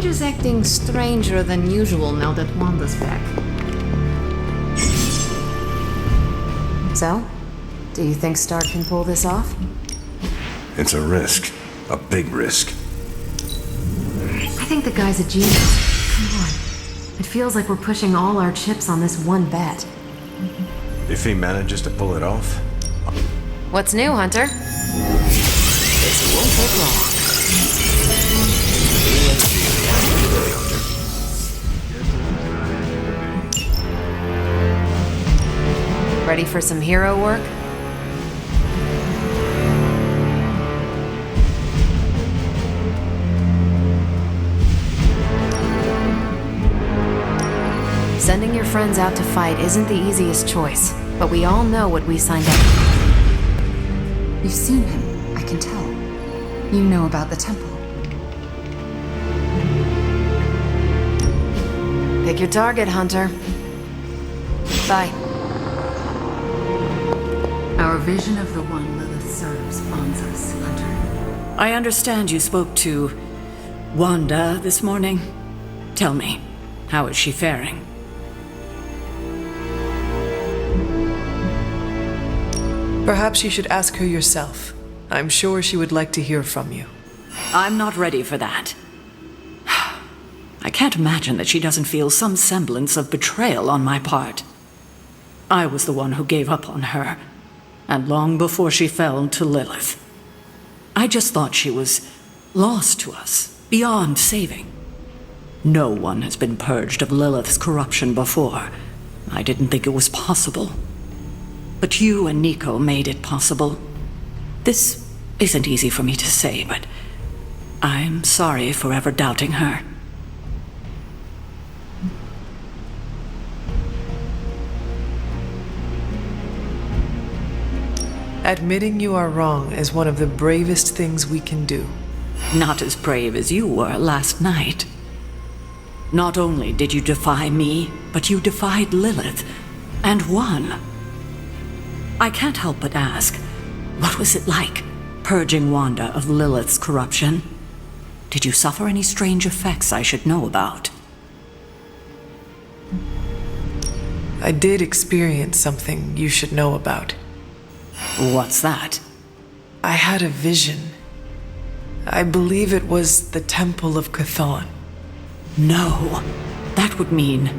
is acting stranger than usual now that Wanda's back. So, do you think Stark can pull this off? It's a risk. A big risk. I think the guy's a genius. Come on. It feels like we're pushing all our chips on this one bet. If he manages to pull it off... What's new, Hunter? This won't take long. Ready for some hero work? Sending your friends out to fight isn't the easiest choice, but we all know what we signed up for. You've seen him, I can tell. You know about the temple. Pick your target, Hunter. Bye. Our vision of the one Lilith serves bonds us, Hunter. I understand you spoke to Wanda this morning. Tell me, how is she faring? Perhaps you should ask her yourself. I'm sure she would like to hear from you. I'm not ready for that. I can't imagine that she doesn't feel some semblance of betrayal on my part. I was the one who gave up on her, and long before she fell to Lilith. I just thought she was lost to us, beyond saving. No one has been purged of Lilith's corruption before. I didn't think it was possible. But you and Nico made it possible. This isn't easy for me to say, but I'm sorry for ever doubting her. Admitting you are wrong is one of the bravest things we can do. Not as brave as you were last night. Not only did you defy me, but you defied Lilith, and won. I can't help but ask, what was it like, purging Wanda of Lilith's corruption? Did you suffer any strange effects I should know about? I did experience something you should know about. What's that? I had a vision. I believe it was the Temple of Chthon. No, that would mean...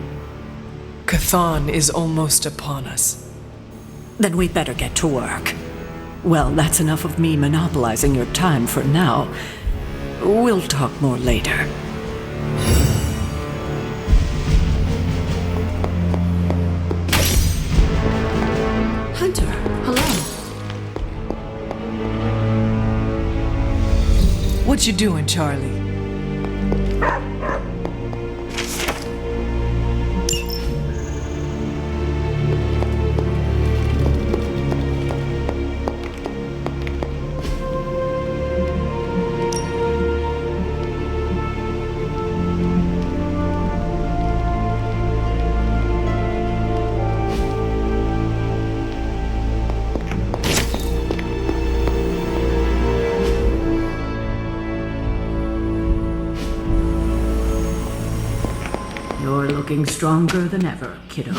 Chthon is almost upon us. Then we better get to work. Well, that's enough of me monopolizing your time for now. We'll talk more later. Hunter, hello. What you doing, Charlie? You're looking stronger than ever, kiddo.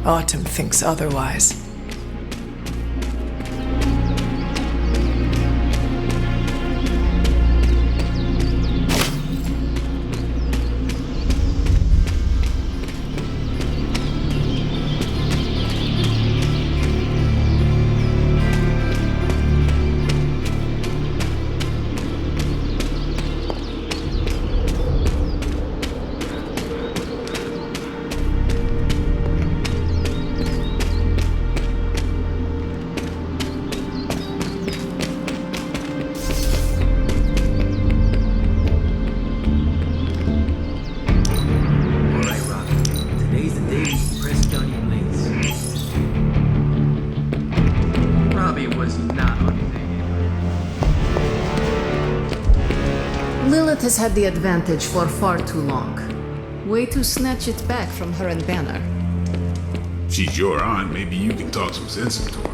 Autumn thinks otherwise. Lilith has had the advantage for far too long. Way to snatch it back from her and Banner. She's your aunt. Maybe you can talk some sense into her.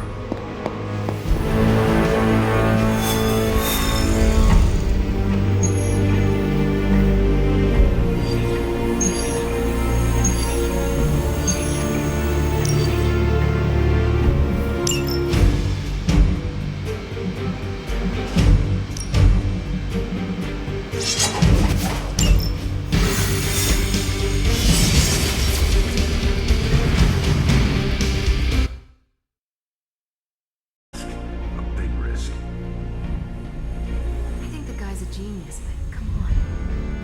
Genius, but come on.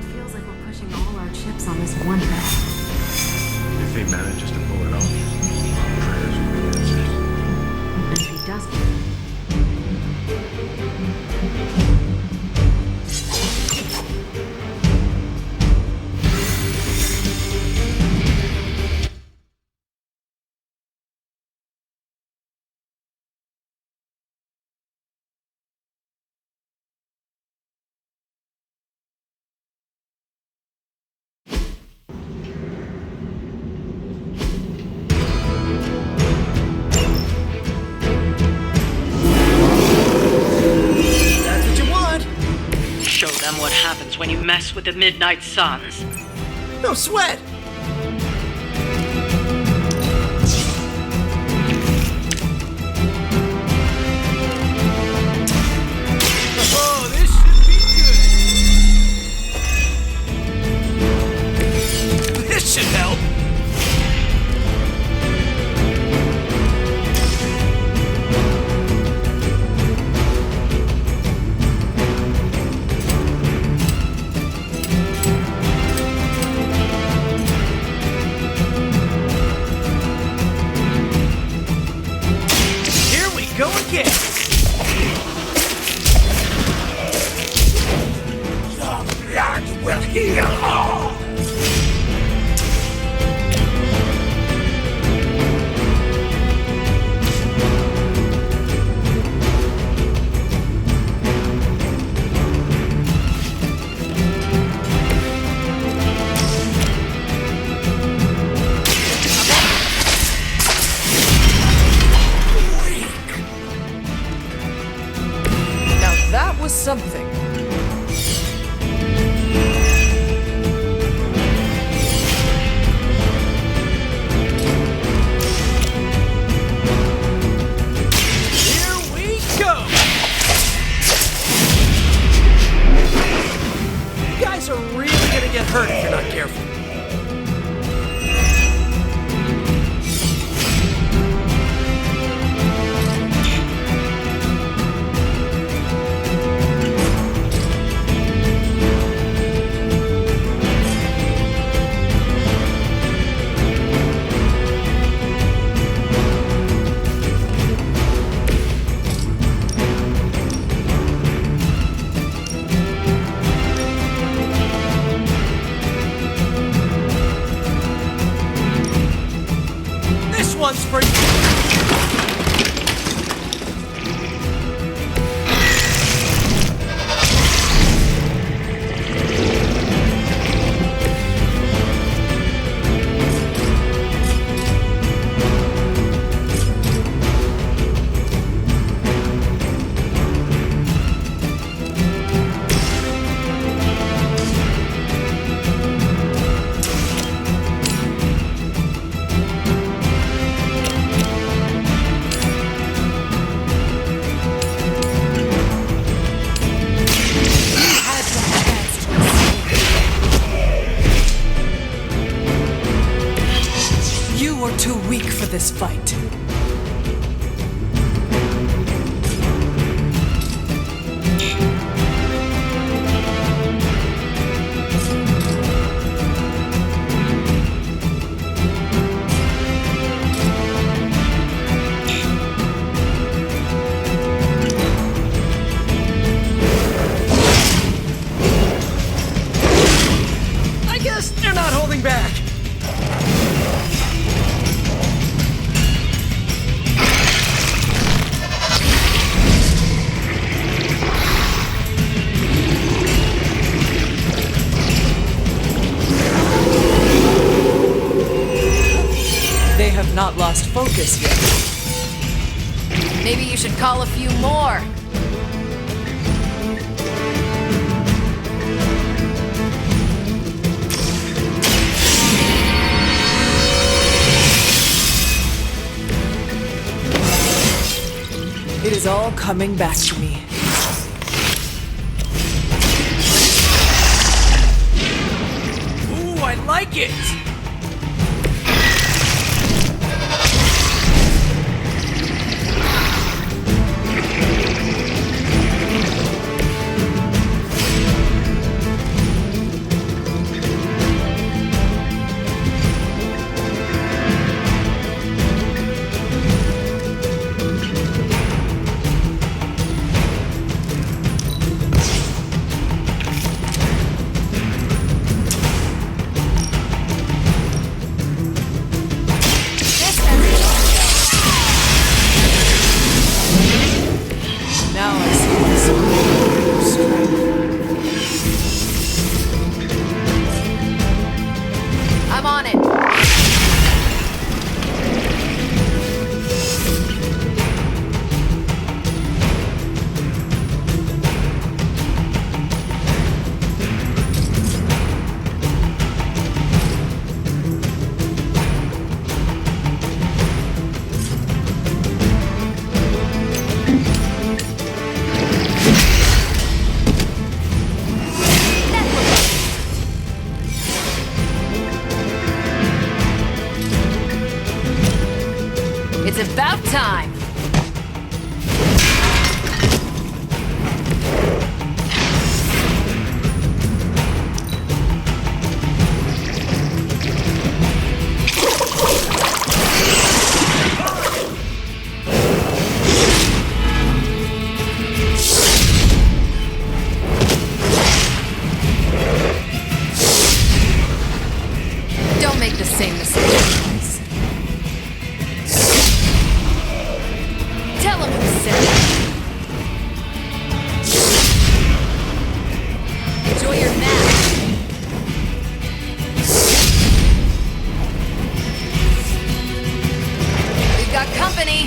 It feels like we're pushing all our chips on this one bet. If he manages to pull it off, our prayers will be answered. And if he doesn't, what happens when you mess with the Midnight Suns. No sweat! Oh, this should be good. This should help. Go again! The blood will heal all! Was something. Here we go. You guys are really gonna get hurt if you're not careful. this fight. I guess they're not holding back. They have not lost focus yet. Maybe you should call a few more. It is all coming back to me. Ooh, I like it! Now I see my superior strength. I'm on it. It's about time. Don't make the same mistake twice. Tell him who said it. Enjoy your nap. We've got company.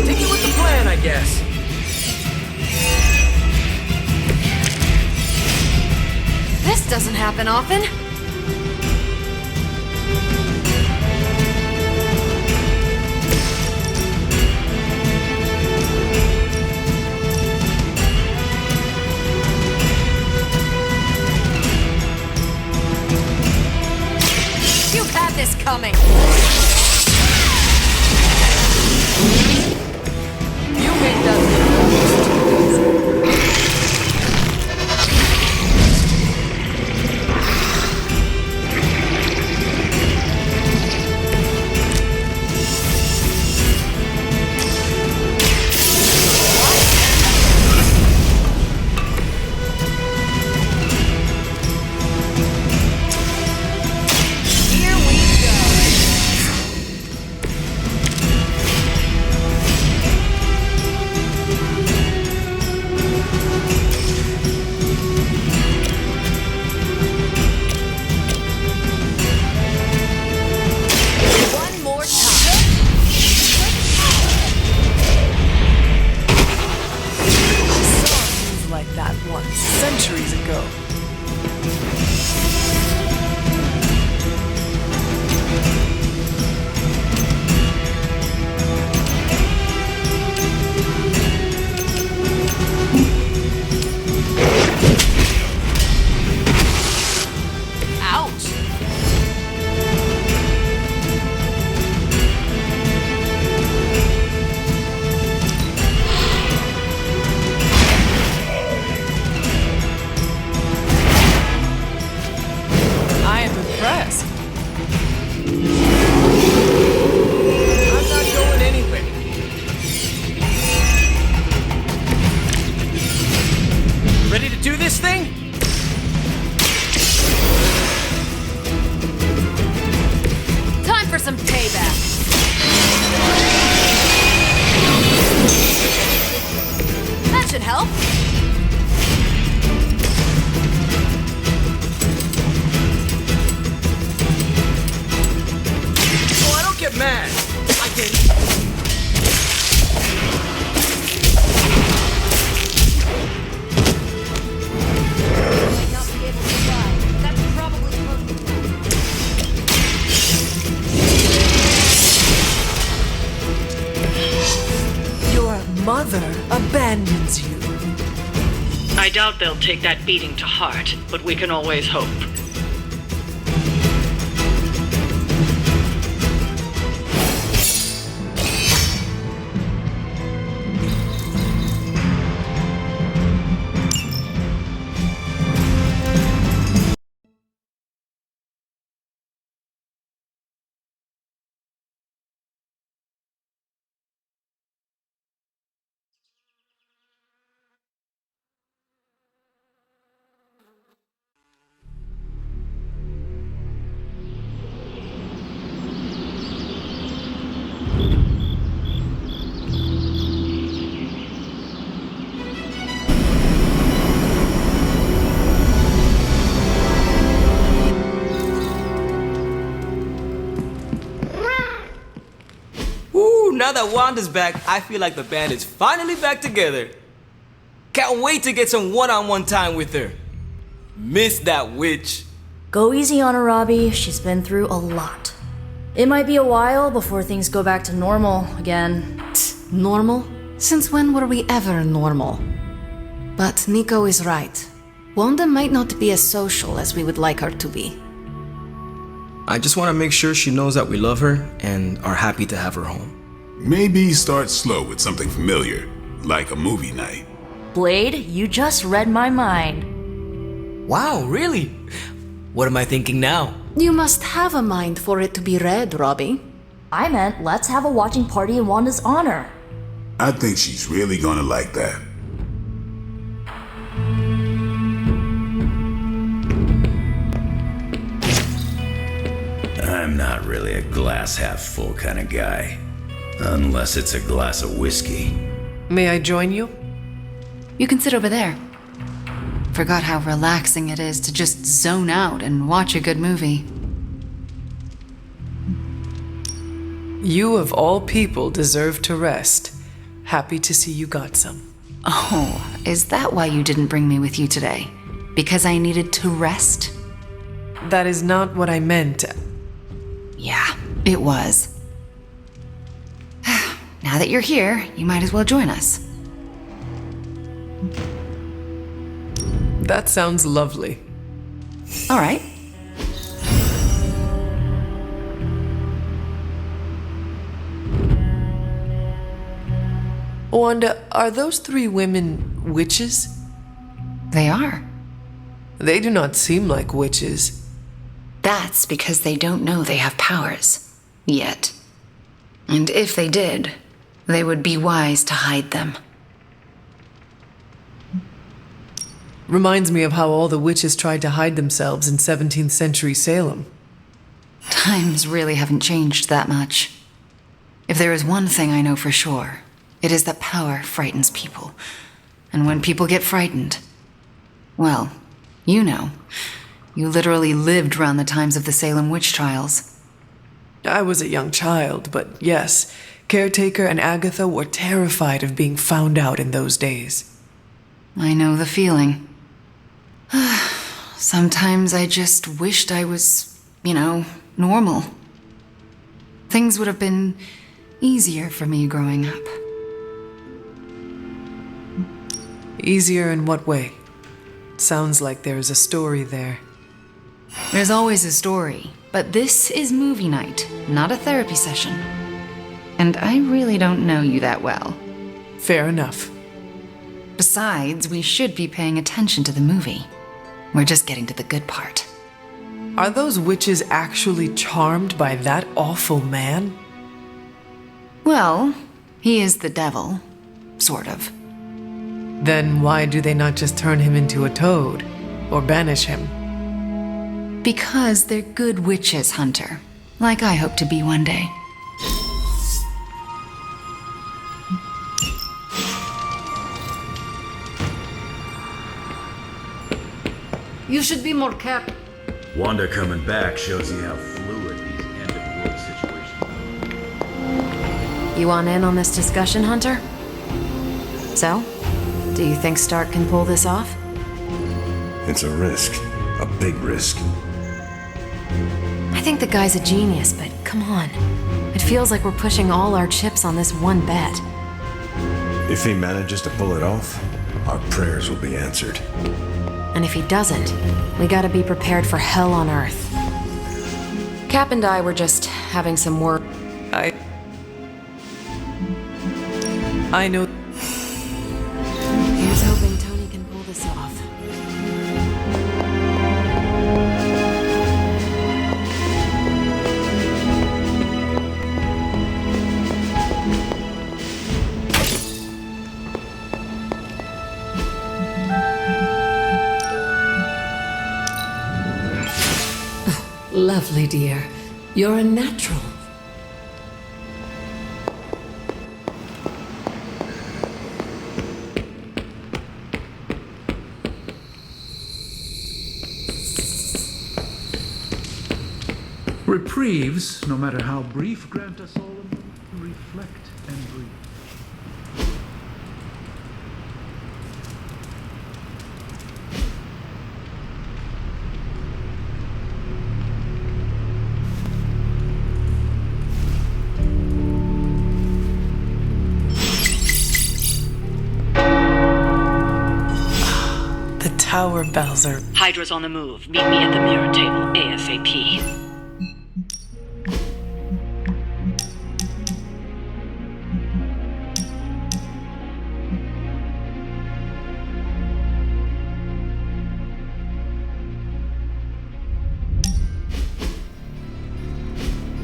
Sticking with the plan, I guess. This doesn't happen often. You've had this coming. You made that look almost too easy. mother abandons you. I doubt they'll take that beating to heart, but we can always hope. Now that Wanda's back, I feel like the band is finally back together. Can't wait to get some one-on-one time with her. Miss that witch. Go easy on her, Robbie. She's been through a lot. It might be a while before things go back to normal again. Normal? Since when were we ever normal? But Nico is right. Wanda might not be as social as we would like her to be. I just want to make sure she knows that we love her and are happy to have her home. Maybe start slow with something familiar, like a movie night. Blade, you just read my mind. Wow, really? What am I thinking now? You must have a mind for it to be read, Robbie. I meant let's have a watching party in Wanda's honor. I think she's really gonna like that. I'm not really a glass half full kind of guy. Unless it's a glass of whiskey. May I join you? You can sit over there. Forgot how relaxing it is to just zone out and watch a good movie. You of all people deserve to rest. Happy to see you got some. Oh, is that why you didn't bring me with you today? Because I needed to rest? That is not what I meant. Yeah, it was. Now that you're here, you might as well join us. That sounds lovely. All right. Wanda, are those three women witches? They are. They do not seem like witches. That's because they don't know they have powers. Yet. And if they did, they would be wise to hide them. Reminds me of how all the witches tried to hide themselves in 17th century Salem. Times really haven't changed that much. If there is one thing I know for sure, it is that power frightens people. And when people get frightened, well, you know, you literally lived around the times of the Salem witch trials. I was a young child, but yes, Caretaker and Agatha were terrified of being found out in those days. I know the feeling. Sometimes I just wished I was, normal. Things would have been easier for me growing up. Easier in what way? Sounds like there's a story there. There's always a story, but this is movie night, not a therapy session. And I really don't know you that well. Fair enough. Besides, we should be paying attention to the movie. We're just getting to the good part. Are those witches actually charmed by that awful man? Well, he is the devil. Sort of. Then why do they not just turn him into a toad? Or banish him? Because they're good witches, Hunter. Like I hope to be one day. You should be more careful. Wanda coming back shows you how fluid these end-of-world situations are. You want in on this discussion, Hunter? So, do you think Stark can pull this off? It's a risk. A big risk. I think the guy's a genius, but come on. It feels like we're pushing all our chips on this one bet. If he manages to pull it off, our prayers will be answered. And if he doesn't, we gotta be prepared for hell on Earth. Cap and I were just having some work. I know. Here's hoping Tony can pull this off. Lovely, dear. You're a natural. Reprieves, no matter how brief, grant us all a moment to reflect and breathe. The tower bells are. Hydra's on the move. Meet me at the mirror table ASAP.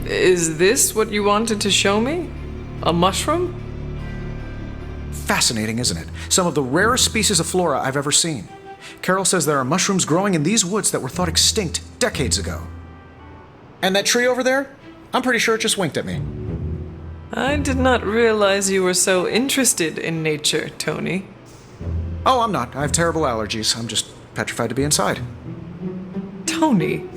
Is this what you wanted to show me? A mushroom? Fascinating, isn't it? Some of the rarest species of flora I've ever seen. Carol says there are mushrooms growing in these woods that were thought extinct decades ago. And that tree over there? I'm pretty sure it just winked at me. I did not realize you were so interested in nature, Tony. Oh, I'm not. I have terrible allergies. I'm just petrified to be inside. Tony.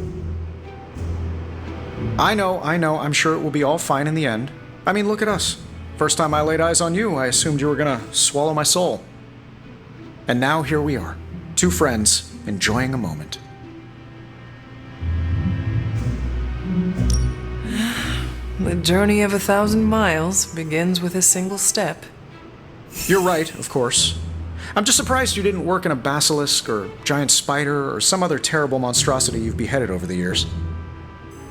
I know. I'm sure it will be all fine in the end. I mean, look at us. First time I laid eyes on you, I assumed you were gonna swallow my soul. And now here we are, two friends enjoying a moment. The journey of 1,000 miles begins with a single step. You're right, of course. I'm just surprised you didn't work in a basilisk or giant spider or some other terrible monstrosity you've beheaded over the years.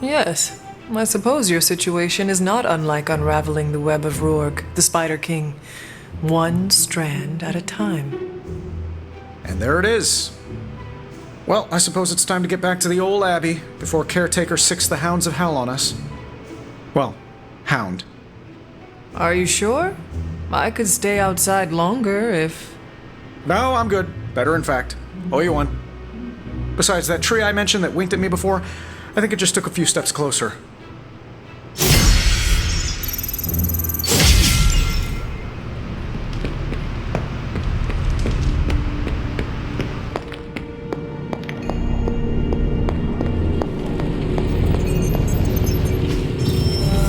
Yes, I suppose your situation is not unlike unraveling the web of Rourke, the Spider King, one strand at a time. And there it is. Well, I suppose it's time to get back to the old Abbey before Caretaker sicks the hounds of hell on us. Well, hound. Are you sure? I could stay outside longer if... No, I'm good. Better, in fact. Owe you one. Besides, that tree I mentioned that winked at me before, I think it just took a few steps closer.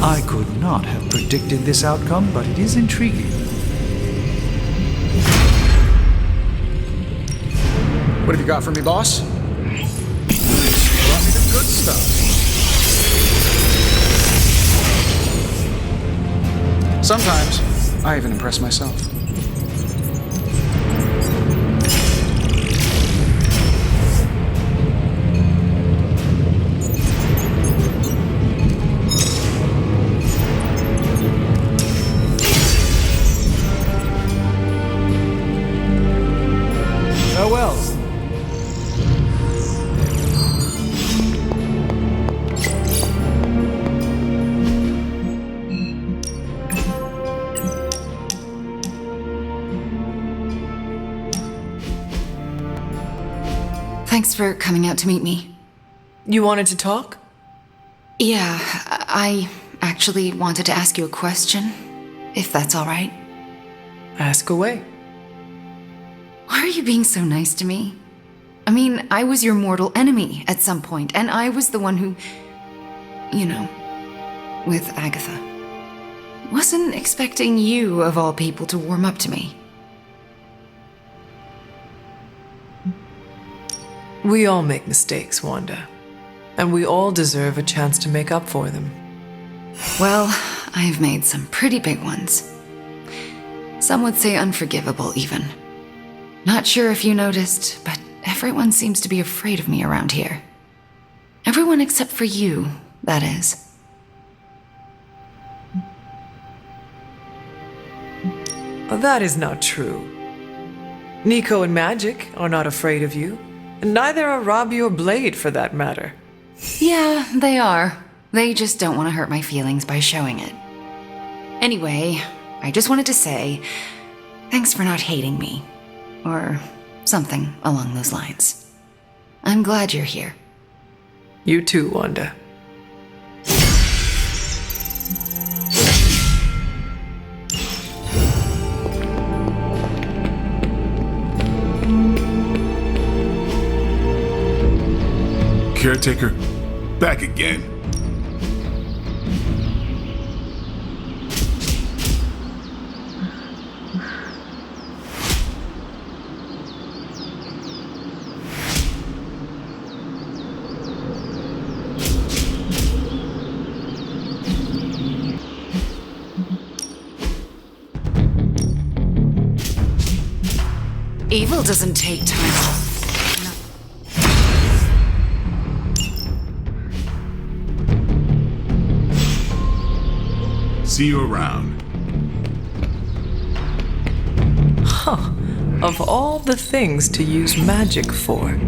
I could not have predicted this outcome, but it is intriguing. What have you got for me, boss? Brought me the good stuff. Sometimes, I even impress myself. Farewell. Thanks for coming out to meet me. You wanted to talk? Yeah, I actually wanted to ask you a question, if that's all right. Ask away. Why are you being so nice to me? I mean, I was your mortal enemy at some point, and I was the one who, with Agatha. Wasn't expecting you, of all people, to warm up to me. We all make mistakes, Wanda. And we all deserve a chance to make up for them. Well, I've made some pretty big ones. Some would say unforgivable, even. Not sure if you noticed, but everyone seems to be afraid of me around here. Everyone except for you, that is. That is not true. Nico and Magic are not afraid of you, and neither are Robbie or Blade, for that matter. Yeah, they are. They just don't want to hurt my feelings by showing it. Anyway, I just wanted to say, thanks for not hating me. Or something along those lines. I'm glad you're here. You too, Wanda. Caretaker, back again. Evil doesn't take time off. See you around. Huh. Of all the things to use magic for.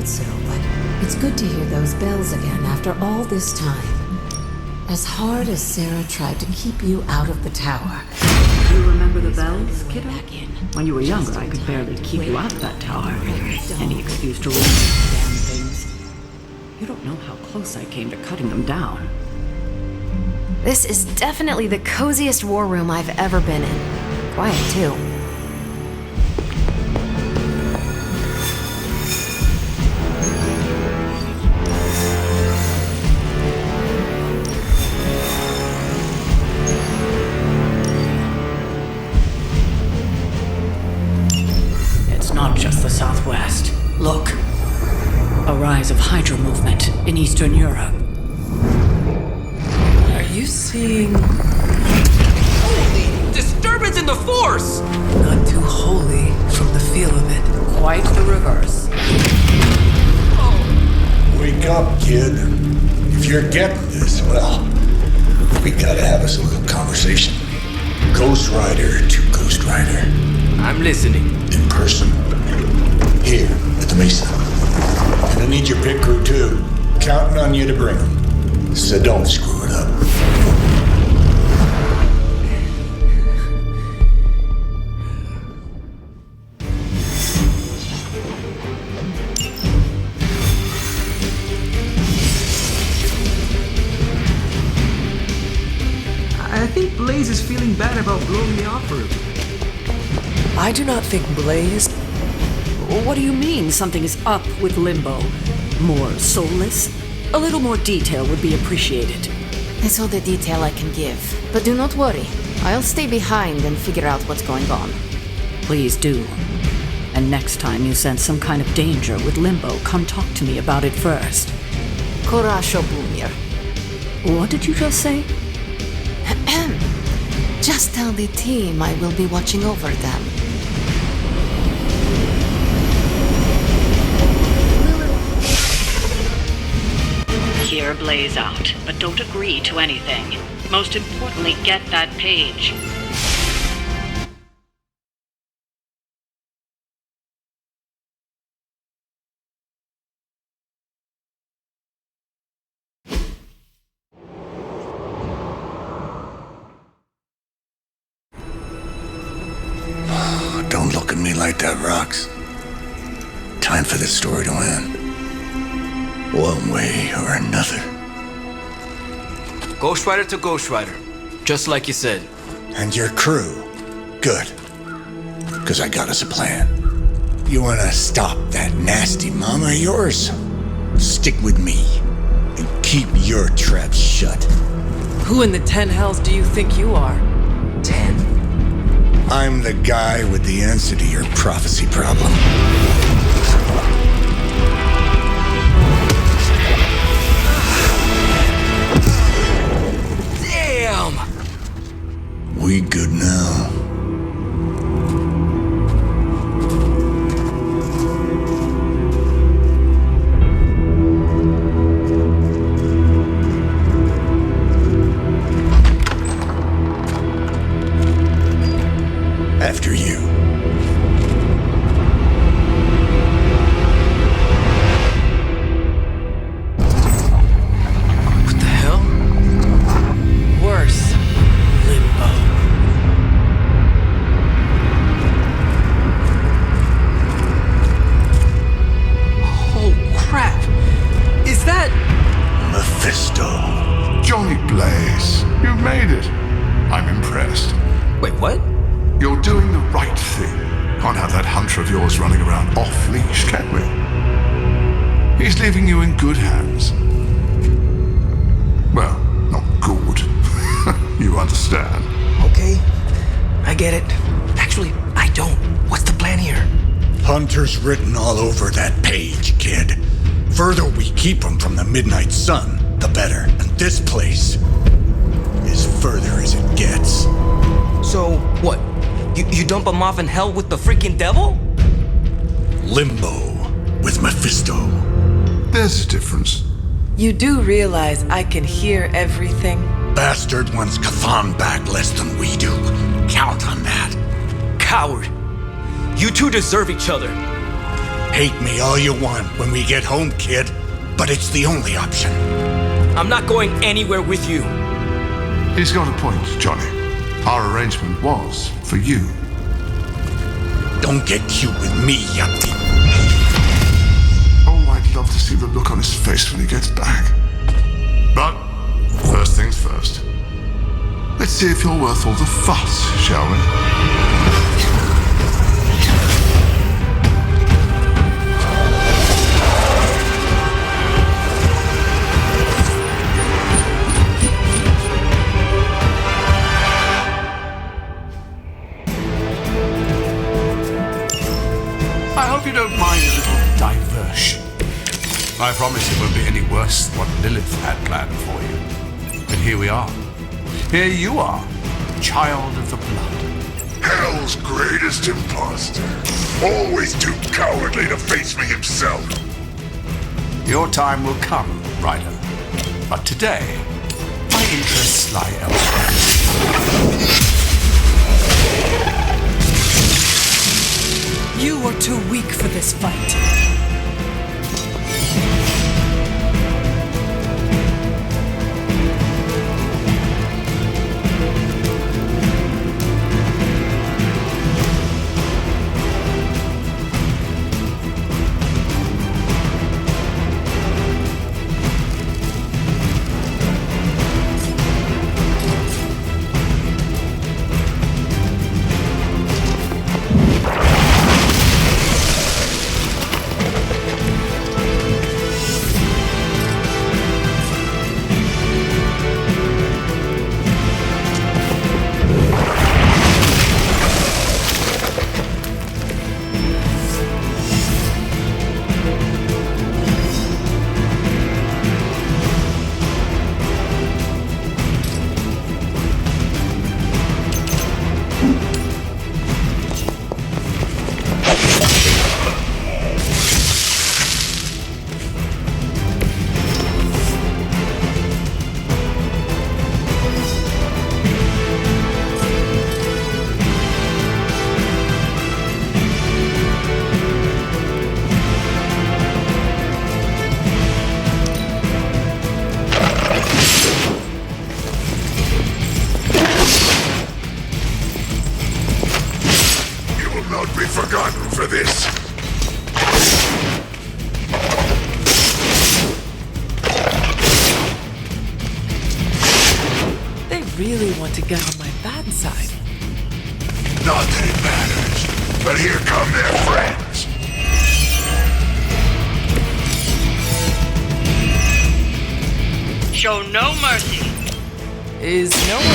So, but it's good to hear those bells again after all this time. As hard as Sarah tried to keep you out of the tower. You remember the bells, kiddo? When you were younger, I could barely keep you out of that tower. Any excuse to ruin these damn things. You don't know how close I came to cutting them down. This is definitely the coziest war room I've ever been in. Quiet, too. Not just the Southwest. Look. A rise of Hydra movement in Eastern Europe. Are you seeing... Holy disturbance in the Force! Not too holy from the feel of it. Quite the reverse. Wake up, kid. If you're getting this, well, we gotta have us a little conversation. Ghost Rider to Ghost Rider. I'm listening. In person. Here, at the Mesa. And I need your pit crew too. Counting on you to bring them. So don't screw it up. I think Blaze is feeling bad about blowing me off for him. I do not think Blaze... What do you mean something is up with Limbo? More soulless? A little more detail would be appreciated. It's all the detail I can give. But do not worry. I'll stay behind and figure out what's going on. Please do. And next time you sense some kind of danger with Limbo, come talk to me about it first. Korasho Bumir. What did you just say? Just tell the team I will be watching over them. Hear Blaze out, but don't agree to anything. Most importantly, get that page. Don't look at me like that, Rox. Time for this story to end. One way or another. Ghost Rider to Ghost Rider. Just like you said. And your crew. Good. Because I got us a plan. You wanna stop that nasty mama of yours? Stick with me. And keep your traps shut. Who in the 10 hells do you think you are? I'm the guy with the answer to your prophecy problem. Damn! We good now? After you. What the hell? Worse. Limbo. Oh, crap! Is that... Mephisto. Johnny Blaze, you made it. I'm impressed. Wait, what? You're doing the right thing. Can't have that hunter of yours running around off-leash, can we? He's leaving you in good hands. Well, not good. You understand. Okay, I get it. Actually, I don't. What's the plan here? Hunter's written all over that page, kid. Further we keep him from the midnight sun, the better. And this place is further as it gets. So, what? You dump him off in hell with the freaking devil? Limbo with Mephisto. There's a difference. You do realize I can hear everything? Bastard wants Cathan back less than we do. Count on that. Coward. You two deserve each other. Hate me all you want when we get home, kid. But it's the only option. I'm not going anywhere with you. He's got a point, Johnny. Our arrangement was for you. Don't get cute with me, yuppie. Oh, I'd love to see the look on his face when he gets back. But first things first. Let's see if you're worth all the fuss, shall we? I hope you don't mind a little diversion. I promise it won't be any worse than what Lilith had planned for you. But here we are. Here you are, child of the blood. Hell's greatest imposter. Always too cowardly to face me himself. Your time will come, Ryder. But today, my interests lie elsewhere. You are too weak for this fight. Forgotten for this. They really want to get on my bad side. Not that it matters, but here come their friends. Show no mercy. Is no one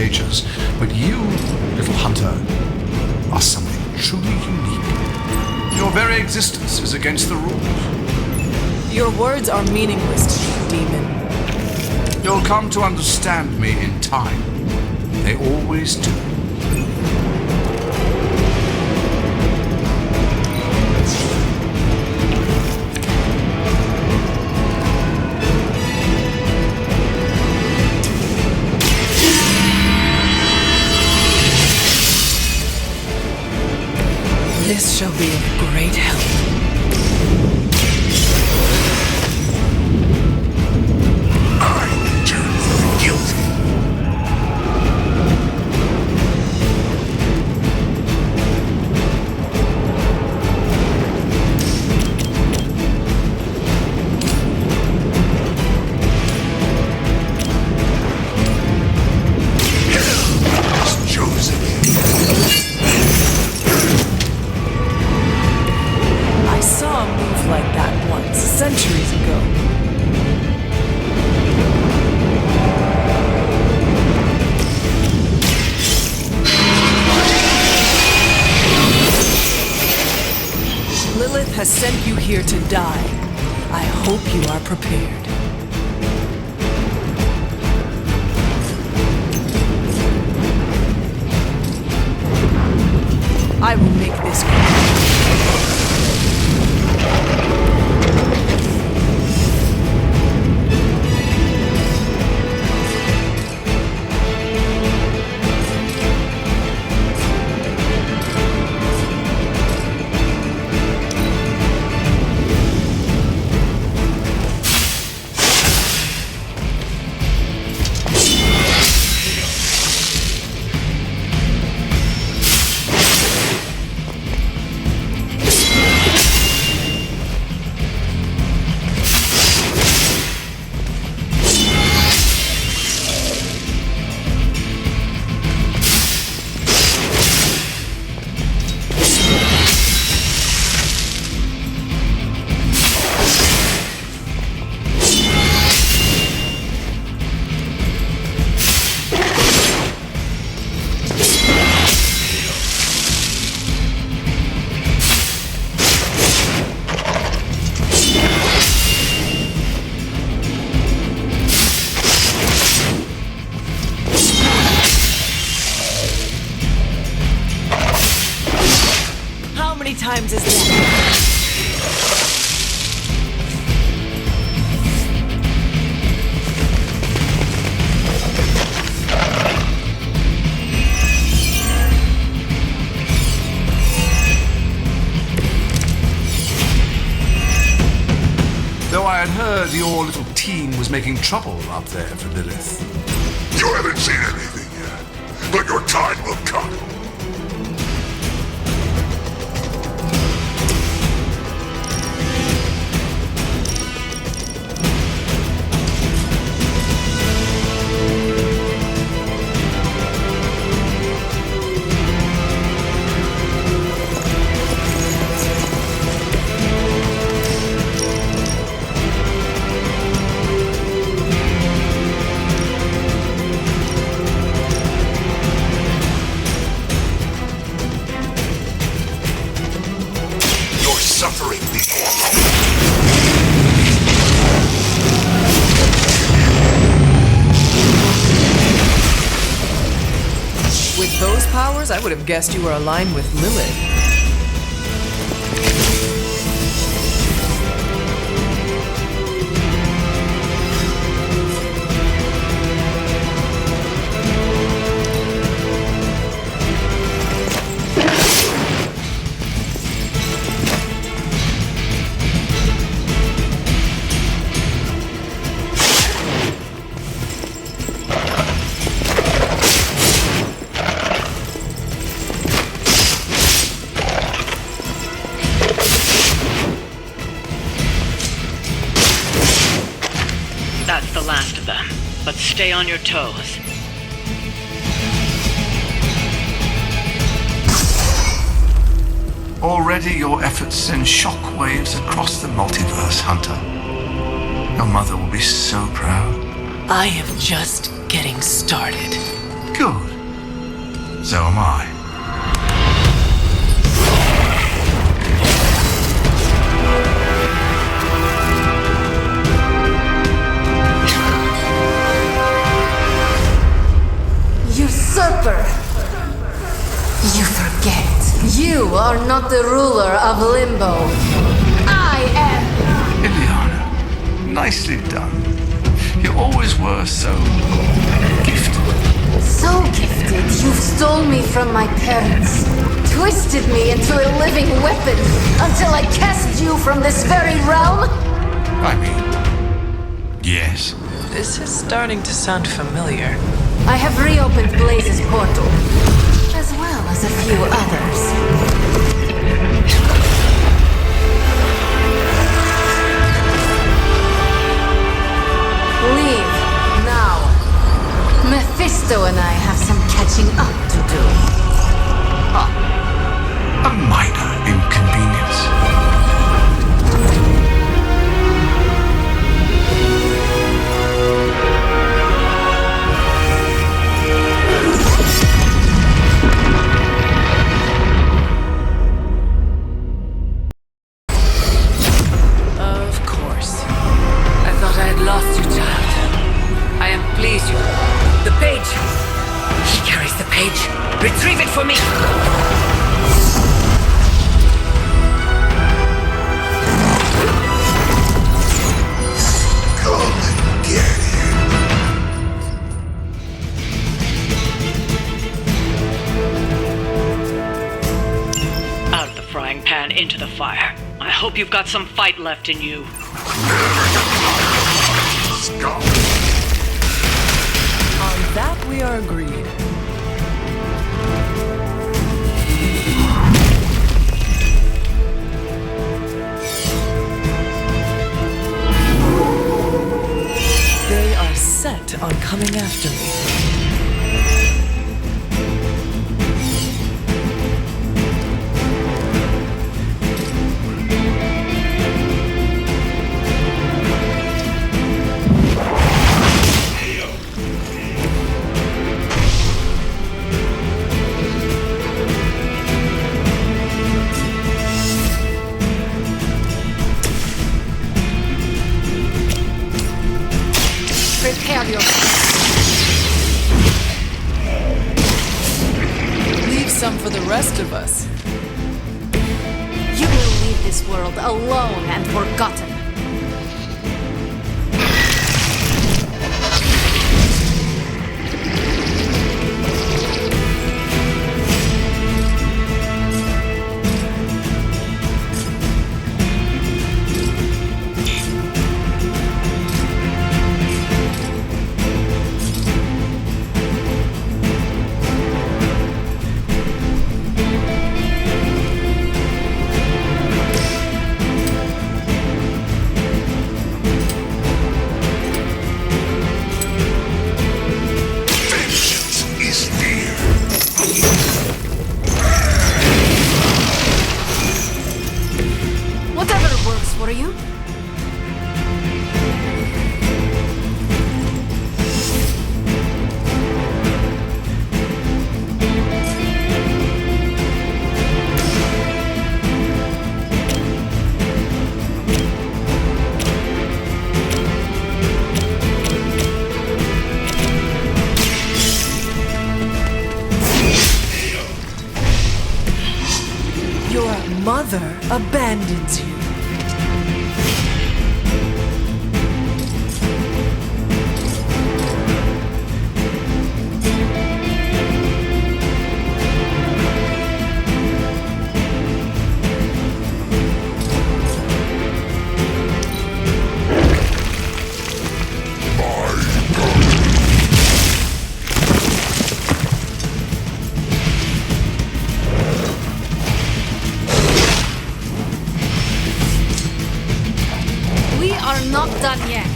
creatures, but you, little hunter, are something truly unique. Your very existence is against the rules. Your words are meaningless to me, demon. You'll come to understand me in time. They always do. This shall be of great help. I return for the guilty. Hell is chosen. I saw a move like that once, centuries ago. Lilith has sent you here to die. I hope you are prepared. I will make this quick. How many times is that? Though I had heard your little team was making trouble up there for Lilith. You haven't seen anything yet, but your time will come. Suffering With those powers, I would have guessed you were aligned with Lilith. That's the last of them, but stay on your toes. Already your efforts send shockwaves across the multiverse, Hunter. Your mother will be so proud. I am just getting started. Good. So am I. Usurper! You forget. You are not the ruler of Limbo. I am. Ileana, nicely done. You always were so gifted. So gifted, you stole me from my parents, twisted me into a living weapon until I cast you from this very realm? I mean, yes. This is starting to sound familiar. I have reopened Blaze's portal, as well as a few others. Leave, now. Mephisto and I have some catching up to do. A minor inconvenience. Of course. I thought I had lost you, child. I am pleased you... The page! He carries the page. Retrieve it for me! Come and get it. Out of the frying pan into the fire. I hope you've got some fight left in you. On that we are agreed. They are set on coming after me. Prepare yourself. Leave some for the rest of us. You will leave this world alone and forgotten. Whatever works for you. Your mother abandons you. We are not done yet.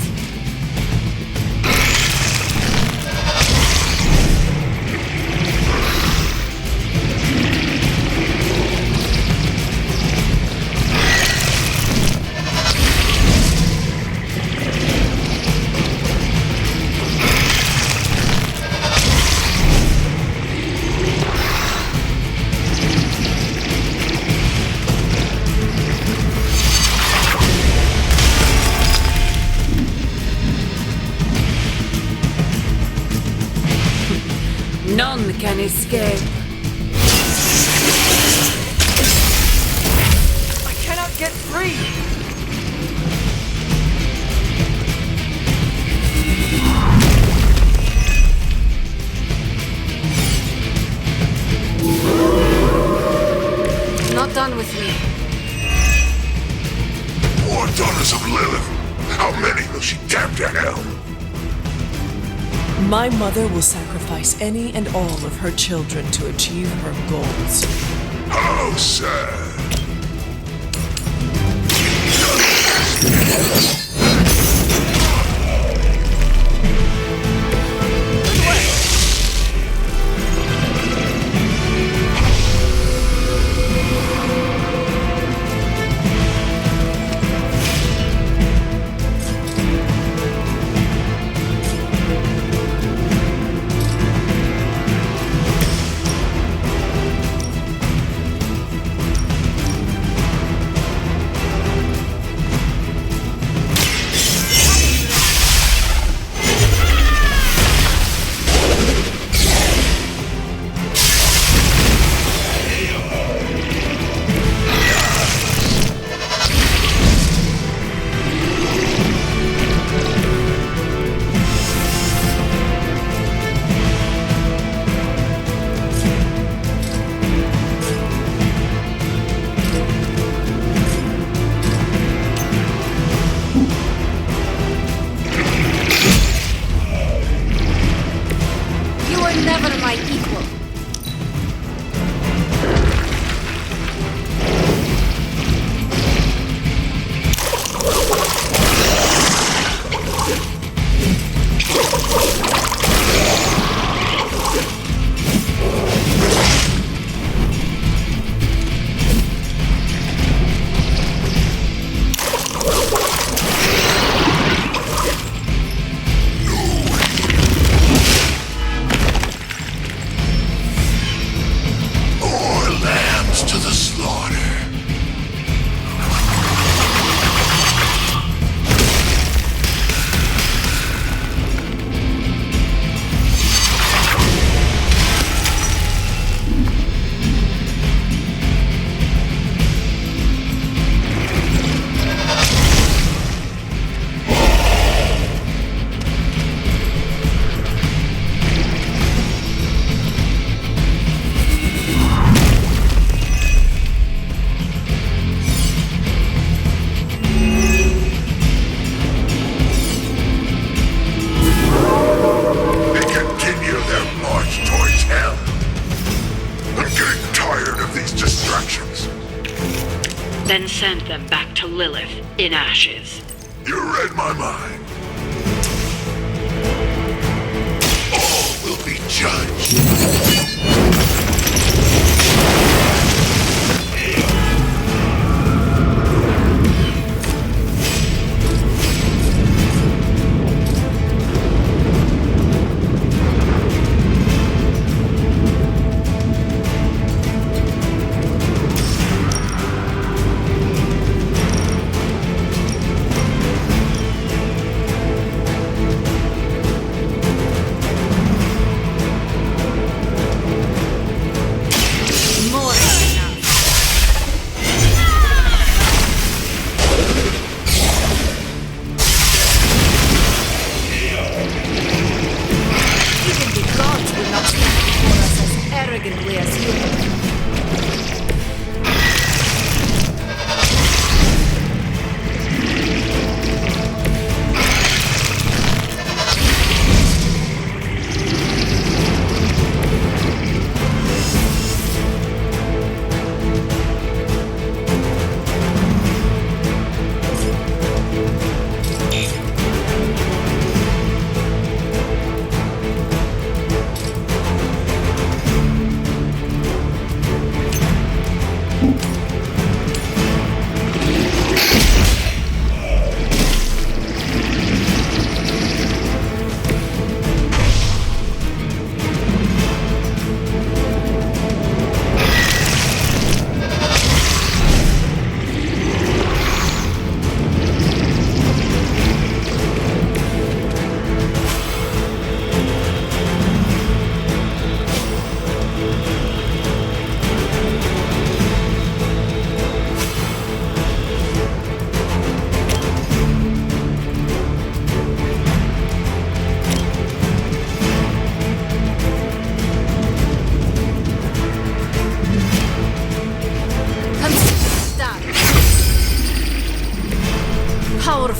None can escape. I cannot get free! Not done with me. More daughters of Lilith. How many will she damn to hell? My mother will sacrifice any and all of her children to achieve her goals. How sad. Never my equal. Then send them back to Lilith in ashes. You read my mind. All will be judged. Arrogantly as you have.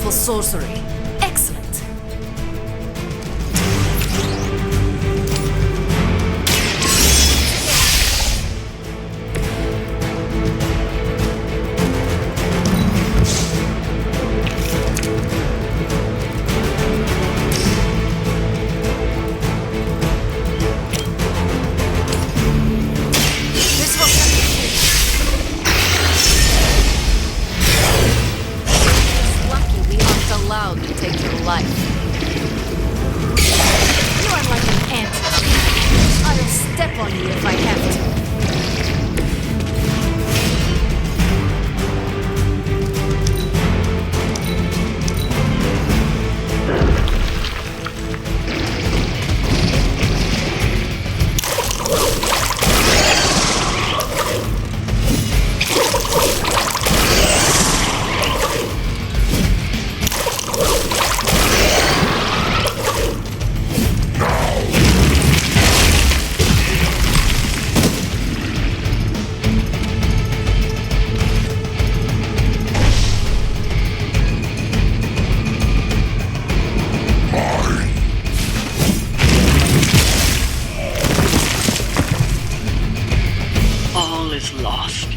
powerful sorcery. Excellent. Allowed to take your life. You are like an ant. I'll step on you if I have to. All is lost.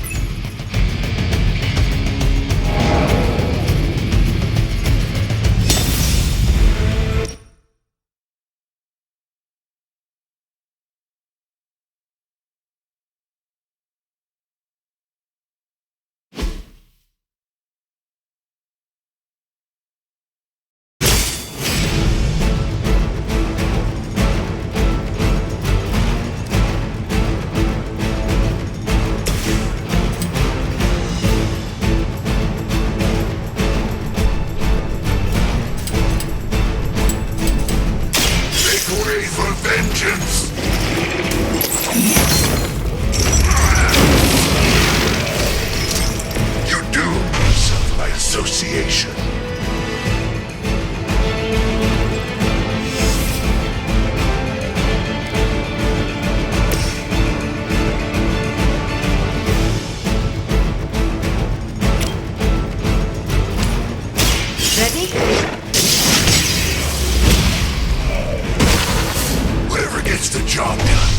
Association. Ready? Whatever gets the job done.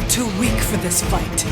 Too weak for this fight.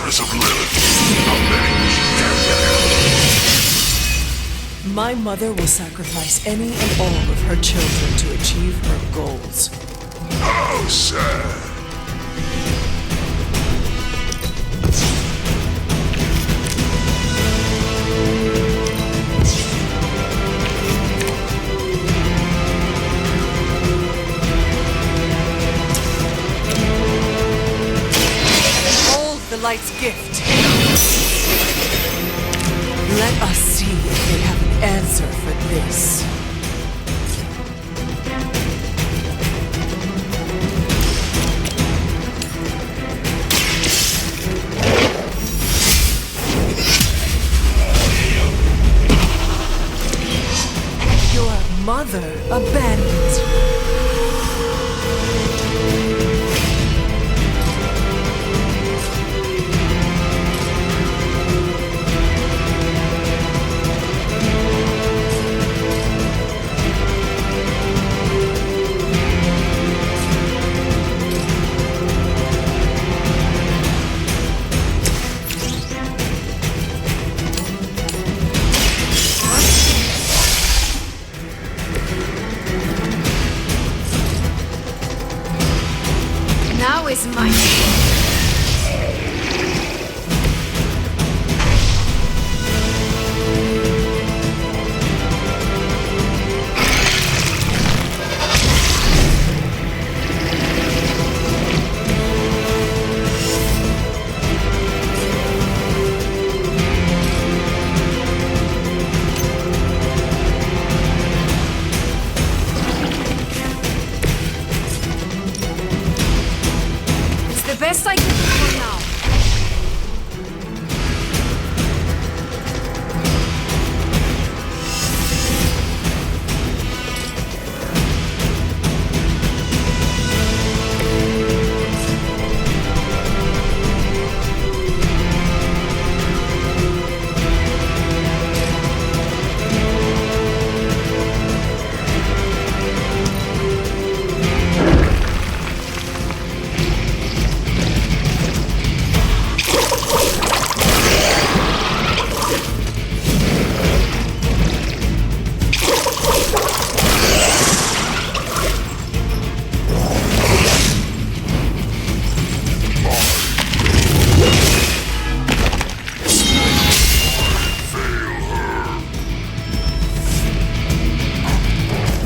daughters of Lilith. How many we should carry out? My mother will sacrifice any and all of her children to achieve her goals. How sad. The light's gift. Let us see if they have an answer for this. Your mother abandons you. Now is my best I can do for now.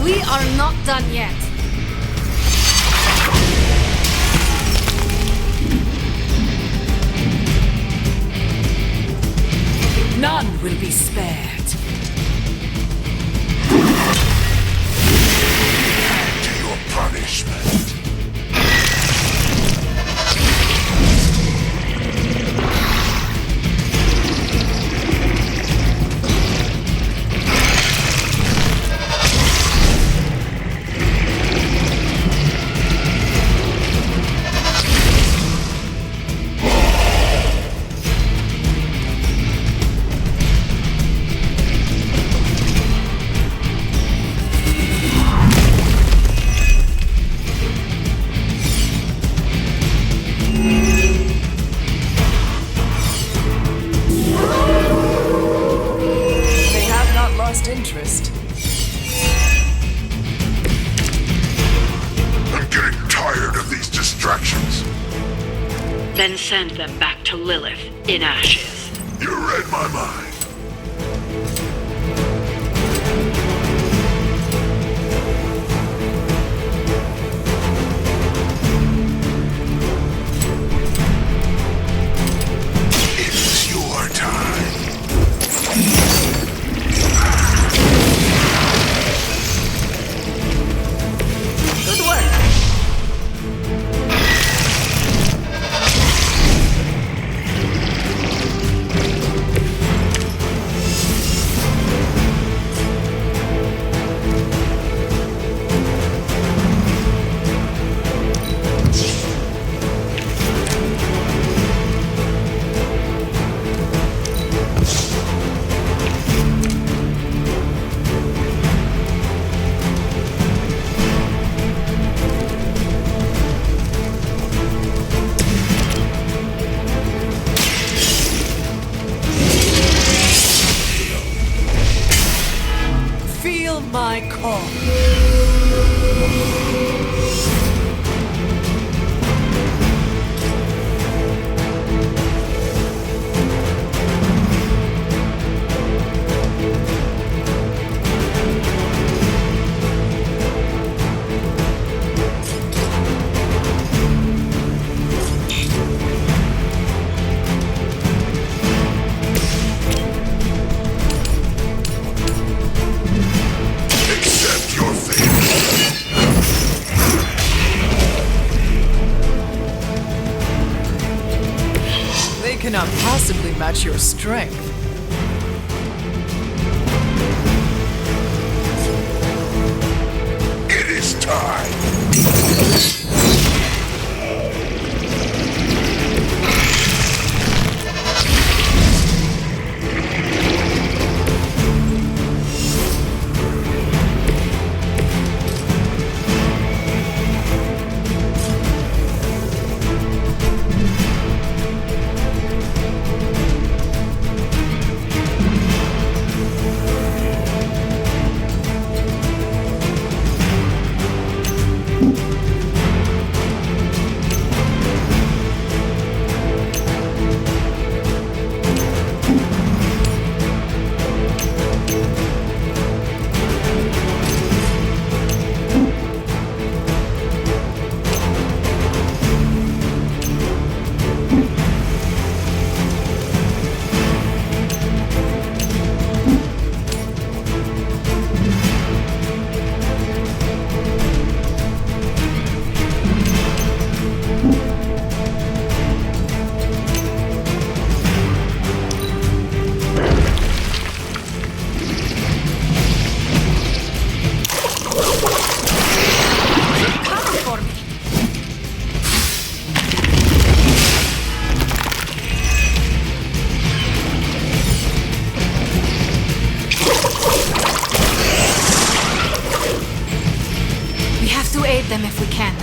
We are not done yet. None will be spared. To your punishment. Interest. I'm getting tired of these distractions. Then send them back to Lilith in ashes. You read my mind. It's your time. Good work. my call. Accept your fate. They cannot possibly match your strength. It is time. We have to aid them if we can.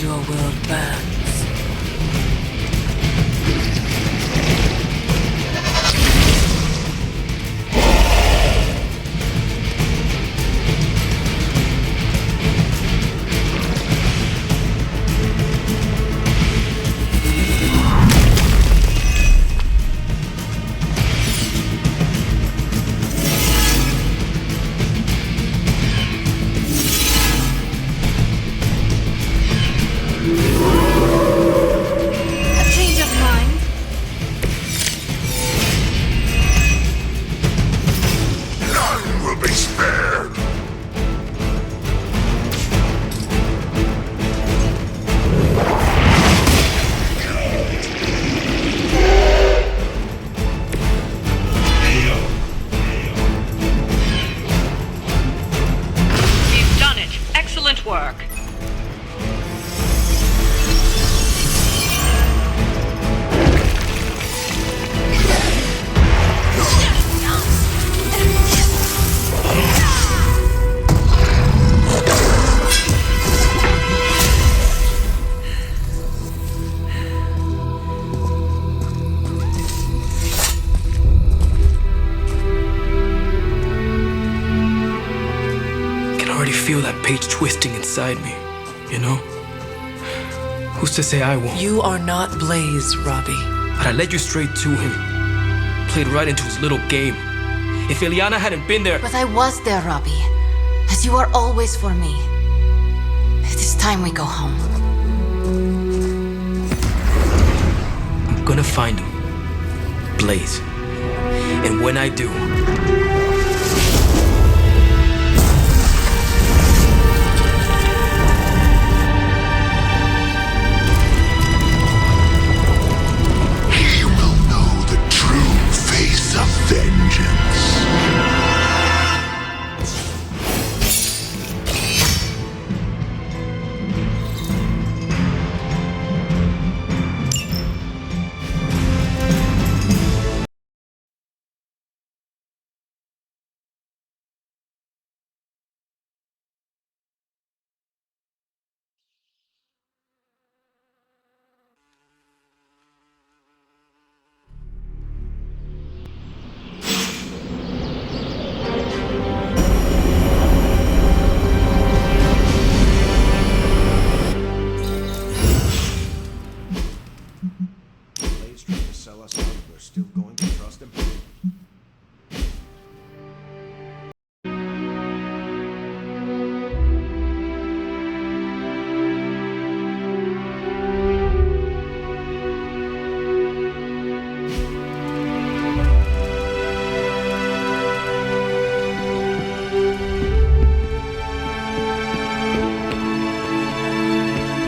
Your world burns. work. Feel that page twisting inside me, you know? Who's to say I won't? You are not Blaze, Robbie. But I led you straight to him. Played right into his little game. If Ileana hadn't been there... But I was there, Robbie. as you are always for me. It is time we go home. I'm gonna find him. Blaze. And when I do, He will know the true face of vengeance. Blade's trying to sell us out. We're still going to trust him.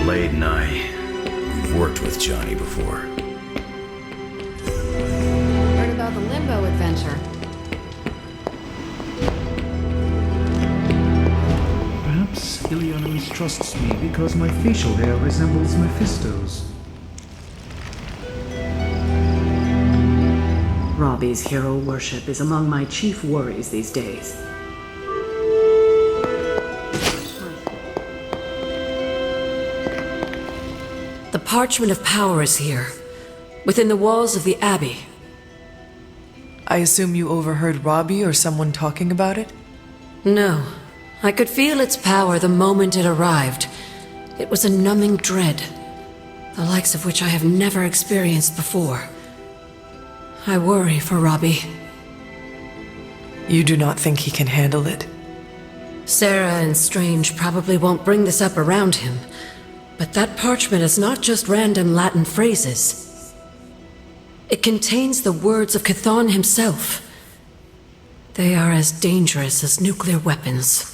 Blade and I, we've worked with Johnny before. Heard about the Limbo adventure. Perhaps Ileana mistrusts me because my facial hair resembles Mephisto's. Robbie's hero worship is among my chief worries these days. The Parchment of Power is here, within the walls of the Abbey. I assume you overheard Robbie or someone talking about it? No. I could feel its power the moment it arrived. It was a numbing dread, the likes of which I have never experienced before. I worry for Robbie. You do not think he can handle it? Sarah and Strange probably won't bring this up around him, but that parchment is not just random Latin phrases. It contains the words of Chthon himself. They are as dangerous as nuclear weapons.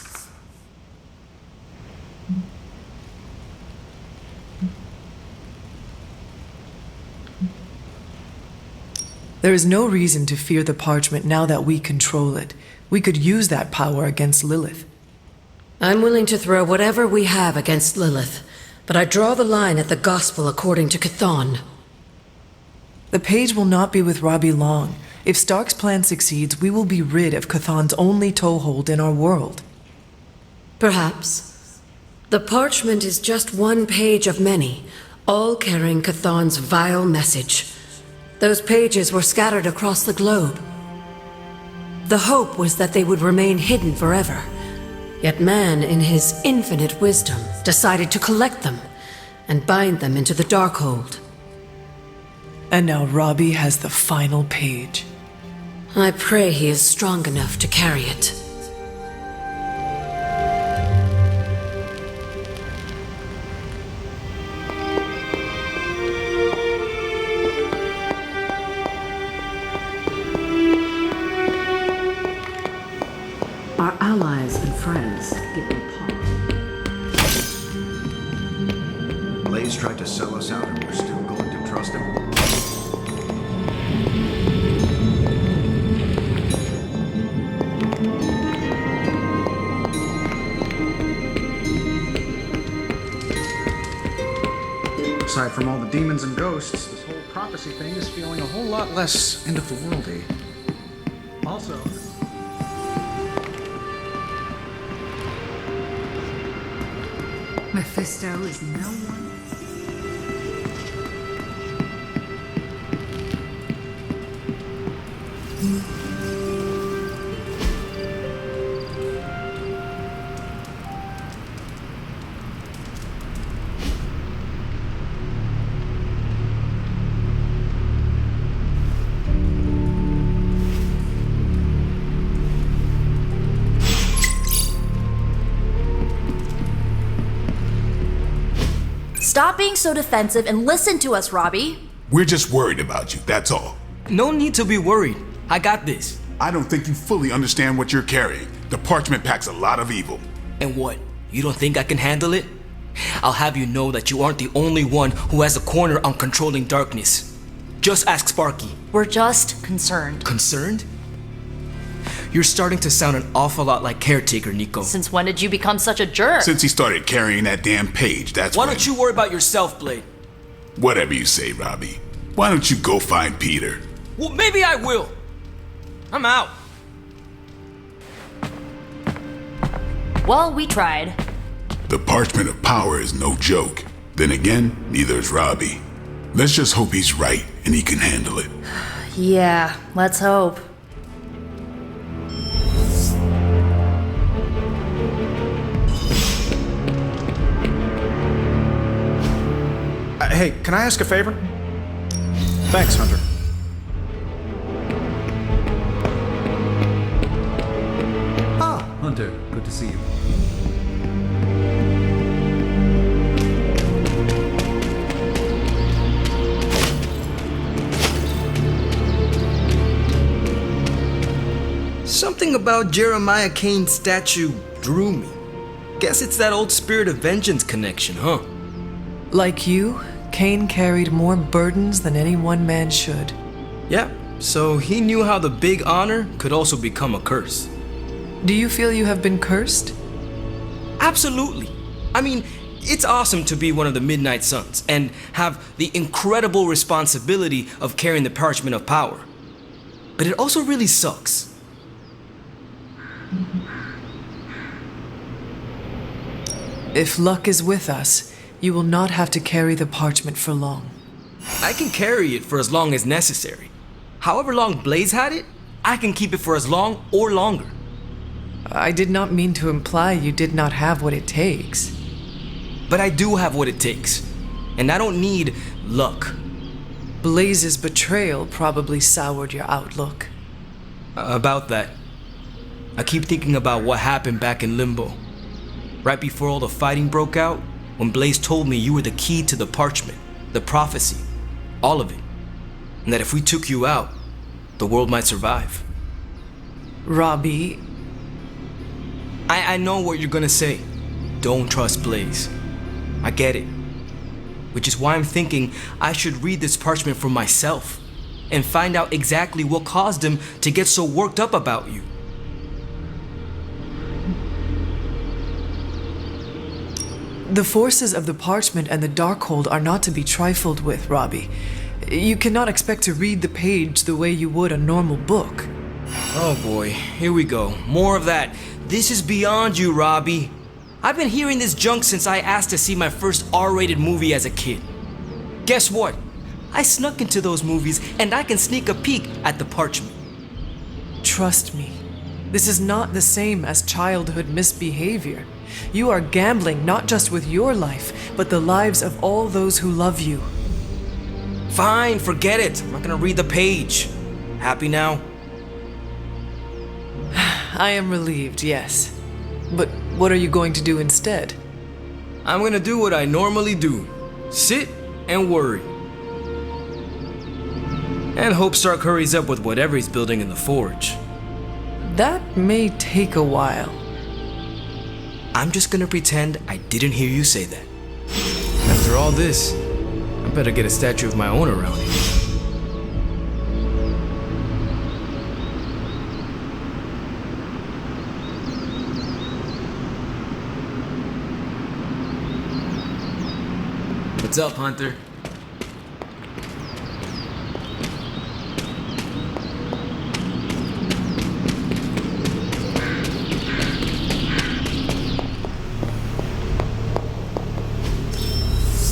There is no reason to fear the parchment now that we control it. We could use that power against Lilith. I'm willing to throw whatever we have against Lilith, but I draw the line at the gospel according to Chthon. The page will not be with Robbie long. If Stark's plan succeeds, we will be rid of Chthon's only toehold in our world. Perhaps. The parchment is just one page of many, all carrying Chthon's vile message. Those pages were scattered across the globe. The hope was that they would remain hidden forever. Yet man, in his infinite wisdom, decided to collect them and bind them into the Darkhold. And now Robbie has the final page. I pray he is strong enough to carry it. Our allies and friends give me pause. Blaze tried to sell us out, and we're still going to trust him. Aside from all the demons and ghosts, this whole prophecy thing is feeling a whole lot less end of the worldy. Also, Mephisto is no one. Stop being so defensive and listen to us, Robbie. We're just worried about you, that's all. No need to be worried. I got this. I don't think you fully understand what you're carrying. The parchment packs a lot of evil. And what? You don't think I can handle it? I'll have you know that you aren't the only one who has a corner on controlling darkness. Just ask Sparky. We're just concerned. Concerned? You're starting to sound an awful lot like Caretaker, Nico. Since when did you become such a jerk? Since he started carrying that damn page, that's Why don't you worry about yourself, Blade? Whatever you say, Robbie. Why don't you go find Peter? Well, maybe I will. I'm out. Well, we tried. The parchment of power is no joke. Then again, neither is Robbie. Let's just hope he's right and he can handle it. Yeah, let's hope. Hey, can I ask a favor? Thanks, Hunter. Ah, Hunter, good to see you. Something about Jeremiah Kane's statue drew me. Guess it's that old spirit of vengeance connection, huh? Like you, Kane carried more burdens than any one man should. Yeah, so he knew how the big honor could also become a curse. Do you feel you have been cursed? Absolutely. I mean, it's awesome to be one of the Midnight Suns and have the incredible responsibility of carrying the parchment of power. But it also really sucks. If luck is with us, you will not have to carry the parchment for long. I can carry it for as long as necessary. However long Blaze had it, I can keep it for as long or longer. I did not mean to imply you did not have what it takes. But I do have what it takes. And I don't need luck. Blaze's betrayal probably soured your outlook. About that. I keep thinking about what happened back in Limbo. Right before all the fighting broke out, when Blaze told me you were the key to the parchment, the prophecy, all of it. And that if we took you out, the world might survive. Robbie... I know what you're gonna say. Don't trust Blaze. I get it. Which is why I'm thinking I should read this parchment for myself and find out exactly what caused him to get so worked up about you. The forces of the parchment and the Darkhold are not to be trifled with, Robbie. You cannot expect to read the page the way you would a normal book. Oh boy, here we go. More of that. This is beyond you, Robbie. I've been hearing this junk since I asked to see my first R-rated movie as a kid. Guess what? I snuck into those movies and I can sneak a peek at the parchment. Trust me, this is not the same as childhood misbehavior. You are gambling not just with your life, but the lives of all those who love you. Fine, forget it. I'm not gonna read the page. Happy now? I am relieved, yes. But what are you going to do instead? I'm gonna do what I normally do. Sit and worry. And hope Stark hurries up with whatever he's building in the forge. That may take a while. I'm just gonna pretend I didn't hear you say that. After all this, I better get a statue of my own around here. What's up, Hunter?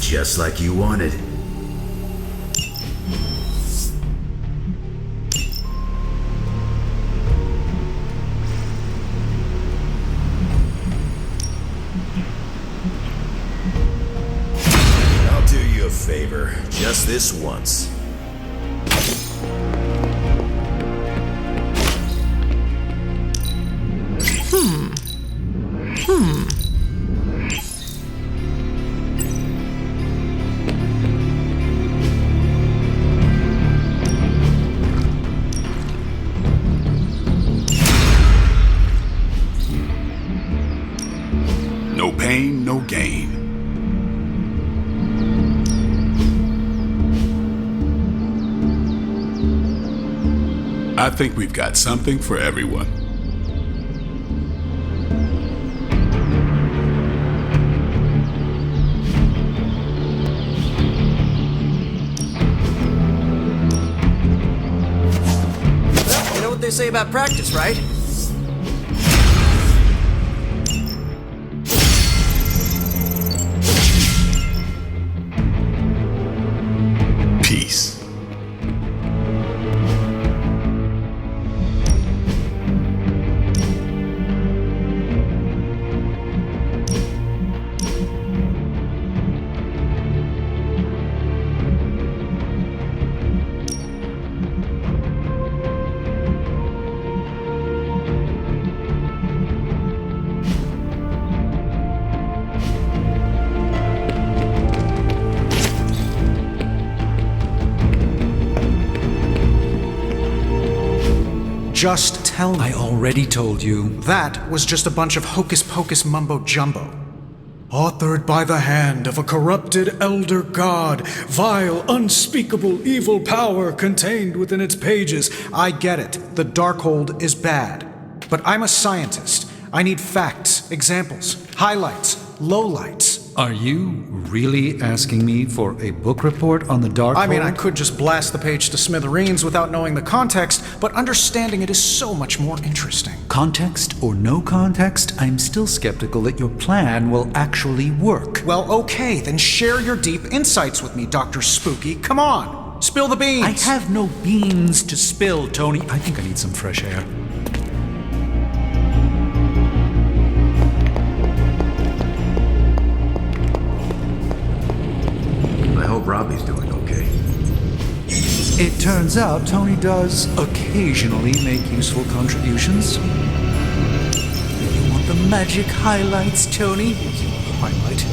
Just like you wanted. I'll do you a favor, just this once. I think we've got something for everyone. You know what they say about practice, right? Peace. Just tell me. I already told you. That was just a bunch of hocus-pocus mumbo-jumbo. Authored by the hand of a corrupted elder god, vile, unspeakable evil power contained within its pages. I get it. The Darkhold is bad. But I'm a scientist. I need facts, examples, highlights, lowlights. Are you really asking me for a book report on the Darkhold? I mean, I could just blast the page to smithereens without knowing the context, but understanding it is so much more interesting. Context or no context, I'm still skeptical that your plan will actually work. Well, okay, then share your deep insights with me, Dr. Spooky. Come on, spill the beans. I have no beans to spill, Tony. I think I need some fresh air. I hope Robbie's doing okay. It turns out Tony does occasionally make useful contributions. You want the magic highlights, Tony? Here's your highlight.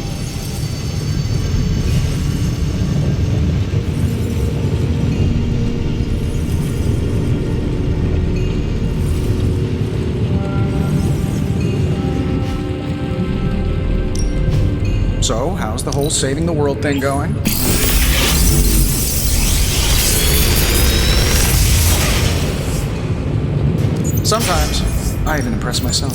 So, how's the whole saving the world thing going? Sometimes, I even impress myself.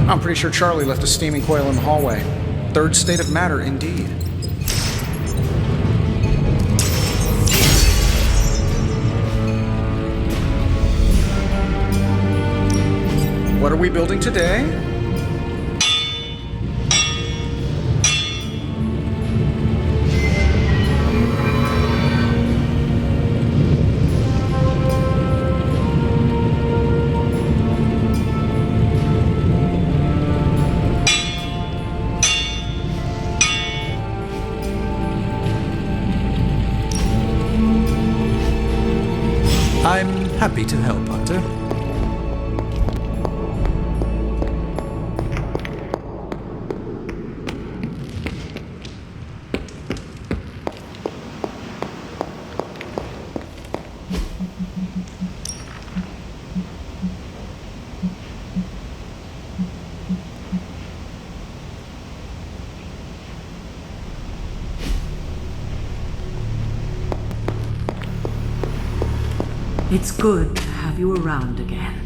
I'm pretty sure Charlie left a steaming coil in the hallway. Third state of matter, indeed. What are we building today? I'm happy to help, Hunter. It's good to have you around again.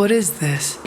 What is this?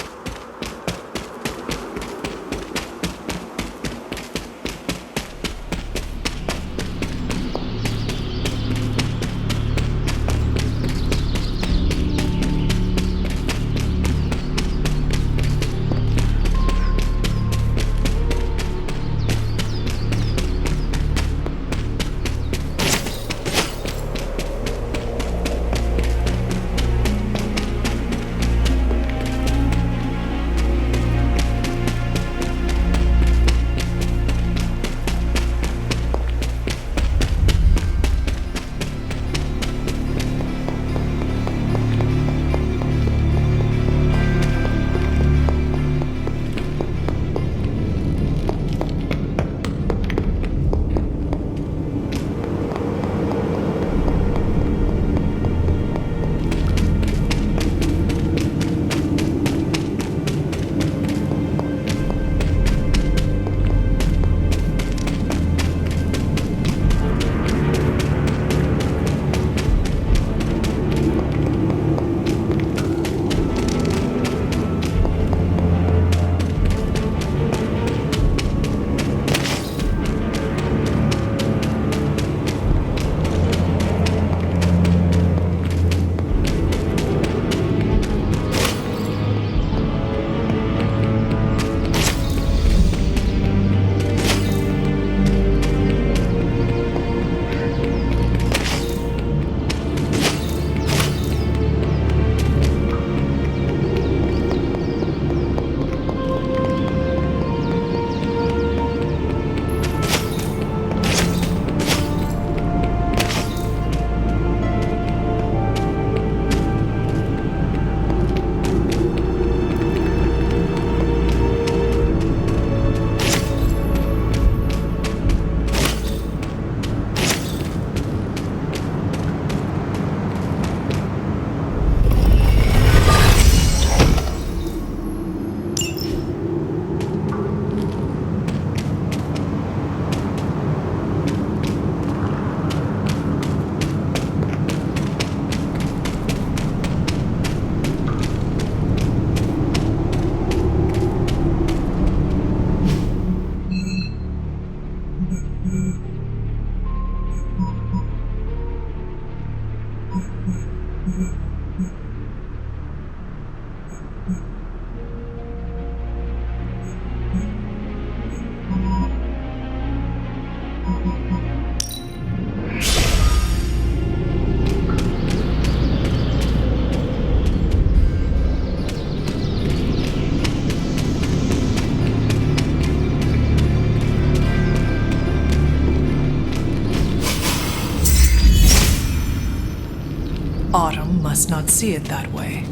Autumn must not see it that way.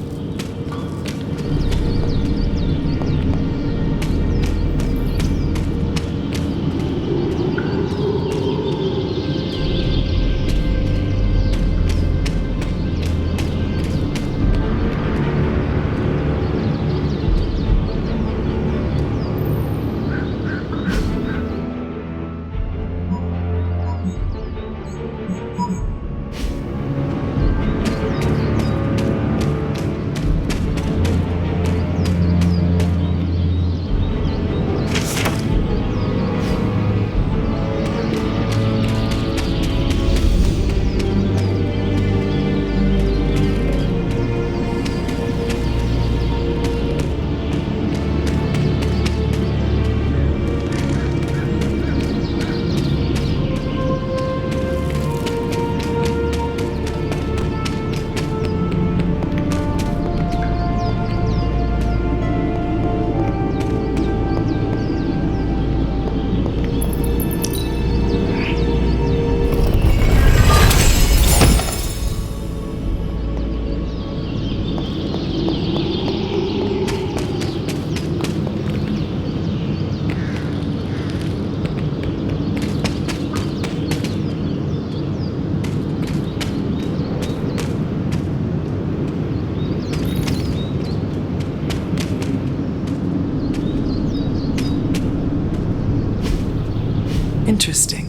Interesting.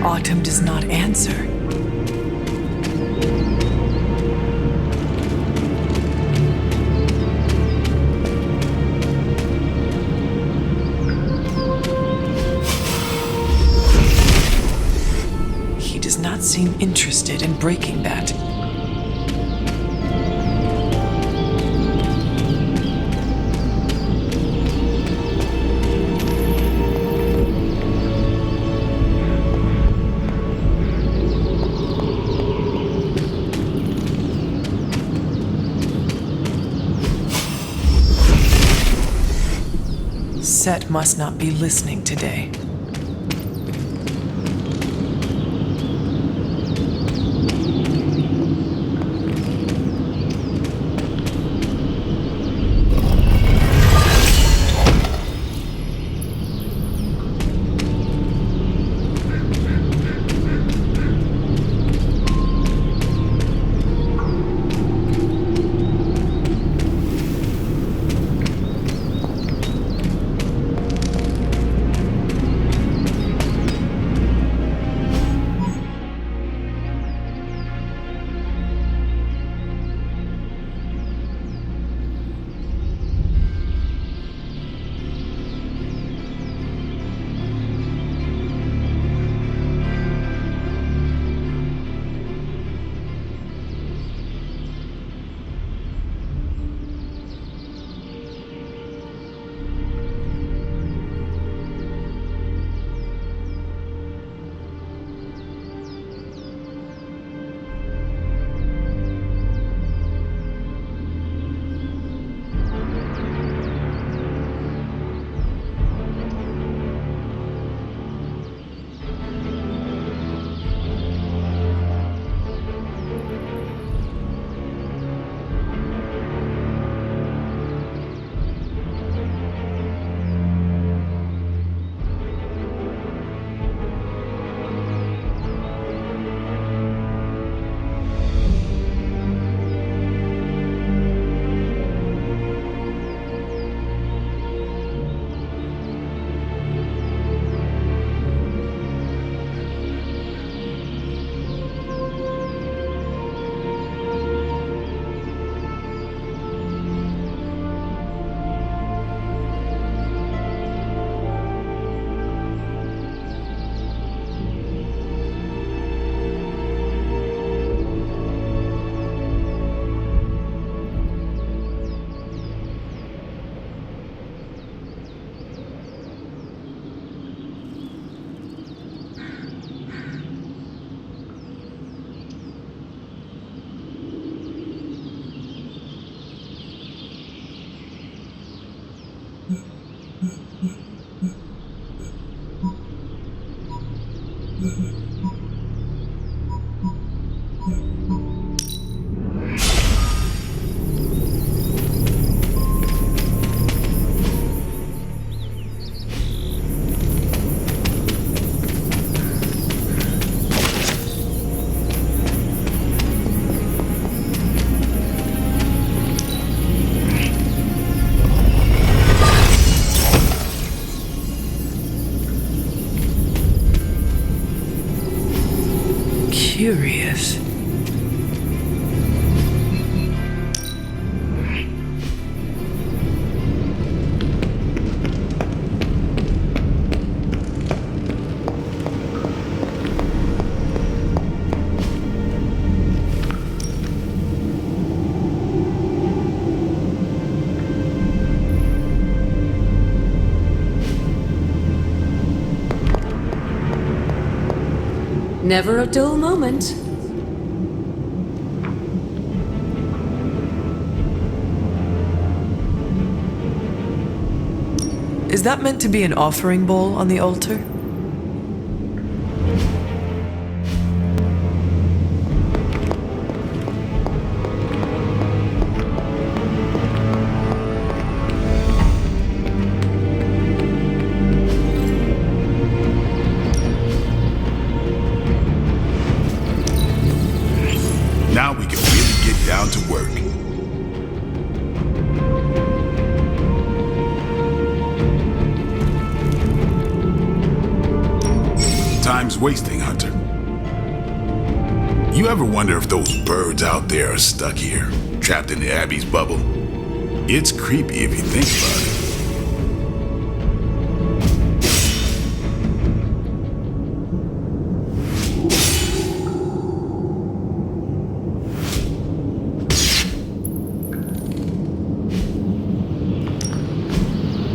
Autumn does not answer. He does not seem interested in breaking that. Set must not be listening today. Curious. Never a dull moment. Is that meant to be an offering bowl on the altar? Now we can really get down to work. wasting, Hunter. You ever wonder if those birds out there are stuck here, trapped in the Abbey's bubble? It's creepy if you think about it.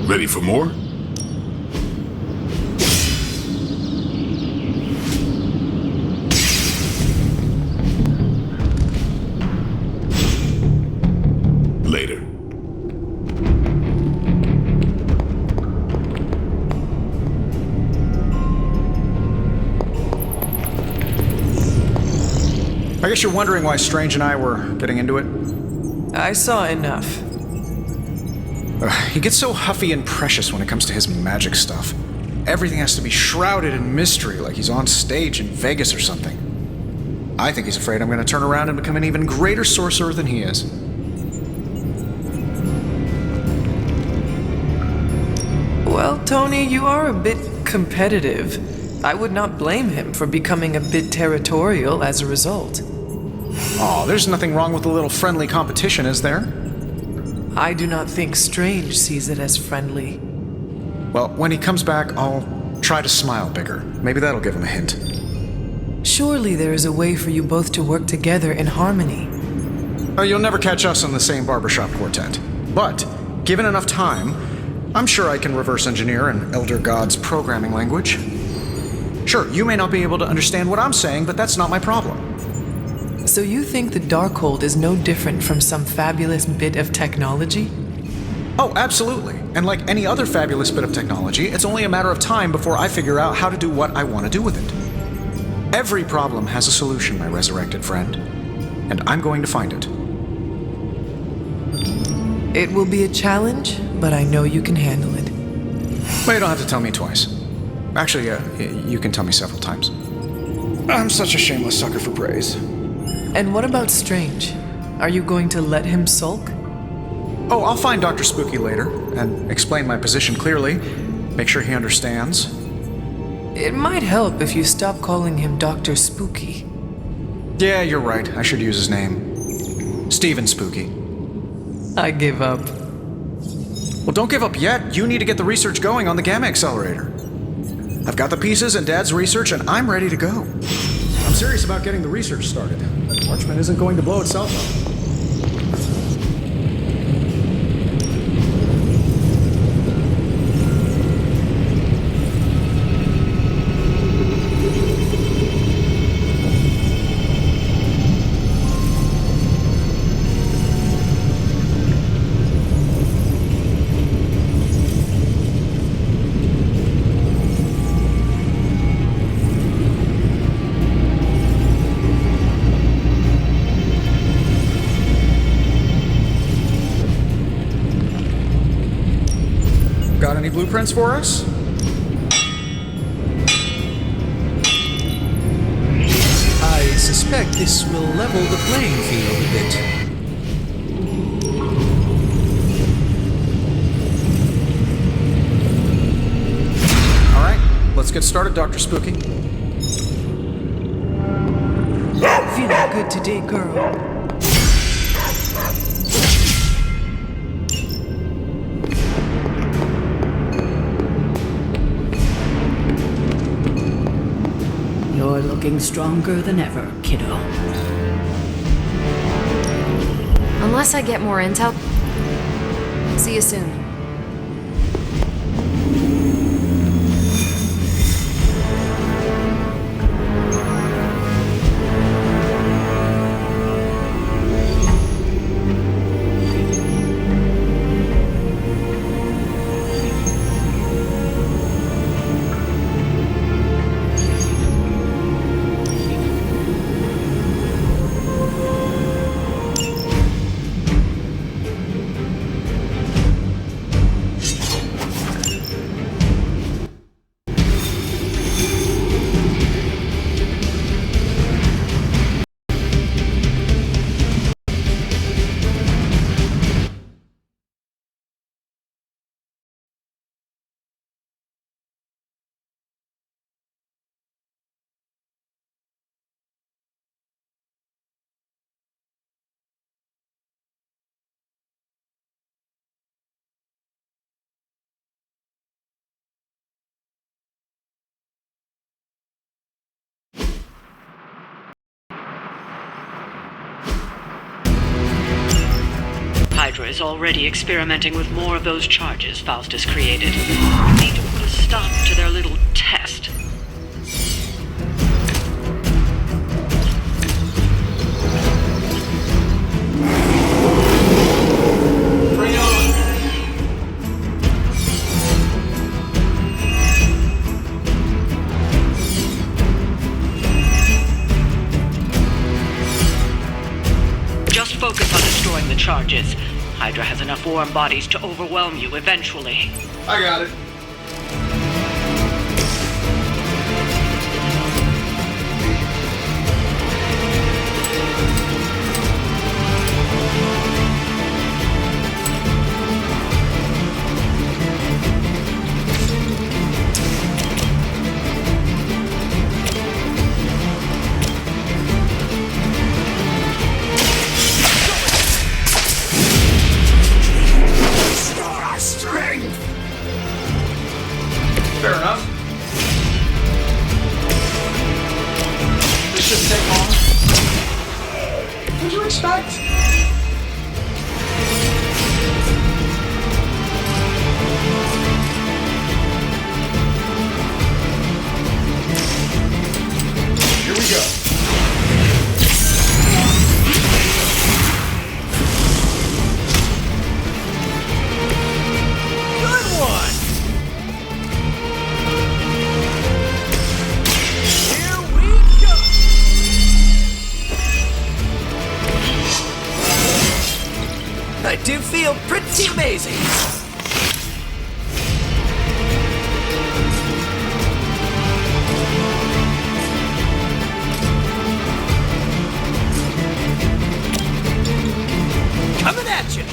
Ready for more? Later. I guess you're wondering why Strange and I were getting into it? I saw enough. He gets so huffy and precious when it comes to his magic stuff. Everything has to be shrouded in mystery, like he's on stage in Vegas or something. I think he's afraid I'm going to turn around and become an even greater sorcerer than he is. Well, Tony, you are a bit competitive. I would not blame him for becoming a bit territorial as a result. Aw, there's nothing wrong with a little friendly competition, is there? I do not think Strange sees it as friendly. Well, when he comes back, I'll try to smile bigger. Maybe that'll give him a hint. Surely there is a way for you both to work together in harmony. Oh, you'll never catch us in the same barbershop quartet. But, given enough time, I'm sure I can reverse engineer an Elder God's programming language. Sure, you may not be able to understand what I'm saying, but that's not my problem. So you think the Darkhold is no different from some fabulous bit of technology? Oh, absolutely. And like any other fabulous bit of technology, it's only a matter of time before I figure out how to do what I want to do with it. Every problem has a solution, my resurrected friend. And I'm going to find it. It will be a challenge, but I know you can handle it. Well, you don't have to tell me twice. Actually, you can tell me several times. I'm such a shameless sucker for praise. And what about Strange? Are you going to let him sulk? Oh, I'll find Dr. Spooky later and explain my position clearly. Make sure he understands. It might help if you stop calling him Dr. Spooky. Yeah, you're right. I should use his name. Stephen Spooky. I give up. Well, don't give up yet. You need to get the research going on the Gamma Accelerator. I've got the pieces and Dad's research, and I'm ready to go. I'm serious about getting the research started. The parchment isn't going to blow itself up. Got any blueprints for us? I suspect this will level the playing field a bit. All right, let's get started, Dr. Spooky. Feeling good today, girl. You're looking stronger than ever, kiddo. Unless I get more intel. See you soon. Hydra is already experimenting with more of those charges Faustus created. We need to put a stop to their little test. Just focus on destroying the charges. Hydra has enough warm bodies to overwhelm you eventually. I got it. Fair enough. This shouldn't take long. What'd you expect? Here we go. Good one! I do feel pretty amazing. Coming at you.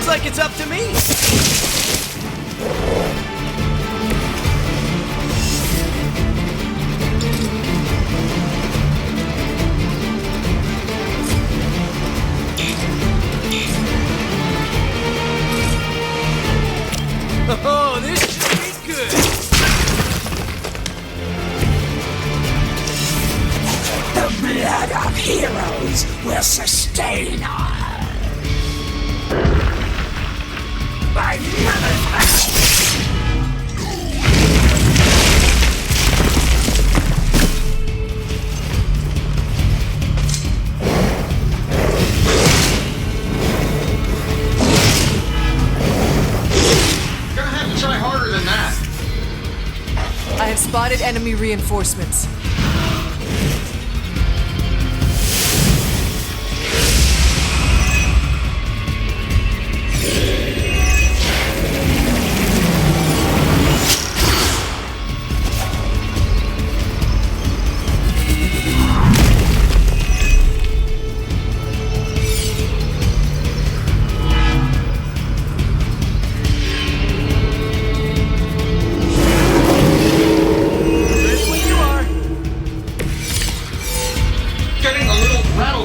Like it's up to me. Oh, this should be good. The blood of heroes will sustain us. My Gonna have to try harder than that. I have spotted enemy reinforcements.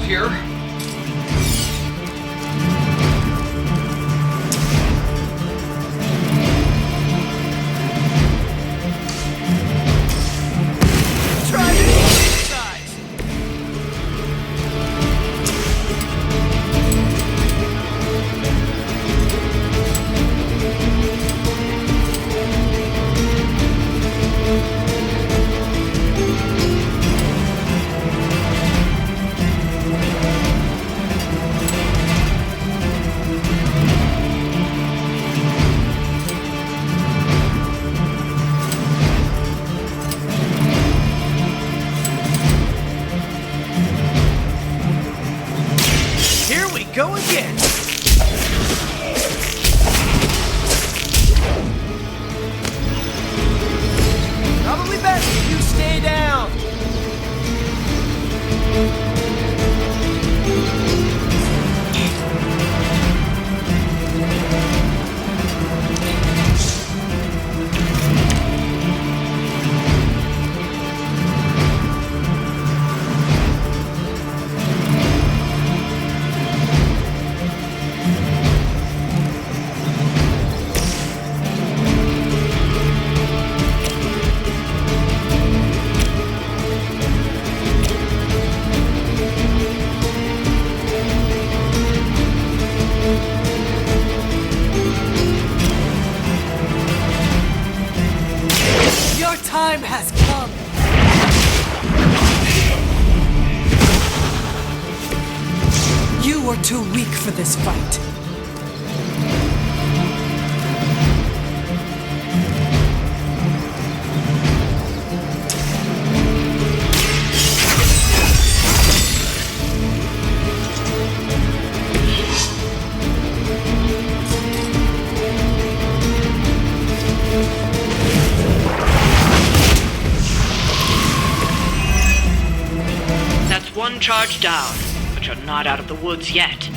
Here. Try this size. Go again. Probably best if you stay down. for this fight. That's one charge down, but you're not out of the woods yet.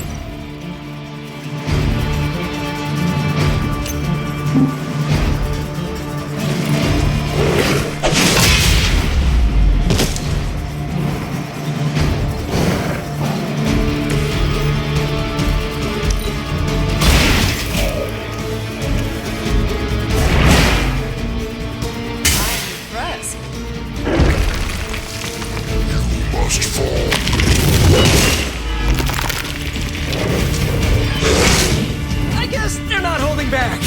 Must fall. I guess they're not holding back.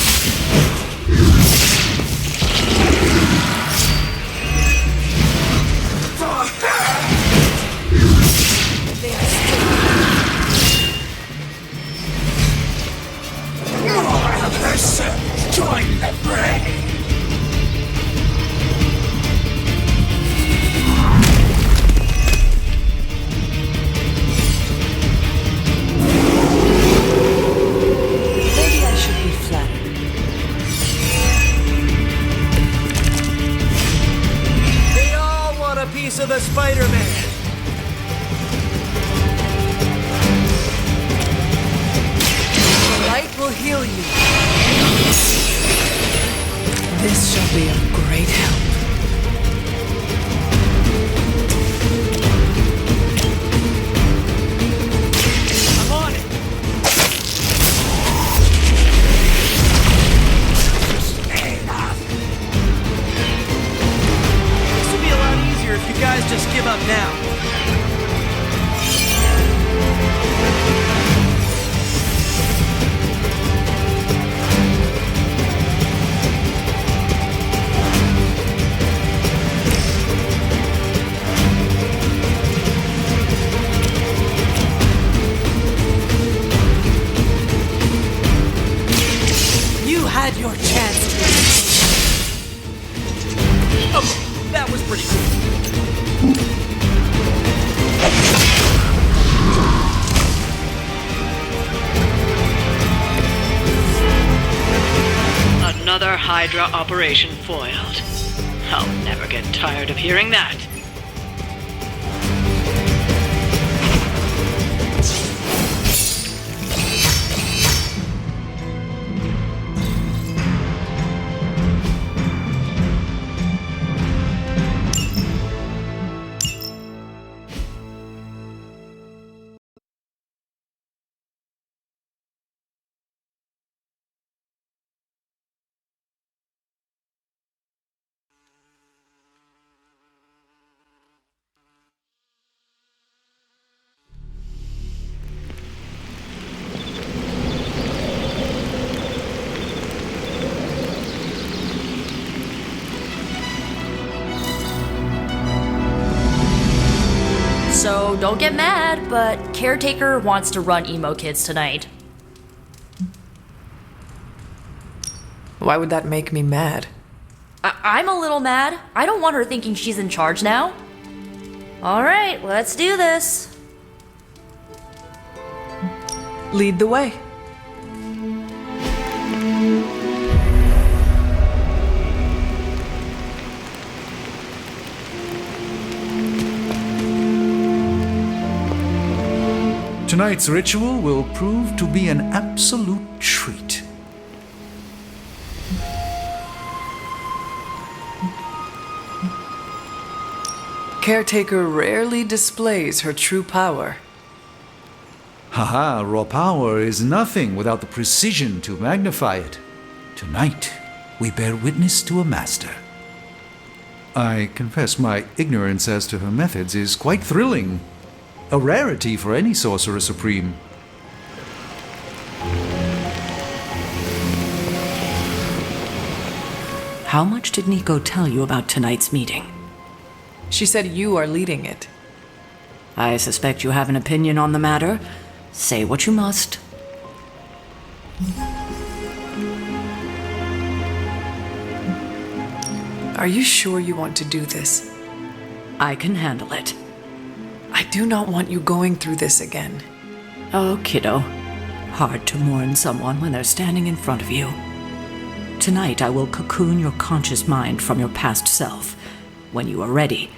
More of her servants join the fray. Maybe I should be flattered. They all want a piece of the Spider-Man. Light will heal you. This shall be of great help. I'm on it. This will be a lot easier if you guys just give up now. You had your chance to. Oh, that was pretty cool. Another Hydra operation foiled. I'll never get tired of hearing that. So don't get mad, but Caretaker wants to run Emo Kids tonight. Why would that make me mad? I'm a little mad. I don't want her thinking she's in charge now. Alright, let's do this. Lead the way. Tonight's ritual will prove to be an absolute treat. Caretaker rarely displays her true power. Haha, raw power is nothing without the precision to magnify it. Tonight, we bear witness to a master. I confess my ignorance as to her methods is quite thrilling. A rarity for any Sorcerer Supreme. How much did Nico tell you about tonight's meeting? She said you are leading it. I suspect you have an opinion on the matter, Say what you must. Are you sure you want to do this? I can handle it. I do not want you going through this again. Oh, kiddo. Hard to mourn someone when they're standing in front of you. Tonight I will cocoon your conscious mind from your past self. When you are ready,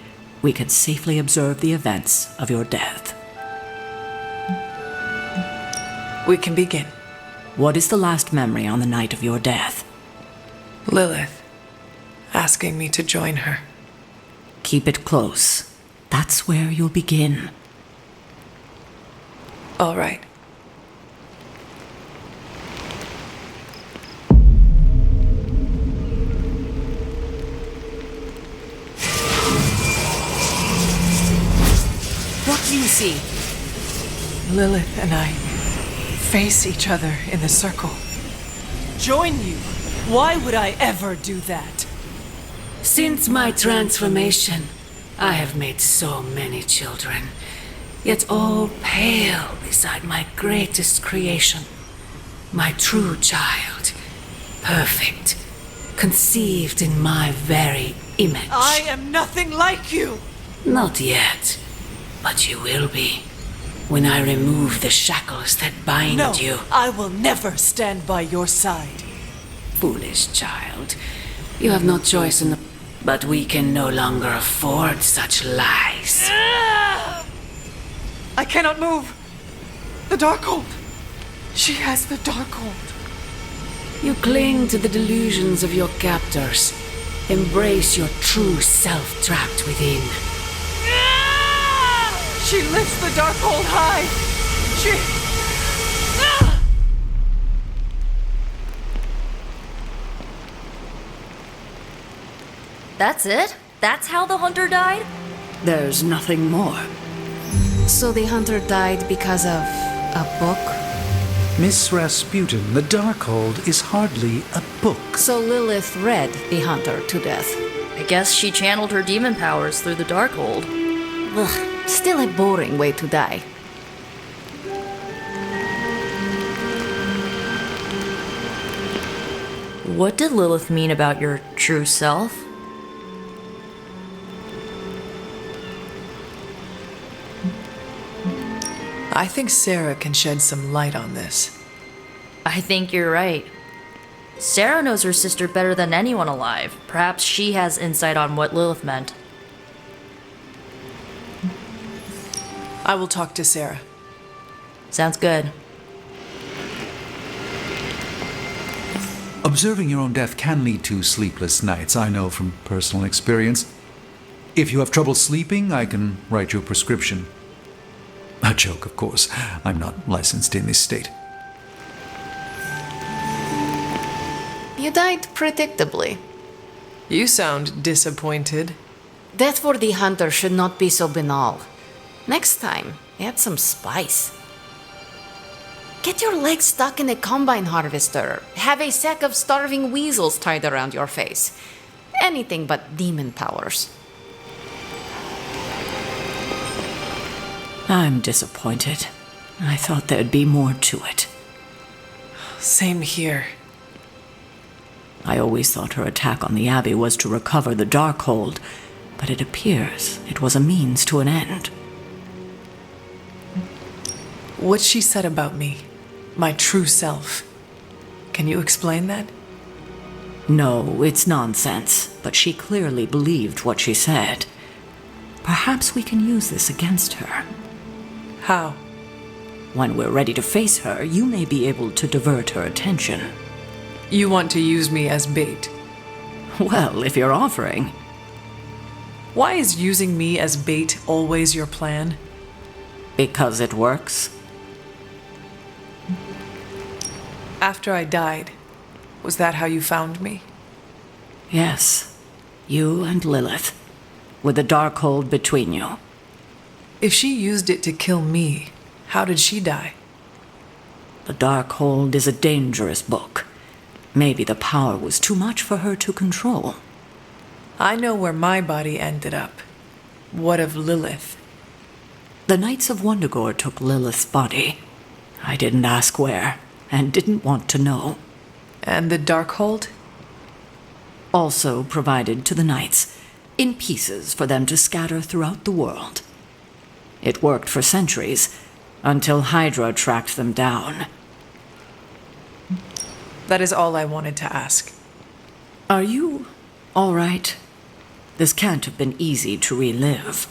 we can safely observe the events of your death. We can begin. What is the last memory on the night of your death? Lilith, asking me to join her. Keep it close. That's where you'll begin. All right. What do you see? Lilith and I face each other in the circle. Join you? Why would I ever do that? Since my transformation, I have made so many children, yet all pale beside my greatest creation. My true child, perfect, conceived in my very image. I am nothing like you! Not yet, but you will be, when I remove the shackles that bind No, you. I will never stand by your side. Foolish child, you have no choice in the... But we can no longer afford such lies. I cannot move. The Darkhold. She has the Darkhold. You cling to the delusions of your captors. Embrace your true self trapped within. She lifts the Darkhold high. She... That's it? That's how the hunter died? There's nothing more. So the hunter died because of a book? Miss Rasputin, the Darkhold is hardly a book. So Lilith read the hunter to death. I guess she channeled her demon powers through the Darkhold. Ugh, still a boring way to die. What did Lilith mean about your true self? I think Sarah can shed some light on this. I think you're right. Sarah knows her sister better than anyone alive. Perhaps she has insight on what Lilith meant. I will talk to Sarah. Sounds good. Observing your own death can lead to sleepless nights, I know from personal experience. If you have trouble sleeping, I can write you a prescription. A joke, of course. I'm not licensed in this state. You died predictably. You sound disappointed. Death for the hunter should not be so banal. Next time, add some spice. Get your legs stuck in a combine harvester. Have a sack of starving weasels tied around your face. Anything but demon powers. I'm disappointed. I thought there'd be more to it. Same here. I always thought her attack on the Abbey was to recover the Darkhold, but it appears it was a means to an end. What she said about me, my true self. Can you explain that? No, it's nonsense, but she clearly believed what she said. Perhaps we can use this against her. How? When we're ready to face her, you may be able to divert her attention. You want to use me as bait? Well, if you're offering. Why is using me as bait always your plan? Because it works. After I died, was that how you found me? Yes. You and Lilith. With the Darkhold between you. If she used it to kill me, how did she die? The Darkhold is a dangerous book. Maybe the power was too much for her to control. I know where my body ended up. What of Lilith? The Knights of Wundagore took Lilith's body. I didn't ask where, and didn't want to know. And the Darkhold? Also provided to the Knights, in pieces for them to scatter throughout the world. It worked for centuries, until Hydra tracked them down. That is all I wanted to ask. Are you all right? This can't have been easy to relive.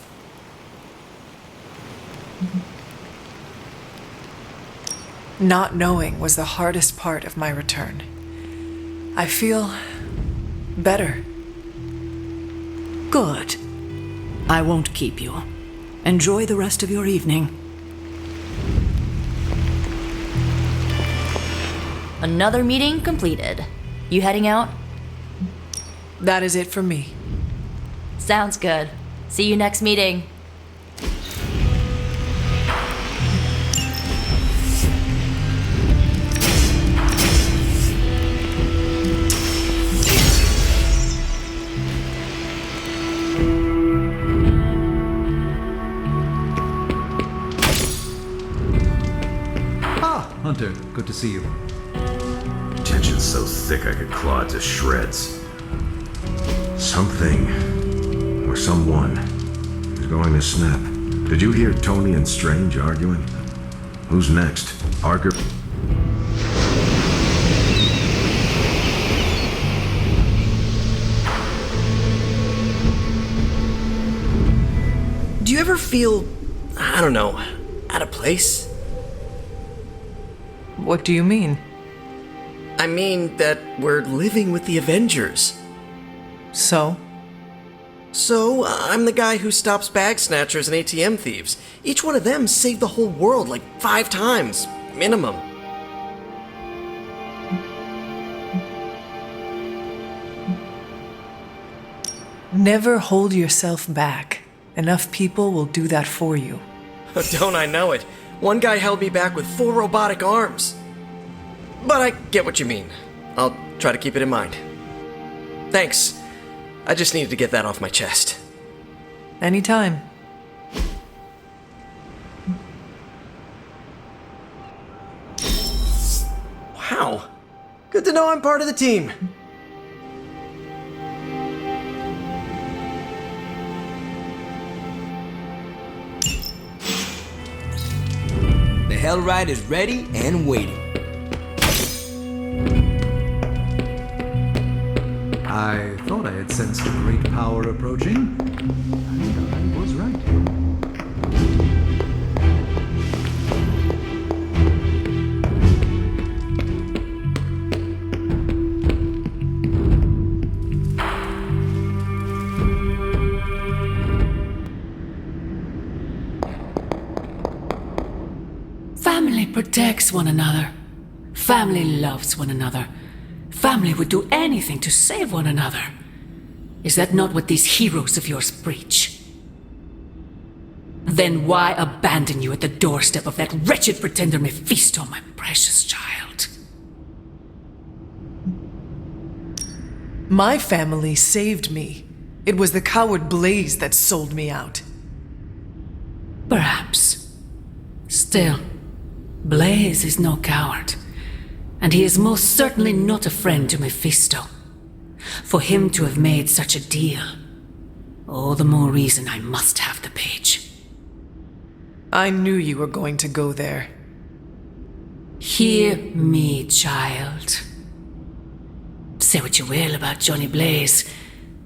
Not knowing was the hardest part of my return. I feel better. Good. I won't keep you. Enjoy the rest of your evening. Another meeting completed. You heading out? That is it for me. Sounds good. See you next meeting. Ah, Hunter, good to see you. Tension's so thick I could claw it to shreds. Something, or someone, is going to snap. Did you hear Tony and Strange arguing? Who's next? Parker? Do you ever feel, I don't know, out of place? What do you mean? I mean that we're living with the Avengers. So? So, I'm the guy who stops bag snatchers and ATM thieves. Each one of them saved the whole world like 5 times, minimum. Never hold yourself back. Enough people will do that for you. Don't I know it? One guy held me back with 4 robotic arms. But I get what you mean. I'll try to keep it in mind. Thanks. I just needed to get that off my chest. Anytime. Wow. Good to know I'm part of the team. The Hell Ride is ready and waiting. I thought I had sensed a great power approaching. And I was right. Family protects one another. Family loves one another. Family would do anything to save one another. Is that not what these heroes of yours preach? Then why abandon you at the doorstep of that wretched pretender Mephisto, my precious child? My family saved me. It was the coward Blaze that sold me out. Perhaps. Still, Blaze is no coward. And he is most certainly not a friend to Mephisto. For him to have made such a deal, all the more reason I must have the page. I knew you were going to go there. Hear me, child. Say what you will about Johnny Blaze,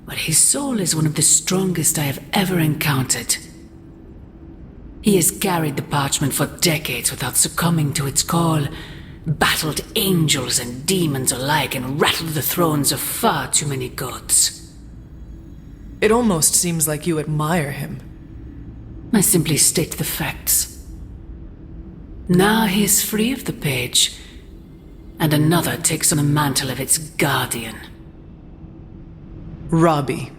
but his soul is one of the strongest I have ever encountered. He has carried the parchment for decades without succumbing to its call, battled angels and demons alike, and rattled the thrones of far too many gods. It almost seems like you admire him. I simply state the facts. Now he is free of the page, and another takes on the mantle of its guardian. Robbie.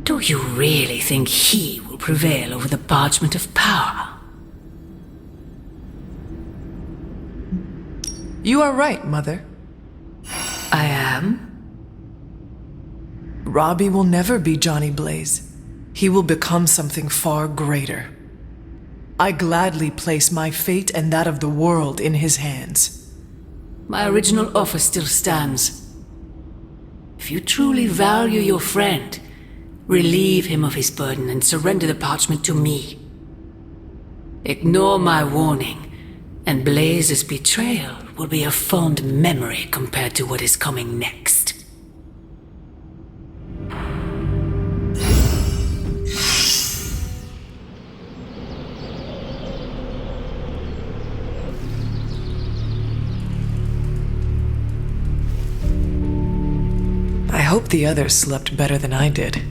Do you really think he will prevail over the parchment of power? You are right, Mother. I am? Robbie will never be Johnny Blaze. He will become something far greater. I gladly place my fate and that of the world in his hands. My original offer still stands. If you truly value your friend, relieve him of his burden and surrender the parchment to me. Ignore my warning, and Blaze's betrayal will be a fond memory compared to what is coming next. I hope the others slept better than I did.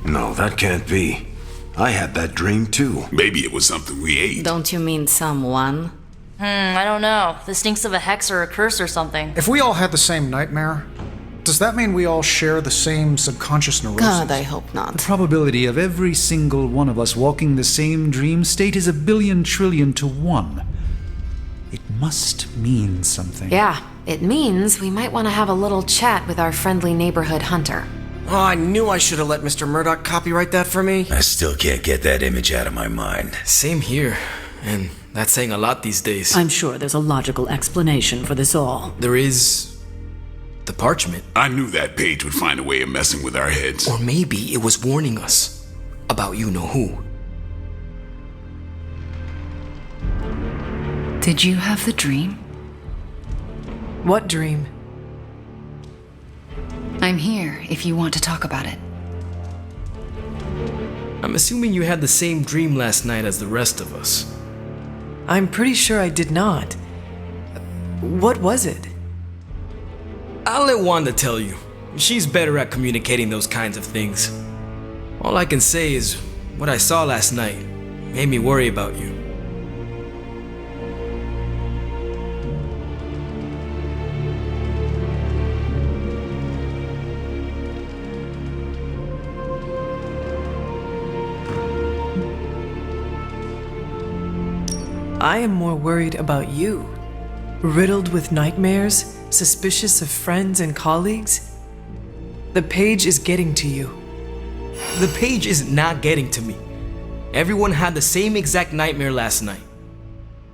No, that can't be. I had that dream too. Maybe it was something we ate. Don't you mean someone? I don't know. This stinks of a hex or a curse or something. If we all had the same nightmare, does that mean we all share the same subconscious neurosis? God, I hope not. The probability of every single one of us walking the same dream state is 1,000,000,000 trillion to 1. It must mean something. Yeah, it means we might want to have a little chat with our friendly neighborhood hunter. Oh, I knew I should have let Mr. Murdoch copyright that for me. I still can't get that image out of my mind. Same here. And that's saying a lot these days. I'm sure there's a logical explanation for this all. There is the parchment. I knew that page would find a way of messing with our heads. Or maybe it was warning us about you know who. Did you have the dream? What dream? I'm here if you want to talk about it. I'm assuming you had the same dream last night as the rest of us. I'm pretty sure I did not. What was it? I'll let Wanda tell you. She's better at communicating those kinds of things. All I can say is what I saw last night made me worry about you. I am more worried about you. Riddled with nightmares, suspicious of friends and colleagues. The page is getting to you. The page is not getting to me. Everyone had the same exact nightmare last night.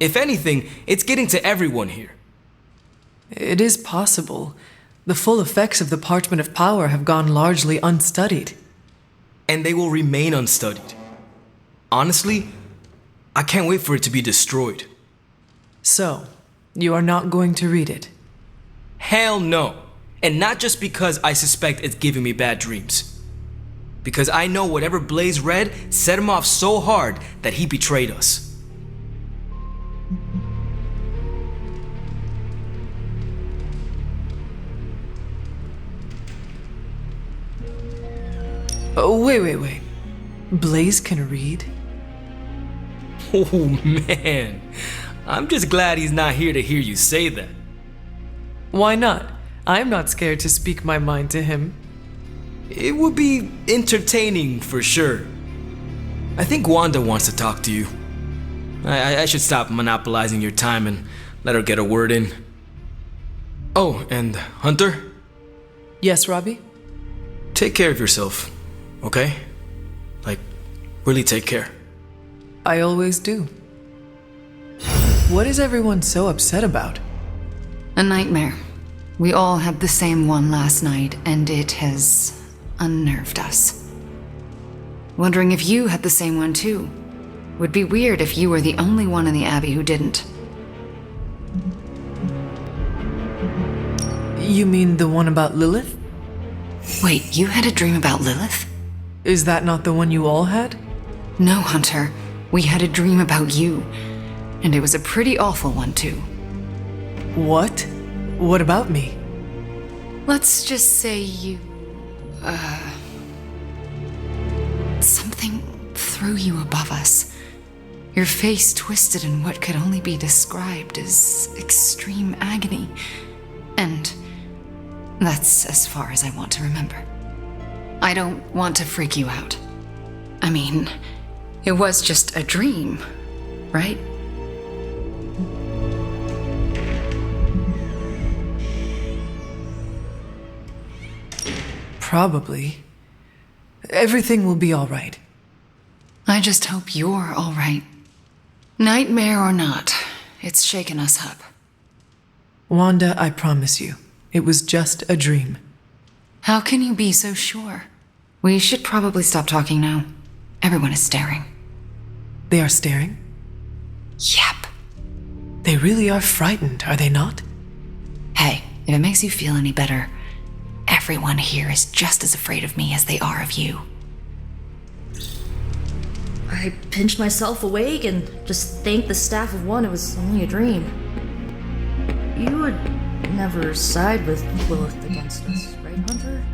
If anything, it's getting to everyone here. It is possible. The full effects of the Parchment of Power have gone largely unstudied. And they will remain unstudied. Honestly, I can't wait for it to be destroyed. So, you are not going to read it? Hell no. And not just because I suspect it's giving me bad dreams. Because I know whatever Blaze read set him off so hard that he betrayed us. Oh, wait. Blaze can read? Oh man, I'm just glad he's not here to hear you say that. Why not? I'm not scared to speak my mind to him. It would be entertaining for sure. I think Wanda wants to talk to you. I should stop monopolizing your time and let her get a word in. Oh, and Hunter? Yes, Robbie? Take care of yourself, okay? Like, really take care. I always do. What is everyone so upset about? A nightmare. We all had the same one last night, and it has unnerved us. Wondering if you had the same one too. Would be weird if you were the only one in the Abbey who didn't. You mean the one about Lilith? Wait, you had a dream about Lilith? Is that not the one you all had? No, Hunter. We had a dream about you. And it was a pretty awful one too. What? What about me? Let's just say you... something threw you above us. Your face twisted in what could only be described as extreme agony. And that's as far as I want to remember. I don't want to freak you out. I mean, it was just a dream, right? Probably. Everything will be all right. I just hope you're all right. Nightmare or not, it's shaken us up. Wanda, I promise you, it was just a dream. How can you be so sure? We should probably stop talking now. Everyone is staring. They are staring? Yep. They really are frightened, are they not? Hey, if it makes you feel any better, everyone here is just as afraid of me as they are of you. I pinched myself awake and just thanked the staff of one it was only a dream. You would never side with Lilith against us, right, Hunter?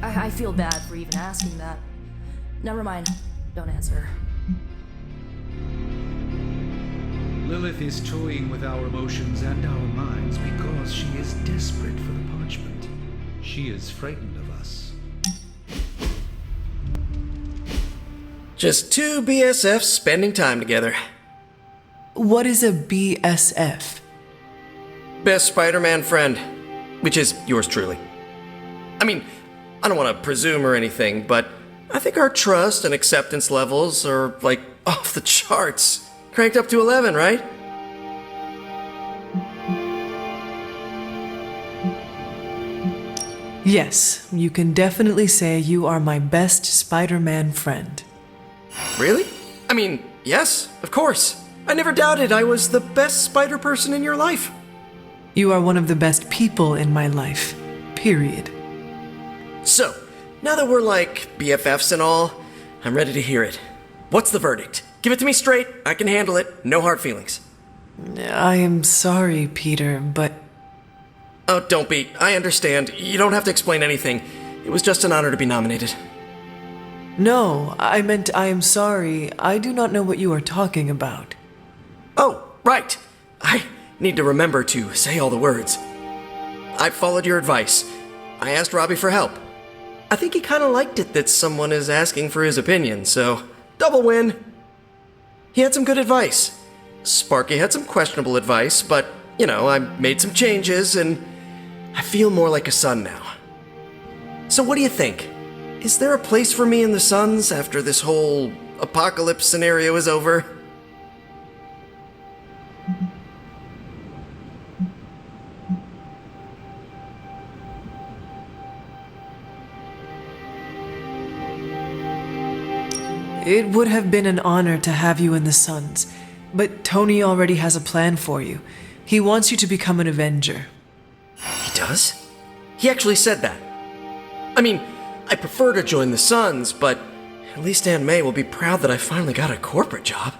I feel bad for even asking that. Never mind. Don't answer. Lilith is toying with our emotions and our minds because she is desperate for the parchment. She is frightened of us. Just two BSFs spending time together. What is a BSF? Best Spider-Man friend, which is yours truly. I mean, I don't want to presume or anything, but I think our trust and acceptance levels are, like, off the charts. Cranked up to 11, right? Yes, you can definitely say you are my best Spider-Man friend. Really? I mean, yes, of course. I never doubted I was the best spider person in your life. You are one of the best people in my life. Period. So, now that we're like BFFs and all, I'm ready to hear it. What's the verdict? Give it to me straight. I can handle it. No hard feelings. I am sorry, Peter, but... Oh, don't be. I understand. You don't have to explain anything. It was just an honor to be nominated. No, I meant I am sorry. I do not know what you are talking about. Oh, right. I need to remember to say all the words. I followed your advice. I asked Robbie for help. I think he kind of liked it that someone is asking for his opinion, so double win. He had some good advice. Sparky had some questionable advice, but, I made some changes and I feel more like a son now. So what do you think? Is there a place for me in the Suns after this whole apocalypse scenario is over? It would have been an honor to have you in the Suns, but Tony already has a plan for you. He wants you to become an Avenger. He does? He actually said that. I mean, I prefer to join the Suns, but at least Aunt May will be proud that I finally got a corporate job.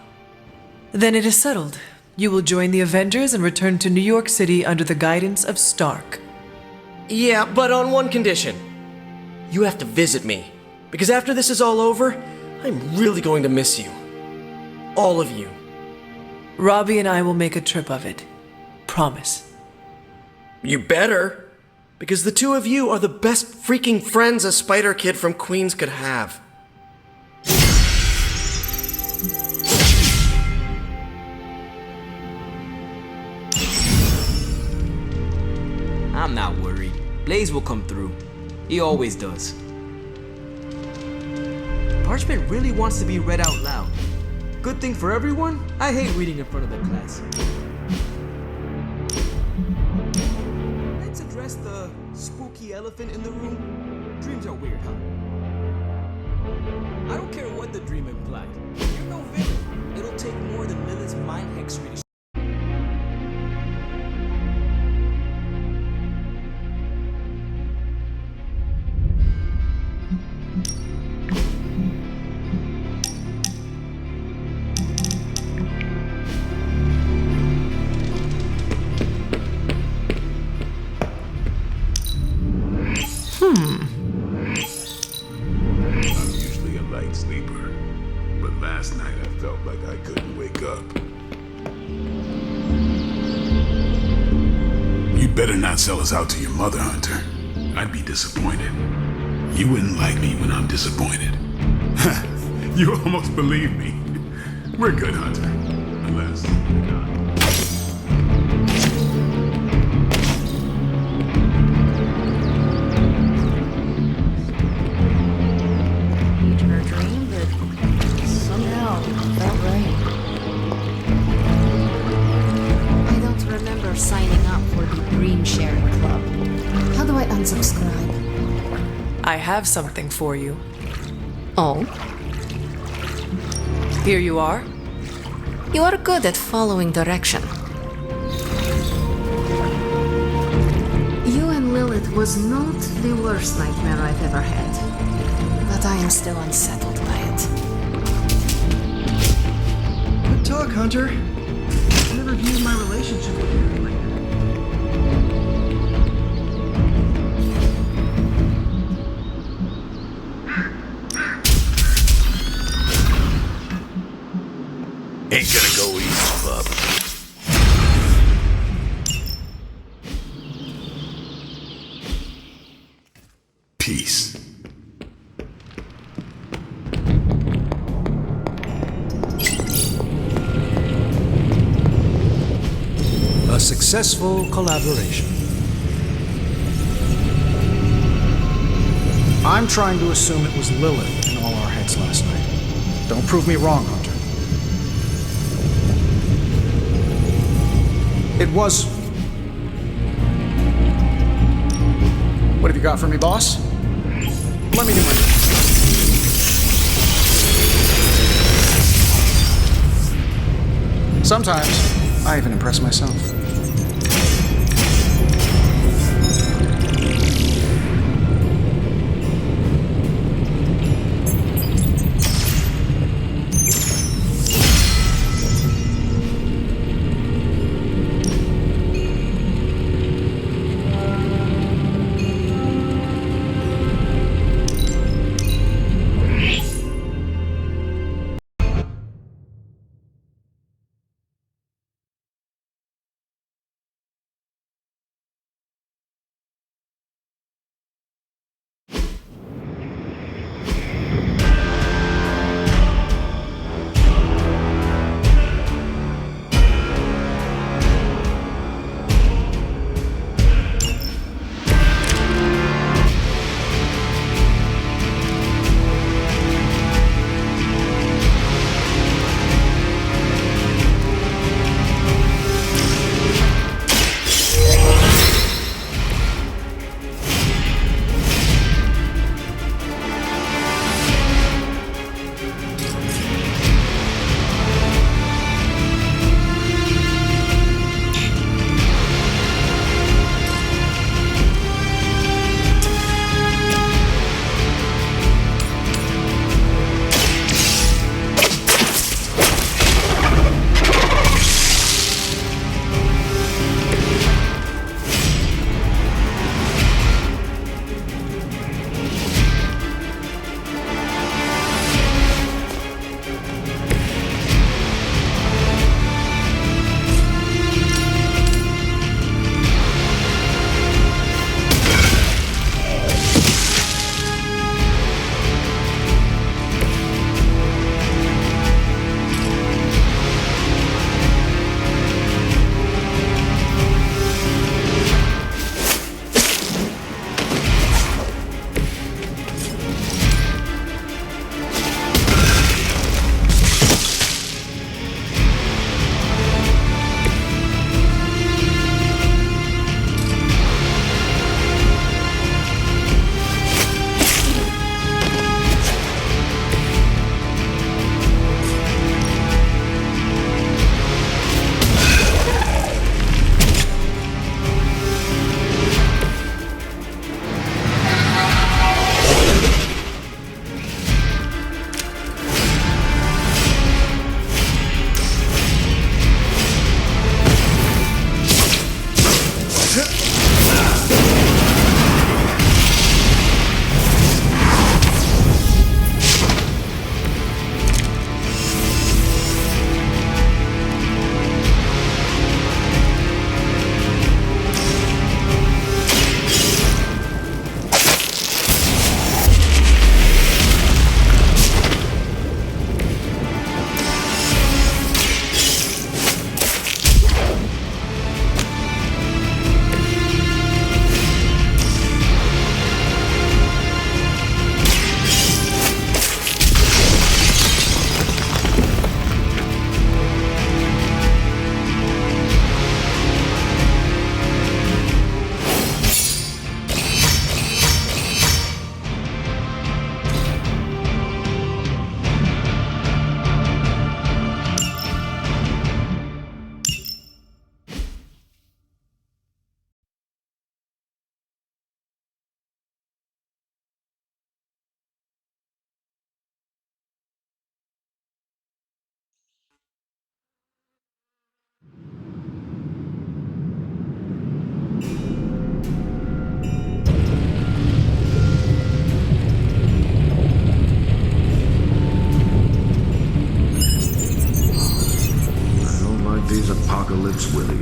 Then it is settled. You will join the Avengers and return to New York City under the guidance of Stark. Yeah, but on one condition. You have to visit me, because after this is all over, I'm really going to miss you. All of you. Robbie and I will make a trip of it. Promise. You better, because the two of you are the best freaking friends a Spider Kid from Queens could have. I'm not worried. Blaze will come through. He always does. Parchment really wants to be read out loud. Good thing for everyone, I hate reading in front of the class. Let's address the spooky elephant in the room. Dreams are weird, huh? I don't care what the dream implied. You're no villain. It'll take more than Lilith's mind hexery to I'm usually a light sleeper, but last night I felt like I couldn't wake up. You'd better not sell us out to your mother, Hunter. I'd be disappointed. You wouldn't like me when I'm disappointed. You almost believe me. We're good, Hunter. Unless you're not. Page in her dream, but somehow signing up for the Dream Sharing Club. How do I unsubscribe? I have something for you. Oh? Here you are. You are good at following direction. You and Lilith was not the worst nightmare I've ever had. But I am still unsettled by it. Good talk, Hunter. I never viewed my relationship with you like that. Ain't gonna go easy, bub. Peace. A successful collaboration. I'm trying to assume it was Lilith in all our heads last night. Don't prove me wrong, Hunter. It was. What have you got for me, boss? Let me do my best. Sometimes, I even impress myself.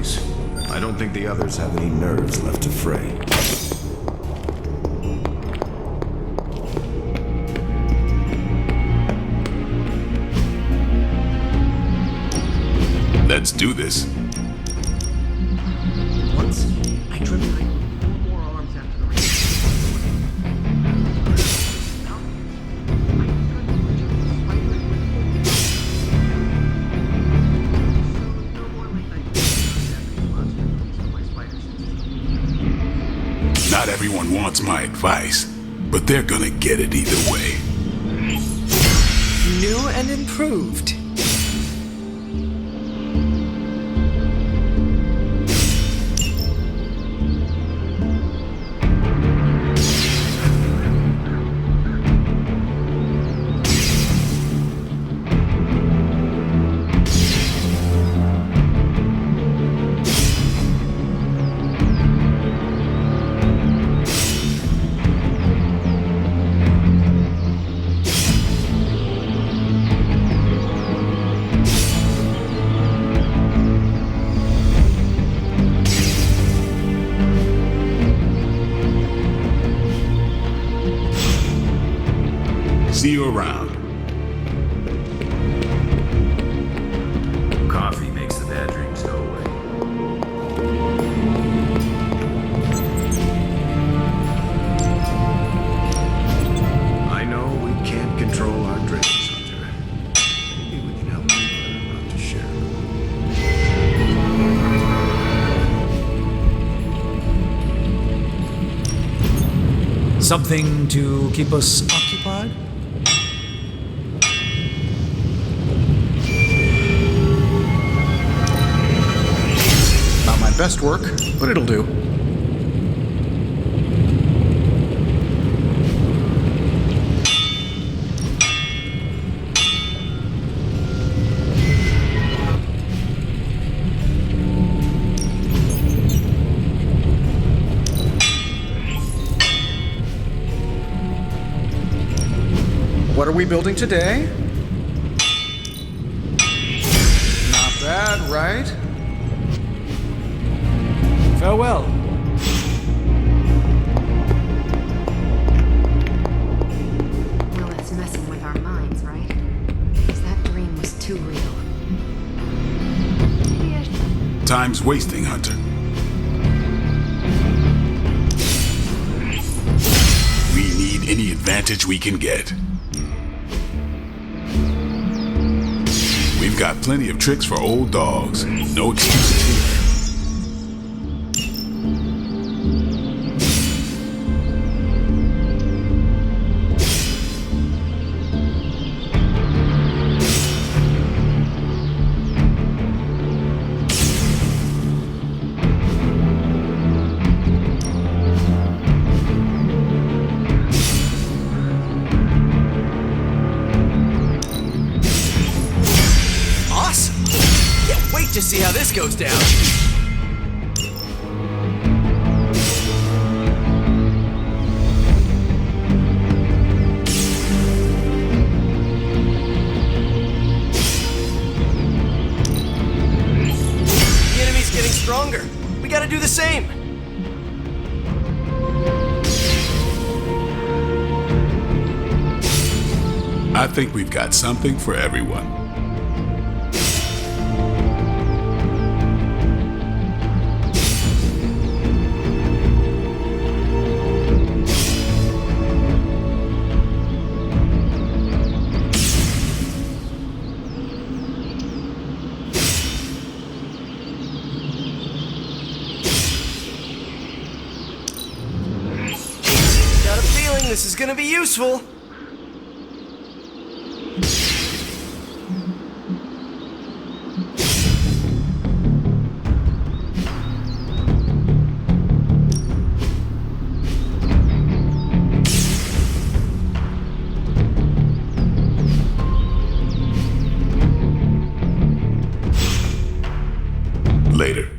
please. I don't think the others have any nerves left to fray. Let's do this. Once, I trimmed my 4 arms after the race. Not everyone wants my advice, but they're gonna get it either way. New and improved. See you around. Coffee makes the bad dreams go away. I know we can't control our dreams, Hunter. Maybe we can help you better not to share them. Something to keep us occupied? Not my best work, but it'll do. What are we building today? Not bad, right? Farewell. Well, it's messing with our minds, right? Because that dream was too real. Time's wasting, Hunter. We need any advantage we can get. We've got plenty of tricks for old dogs. No excuses here. To see how this goes down. The enemy's getting stronger. We gotta do the same. I think we've got something for everyone. Got a feeling this is gonna be useful. Later.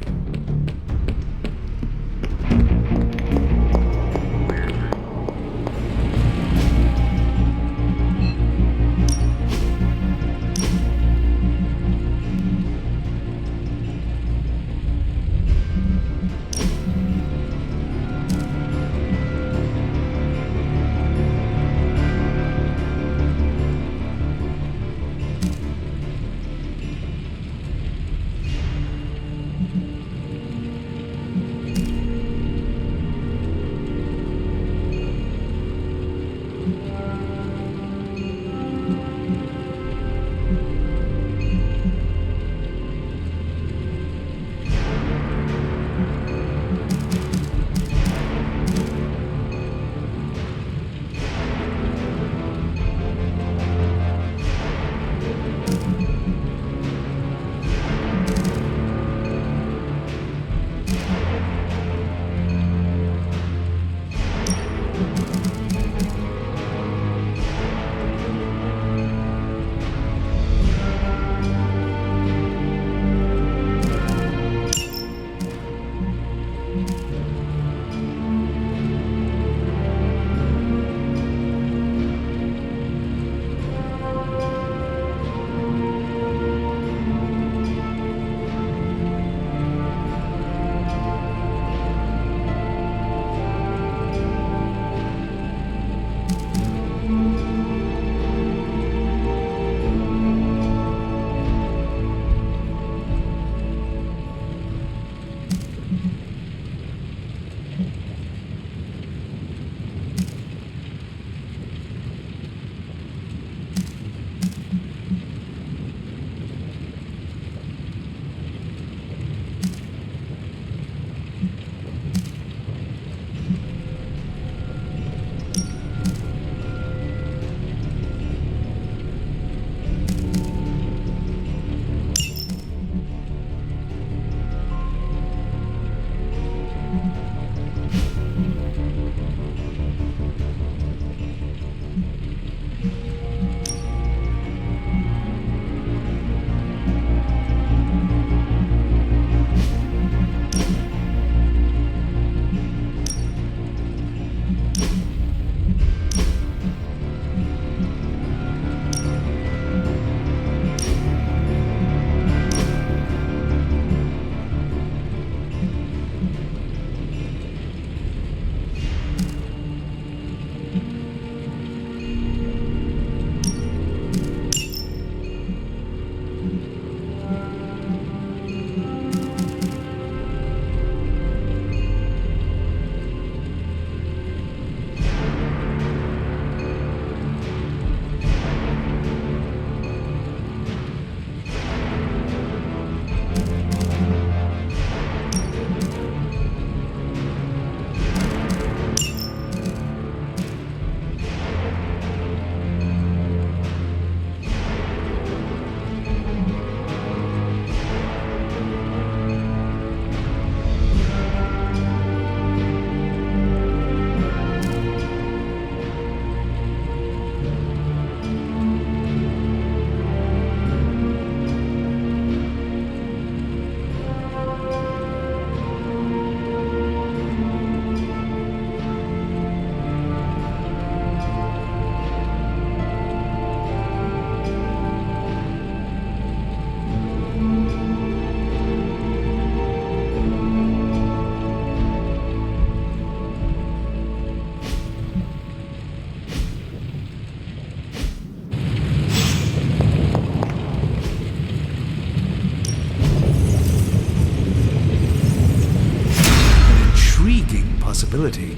possibility.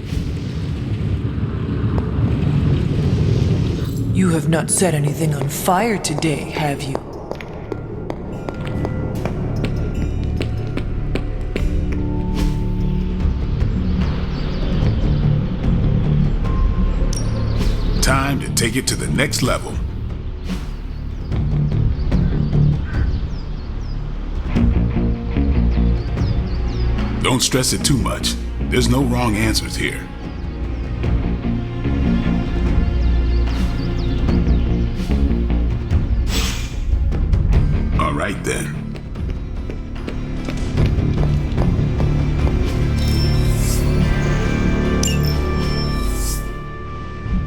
You have not set anything on fire today, have you? Time to take it to the next level. Don't stress it too much. There's no wrong answers here. All right then.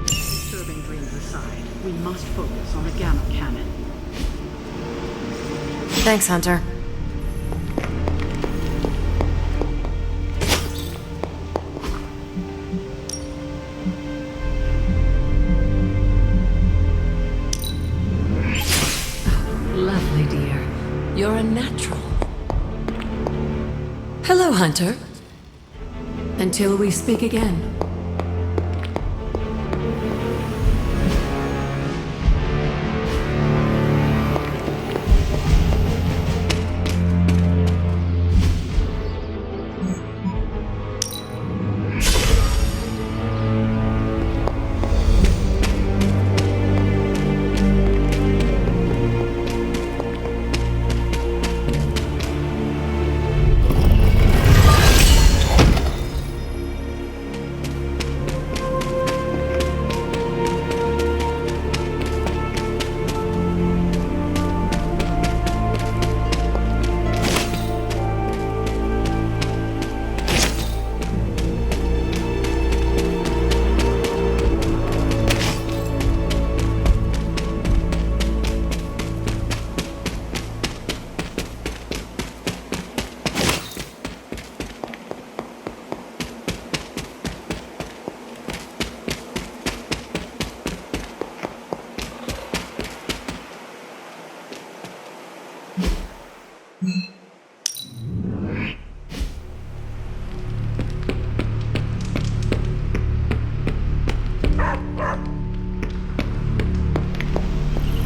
Disturbing dreams aside, we must focus on the gamma cannon. Thanks, Hunter. Lovely, dear. You're a natural. Hello, Hunter. Until we speak again.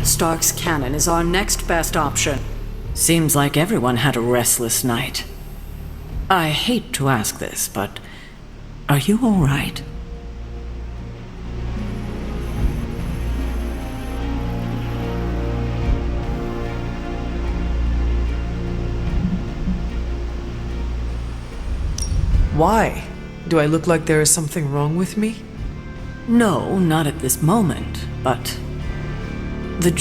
Stark's cannon is our next best option. Seems like everyone had a restless night. I hate to ask this, but are you all right? Why? Do I look like there is something wrong with me? No, not at this moment, but the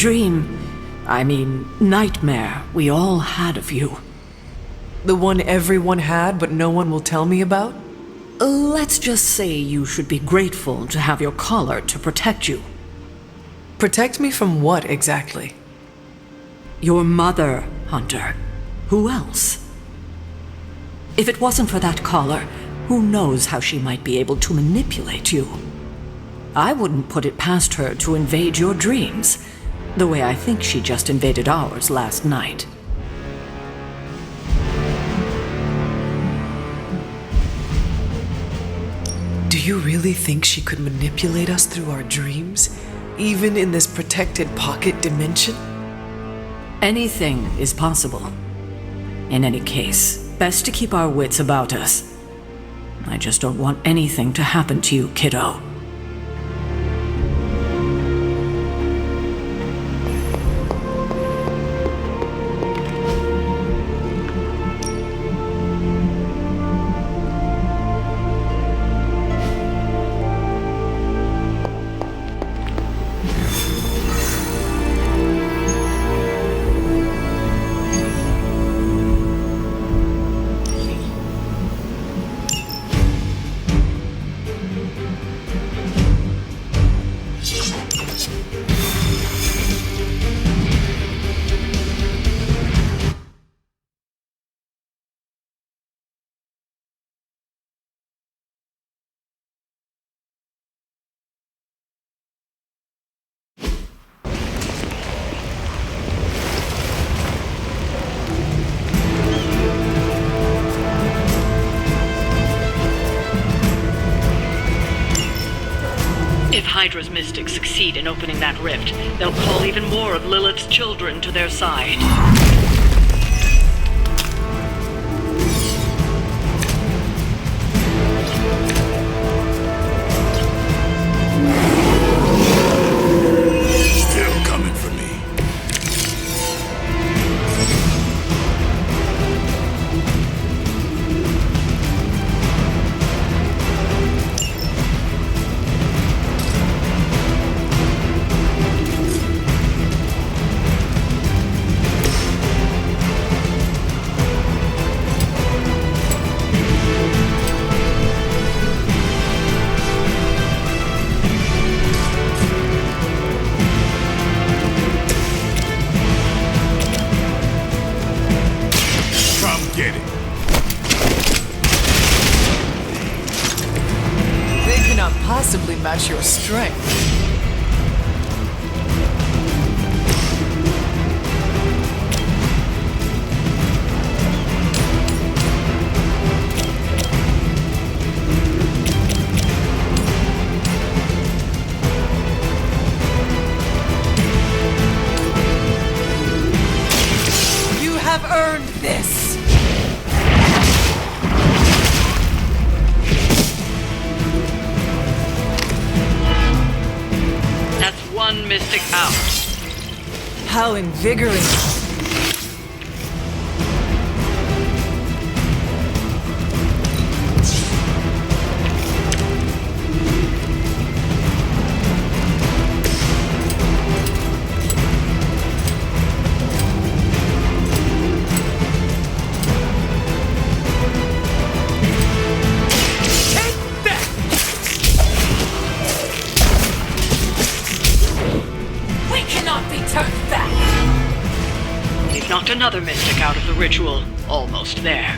nightmare we all had of you. The one everyone had, but no one will tell me about? Let's just say you should be grateful to have your collar to protect you. Protect me from what exactly? Your mother, Hunter. Who else? If it wasn't for that collar, who knows how she might be able to manipulate you? I wouldn't put it past her to invade your dreams, the way I think she just invaded ours last night. Do you really think she could manipulate us through our dreams, even in this protected pocket dimension? Anything is possible. In any case, best to keep our wits about us. I just don't want anything to happen to you, kiddo. Hydra's mystics succeed in opening that rift, they'll call even more of Lilith's children to their side. Still coming for me. Get it. They cannot possibly match your strength. You have earned this. One mystic out. How invigorating. Knocked another mystic out of the ritual. Almost there.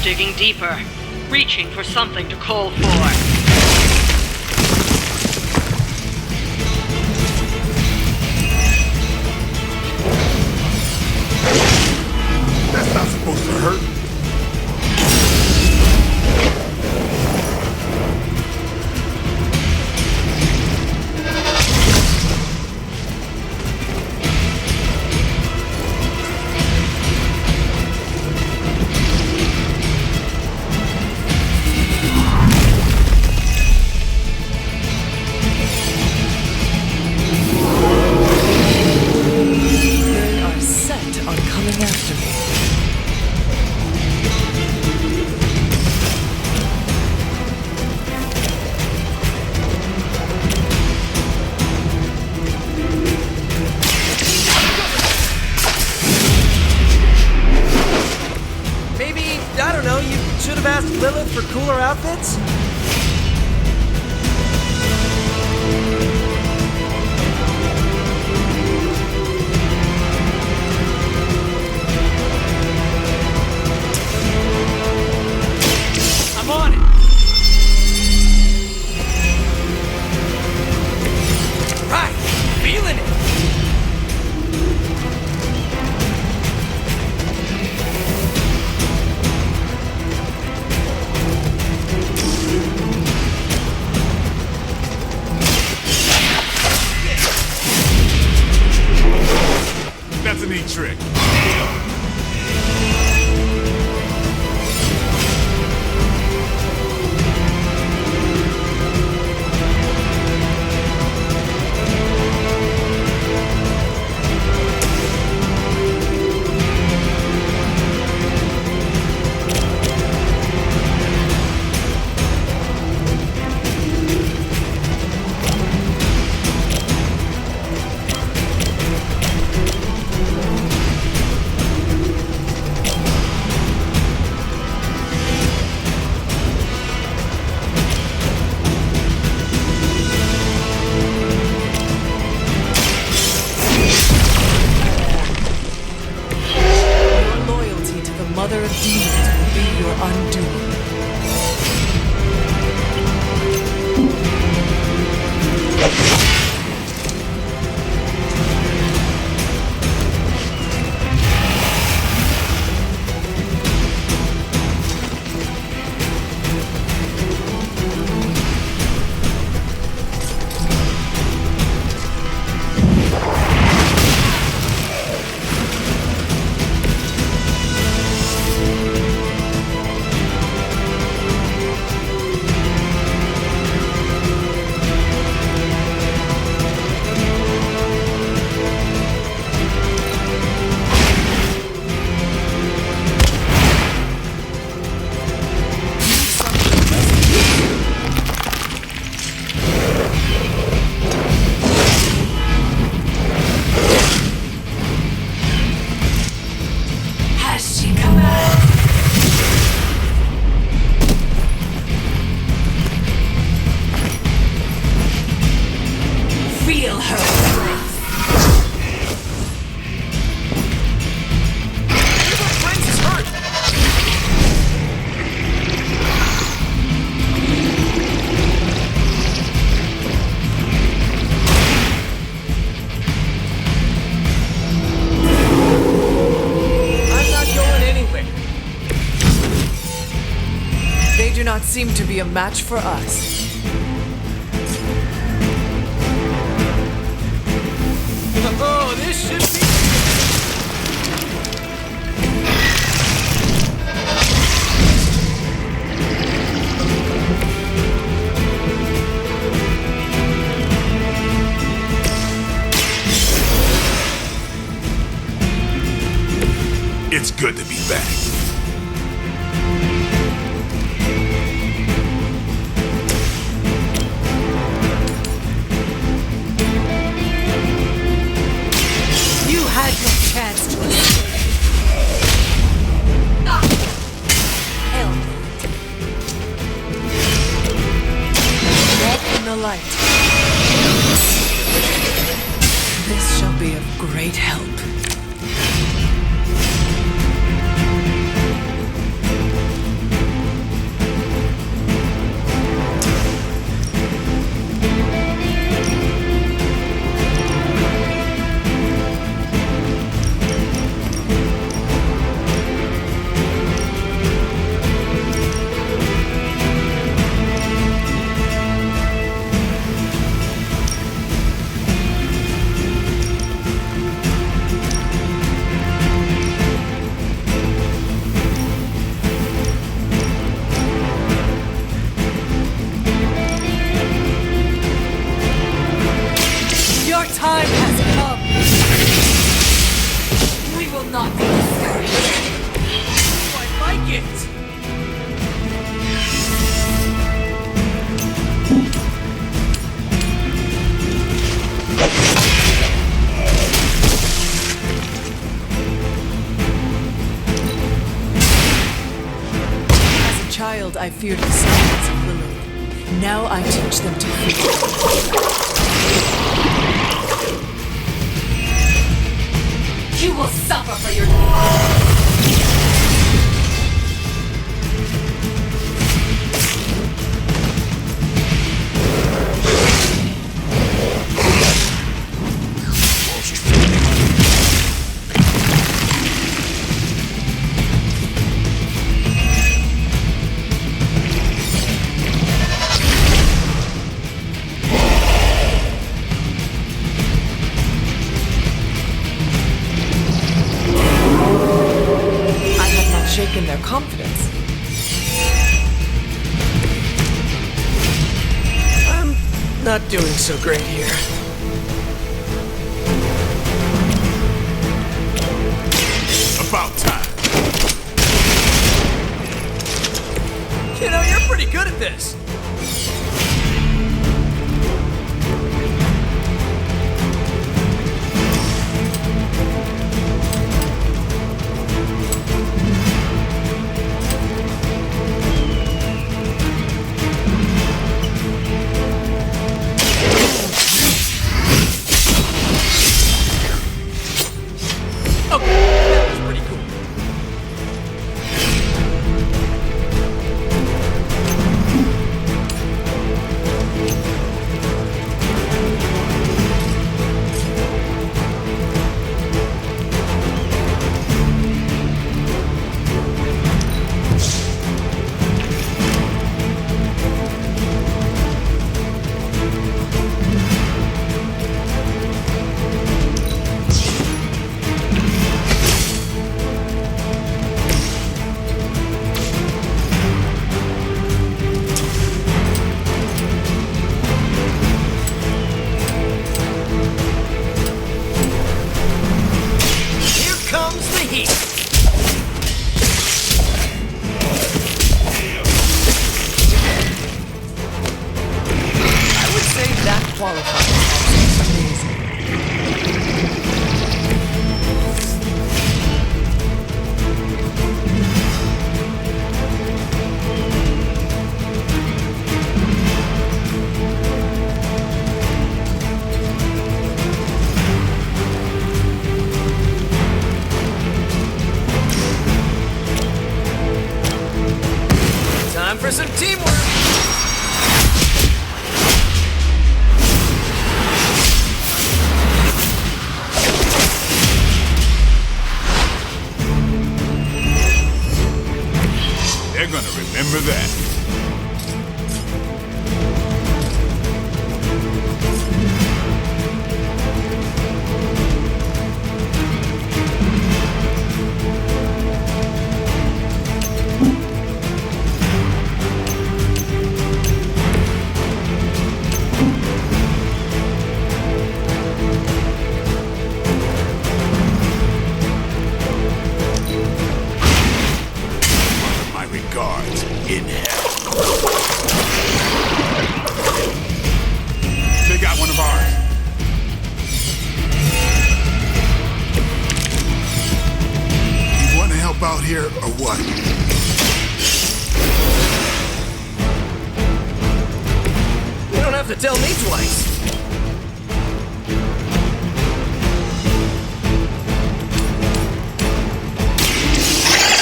Digging deeper, reaching for something to call for. That's not supposed to hurt. Lilith for cooler outfits? seem to be a match for us. Oh, this should be... It's good to be back. You had your chance to escape. Hell. Walk in the light. This shall be of great help. Your time has come. We will not be discouraged. I like it! As a child, I feared the silence of Lilith. Now I teach them to fear. You will suffer for your shaken their confidence. I'm not doing so great here. About time. You know, you're pretty good at this. Time for some teamwork. They're gonna remember that. or what? You don't have to tell me twice.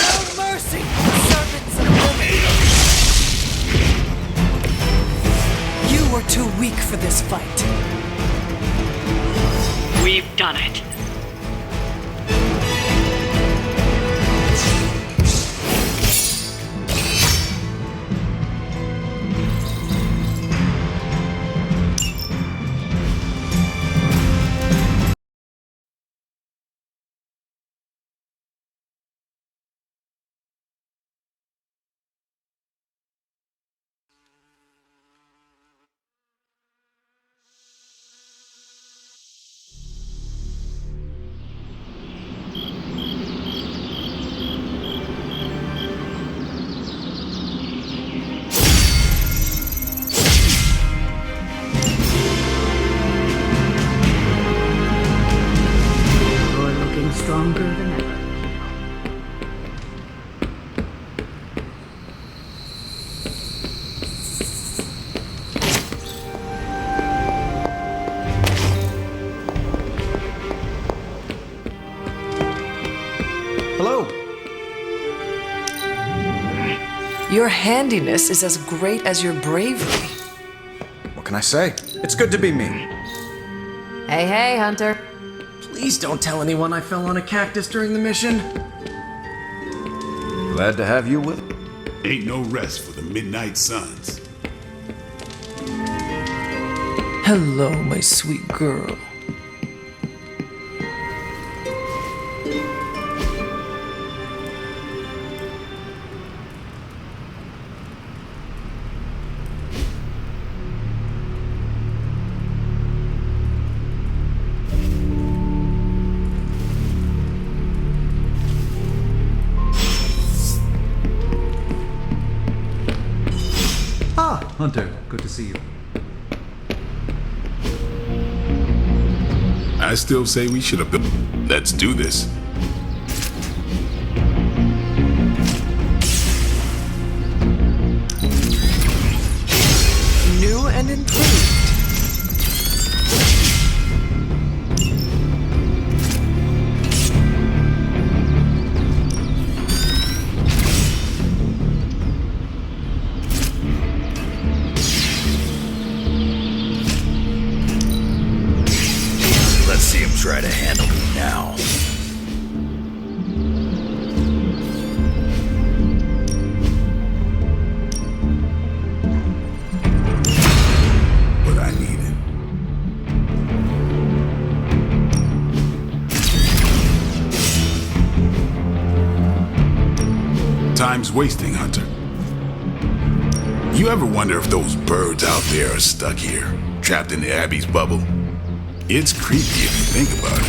No mercy, servants of women! You were too weak for this fight. We've done it. Stronger than ever. Hello. Your handiness is as great as your bravery. What can I say? It's good to be me. Hey, hey, Hunter. Please don't tell anyone I fell on a cactus during the mission. Glad to have you with. Ain't no rest for the Midnight Suns. Hello, my sweet girl. Hunter, good to see you. I still say we should have been. Let's do this. New and improved. Try to handle me now. What I needed. Time's wasting, Hunter. You ever wonder if those birds out there are stuck here, trapped in the Abbey's bubble? It's creepy if you think about it.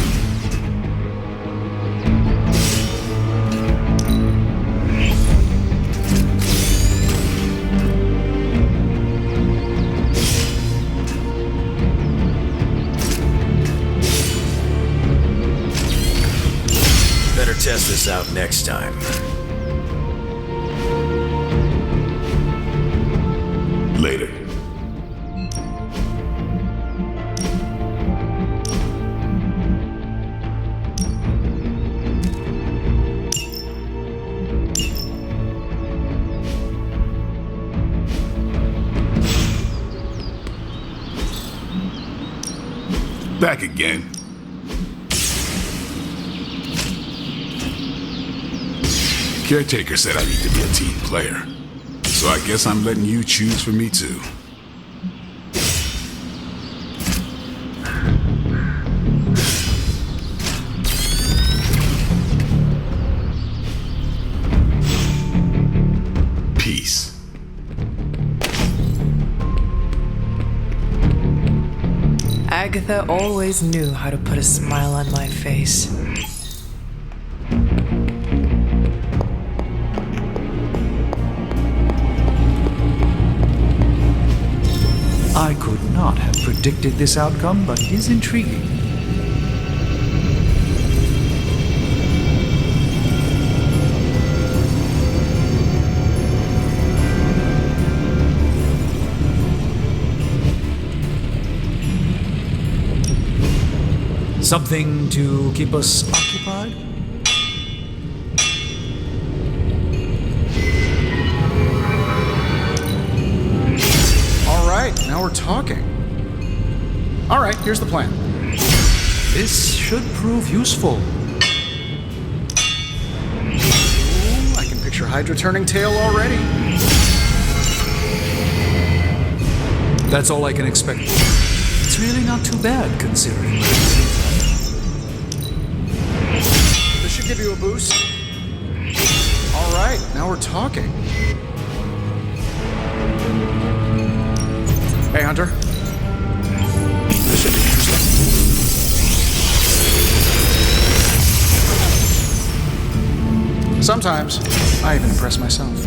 Better test this out next time. Later. Back again. Caretaker said I need to be a team player, so I guess I'm letting you choose for me too. Peace. Agatha always knew how to put a smile on my face. I could not have predicted this outcome, but it is intriguing. Something to keep us occupied? All right, now we're talking. All right, here's the plan. This should prove useful. Ooh, I can picture Hydra turning tail already. That's all I can expect. It's really not too bad, considering. This should give you a boost. All right, now we're talking. Hey, Hunter. This should be interesting. Sometimes, I even impress myself.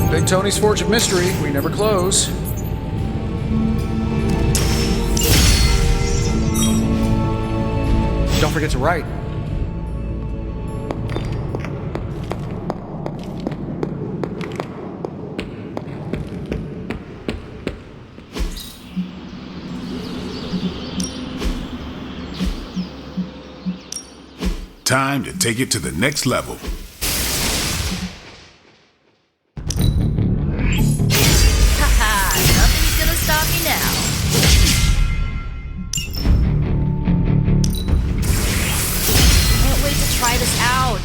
Big Tony's Forge of Mystery, we never close. Don't forget to write. Time to take it to the next level. Haha, nothing's gonna stop me now. Can't wait to try this out.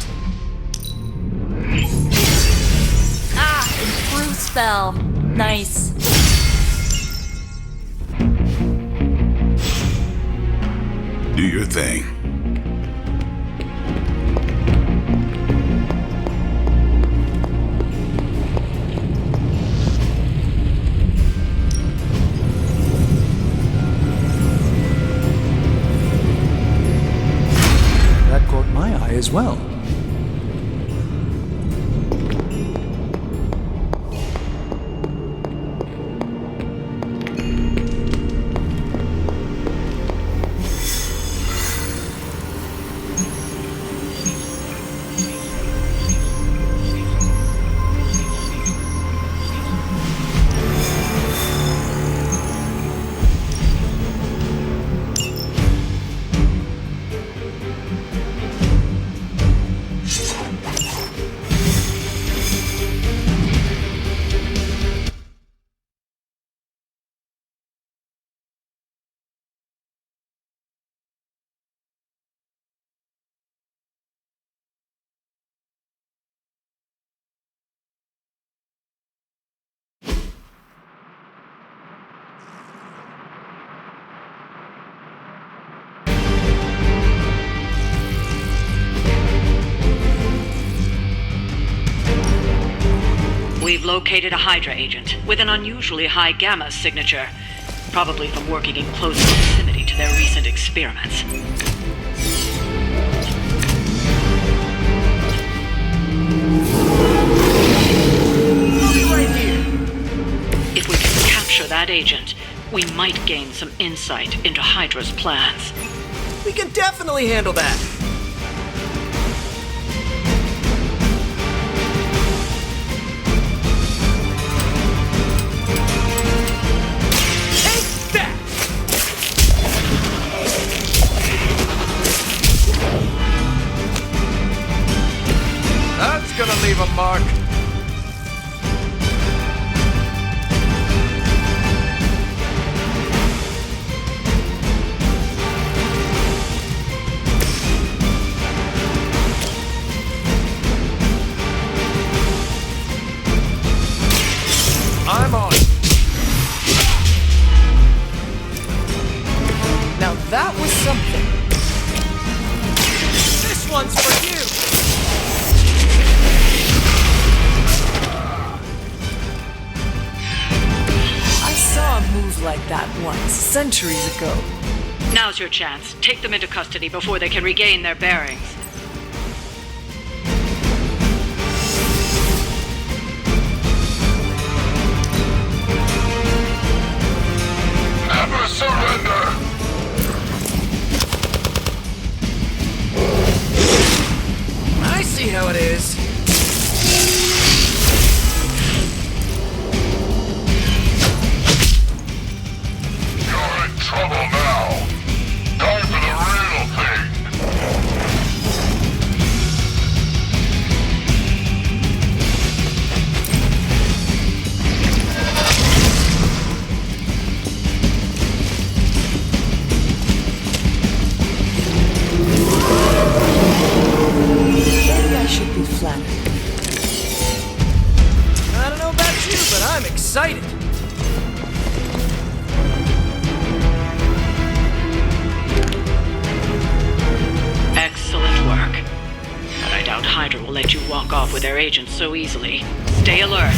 Ah, improve spell. Nice. Do your thing. That caught my eye as well. We've located a Hydra agent with an unusually high gamma signature, probably from working in close proximity to their recent experiments. Right here. If we can capture that agent, we might gain some insight into Hydra's plans. We can definitely handle that. That's gonna leave a mark. I'm on it. Now that was something. This one's for you. I saw a move like that once, centuries ago. Now's your chance. Take them into custody before they can regain their bearings. Never surrender! their agents so easily. Stay alert.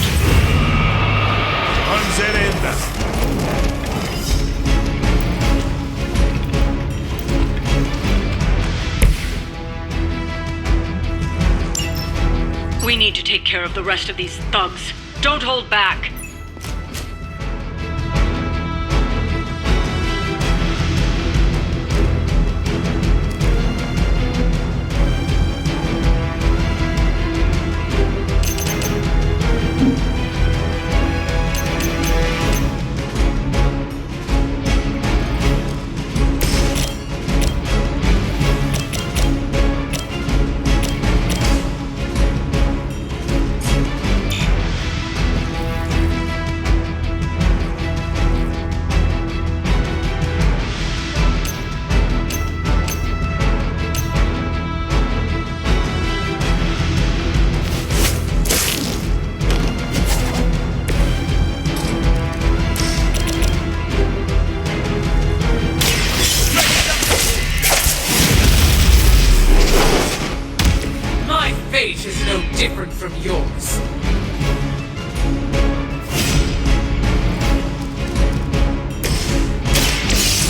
We need to take care of the rest of these thugs. Don't hold back. Different from yours.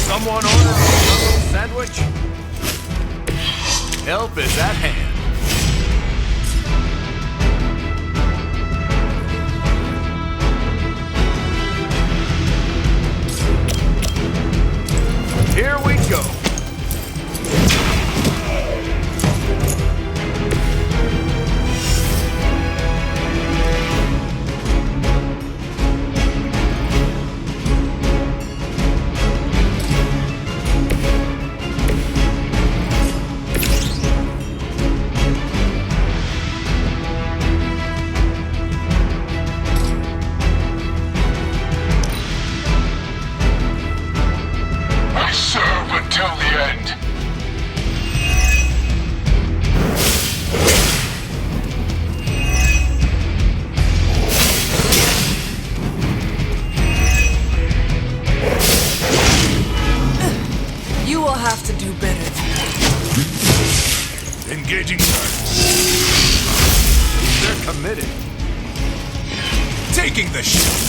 Someone order a little sandwich? Help is at hand. Here we go. Until the end. You will have to do better. Engaging targets. They're committed. Taking the shot.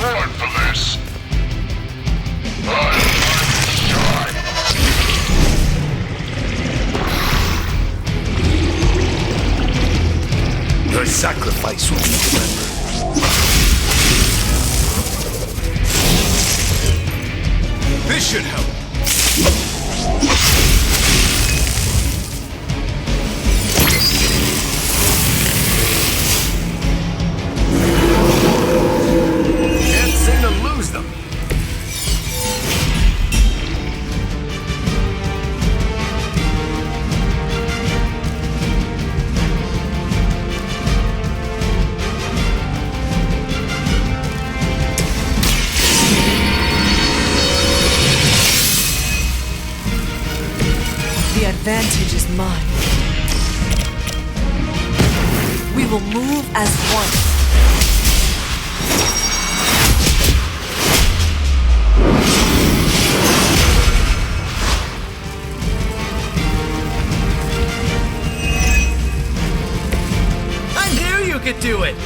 Born for this. I'm shine. Your sacrifice will be remembered. This should help. Them. The advantage is mine. We will move as one. Could do it.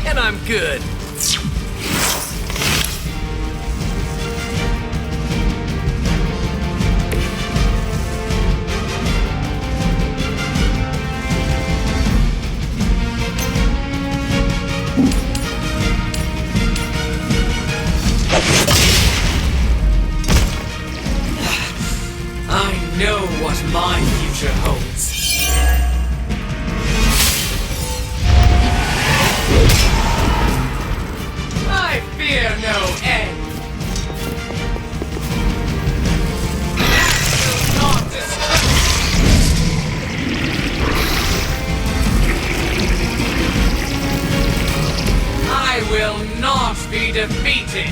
And I'm good. I know what my future holds. I fear no end. I will defeated.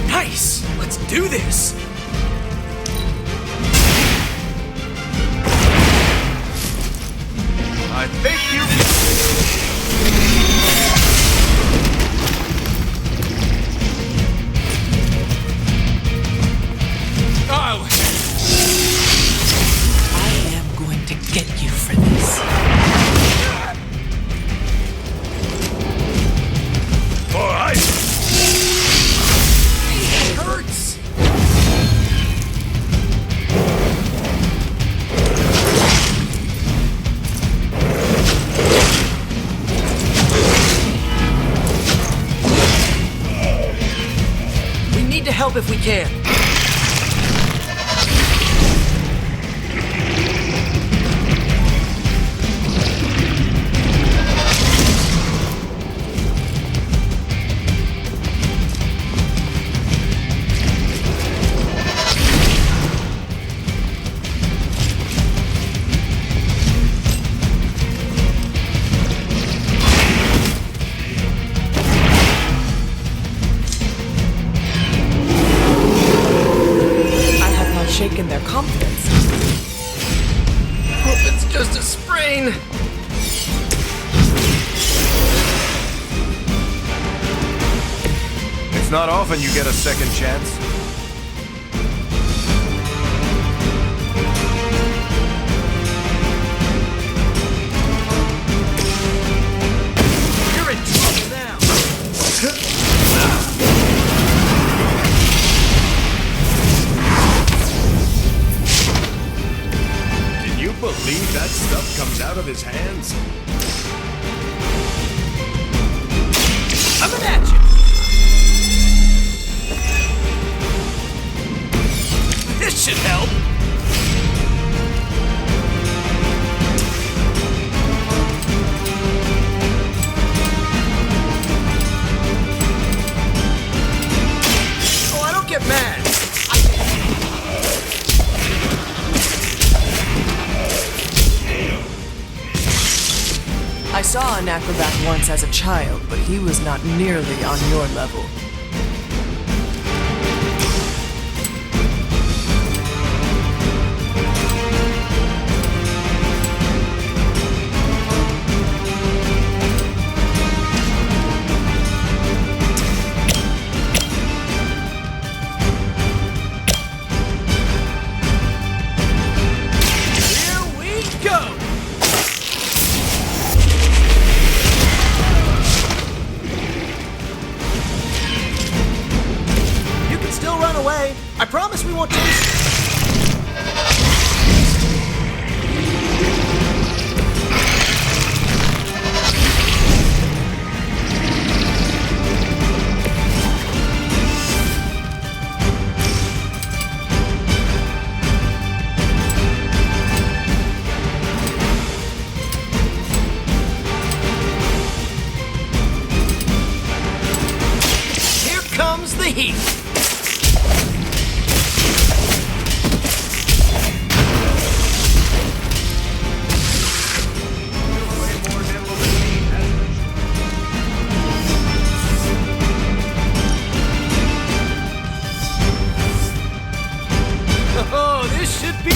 Nice! Let's do this! I think you... Oh! I am going to get you for this. Alright! It hurts! We need to help if we can. Shaken their confidence. Hope it's just a sprain. It's not often you get a second chance. You're in trouble now. Can you believe that stuff comes out of his hands? Coming at you. This should help. Oh, I don't get mad. I saw an acrobat once as a child, but he was not nearly on your level. Here we go. You can still run away. I promise we won't chase you. Here comes the heat. Oh, this should be.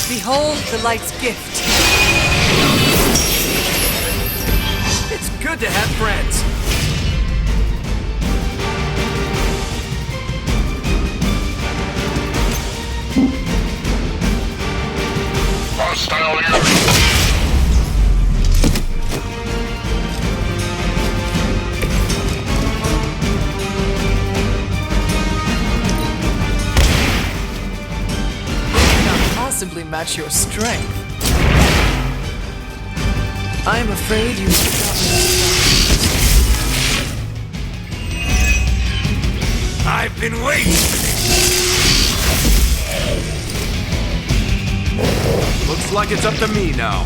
Behold the light's gift. It's good to have friends. Hostile unit. match your strength. I'm afraid you I've been waiting. Looks like it's up to me now.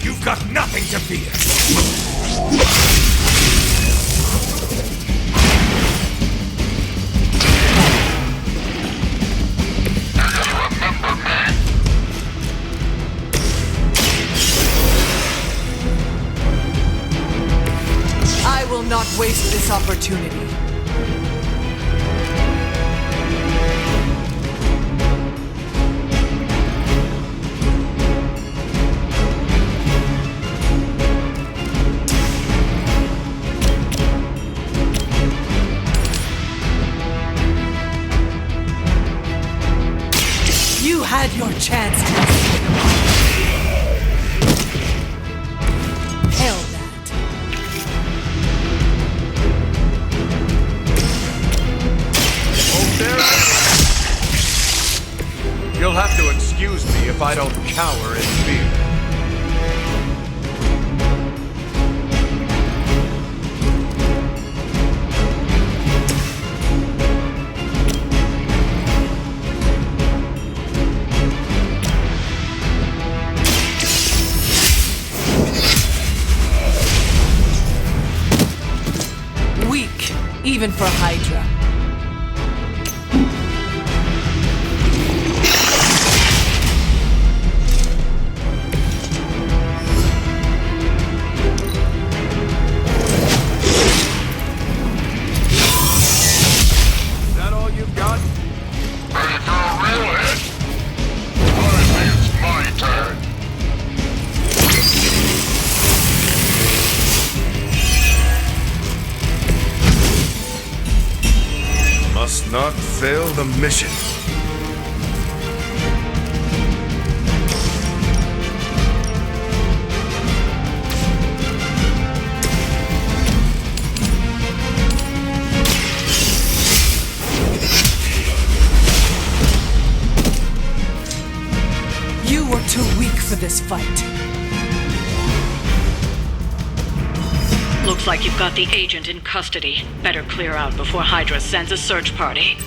You've got nothing to fear. I will not waste this opportunity. You had your chance to hell that. You'll have to excuse me if I don't cower in fear. Weak, even for Hydra. Is that all you've got? Ready for a real hit? Finally, it's my turn. Must not fail the mission. You were too weak for this fight. Looks like you've got the agent in custody. Better clear out before Hydra sends a search party.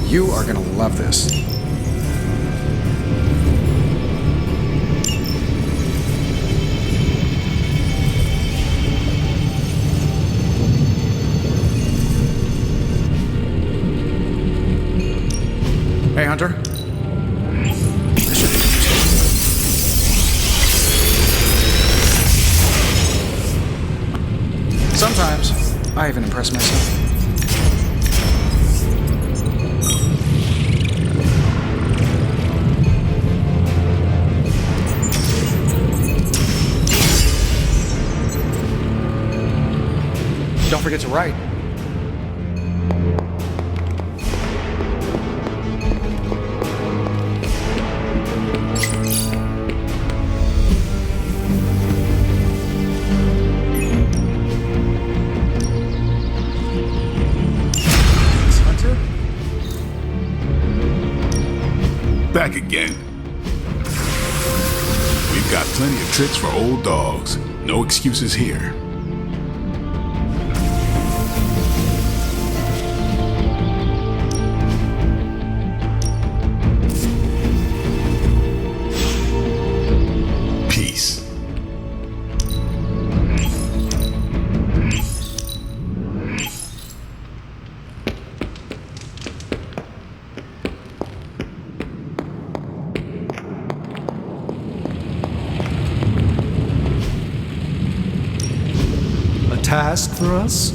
You are gonna love this. Hey, Hunter. This should be interesting. Sometimes, I even impress myself. Don't forget to write. Hunter? Back again. We've got plenty of tricks for old dogs. No excuses here. Task for us?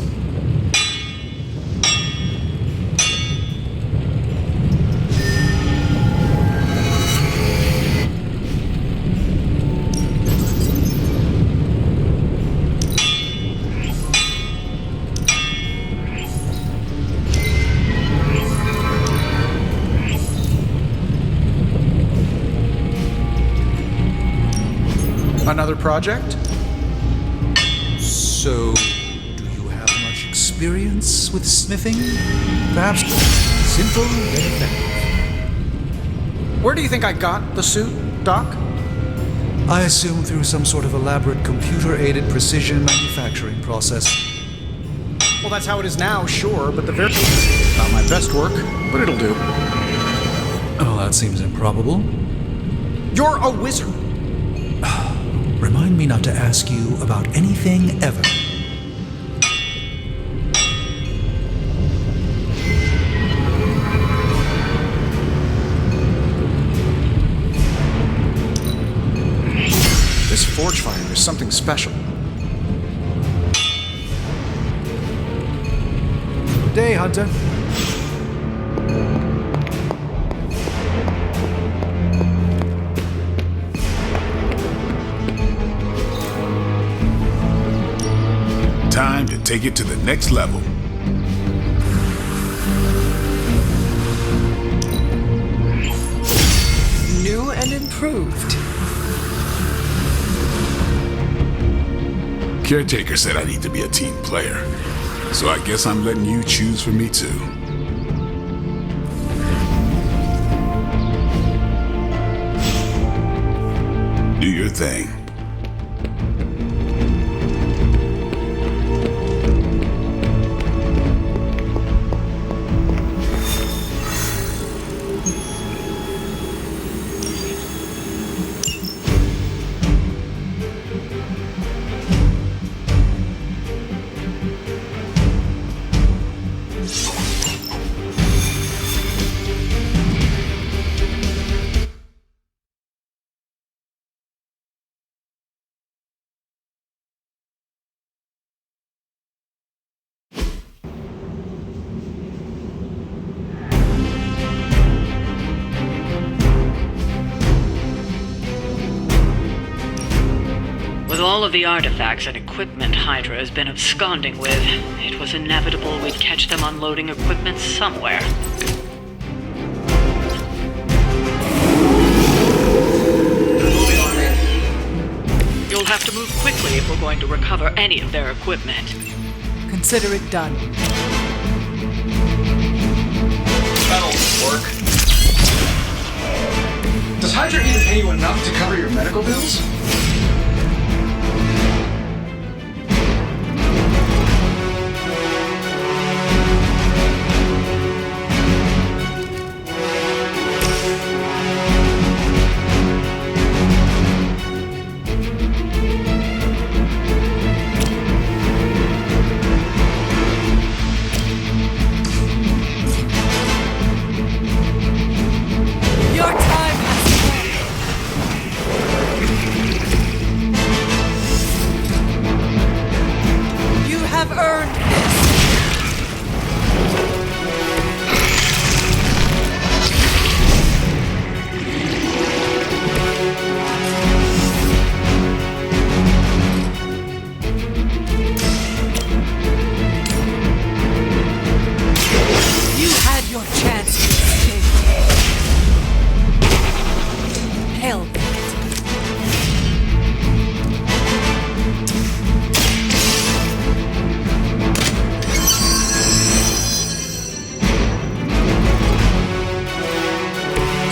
Another project? So, do you have much experience with smithing? Perhaps simple yet effective. Where do you think I got the suit, Doc? I assume through some sort of elaborate computer-aided precision manufacturing process. Well, that's how it is now, sure, but the very... Not my best work, but it'll do. Oh, that seems improbable. You're a wizard! Remind me not to ask you about anything ever. This forge fire is something special. Good day, Hunter. Time to take it to the next level. New and improved. Caretaker said I need to be a team player, so I guess I'm letting you choose for me too. Do your thing. With all of the artifacts and equipment Hydra has been absconding with, it was inevitable we'd catch them unloading equipment somewhere. You'll have to move quickly if we're going to recover any of their equipment. Consider it done. That'll work. Does Hydra even pay you enough to cover your medical bills? Your time has come. earned this! You had your chance to escape. Hell with it.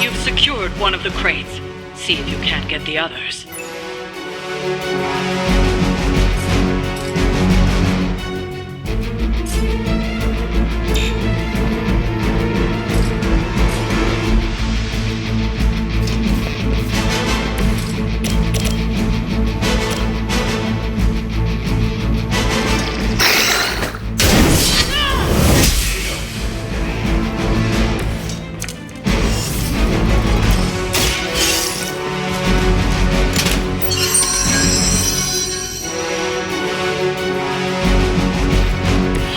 You've secured one of the crates. See if you can't get the others.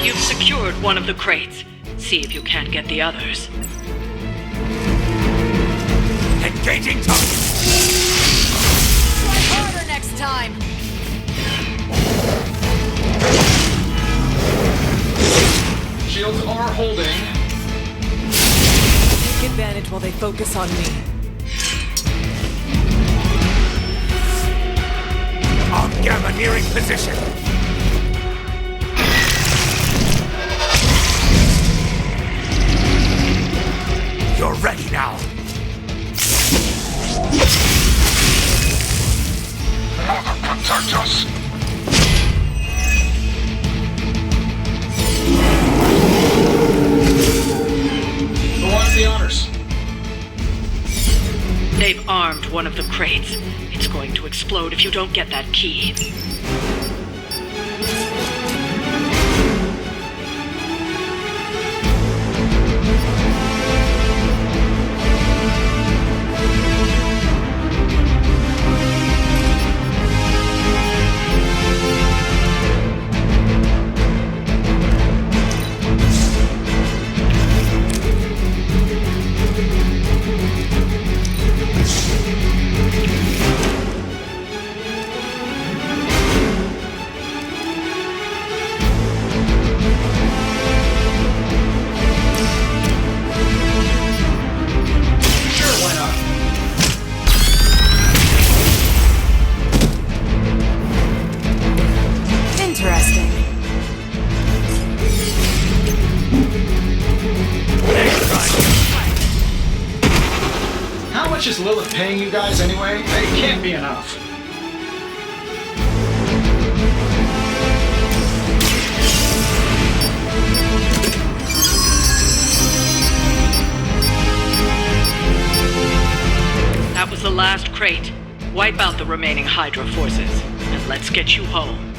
You've secured one of the crates. See if you can't get the others. Engaging target! Try harder next time! Shields are holding. Take advantage while they focus on me. Arm gamma nearing position. You're ready now. Mother, protect us! Who wants the honors? They've armed one of the crates. It's going to explode if you don't get that key. Interesting. How much is Lilith paying you guys anyway? It can't be enough. That was the last crate. Wipe out the remaining Hydra forces, and let's get you home.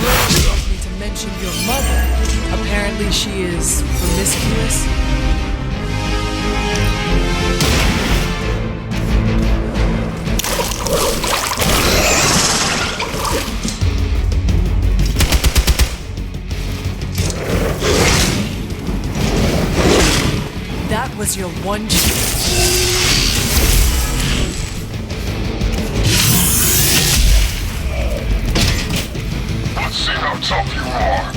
You asked me to mention your mother. Apparently she is promiscuous. That was your one chance. Let's see how tough you are.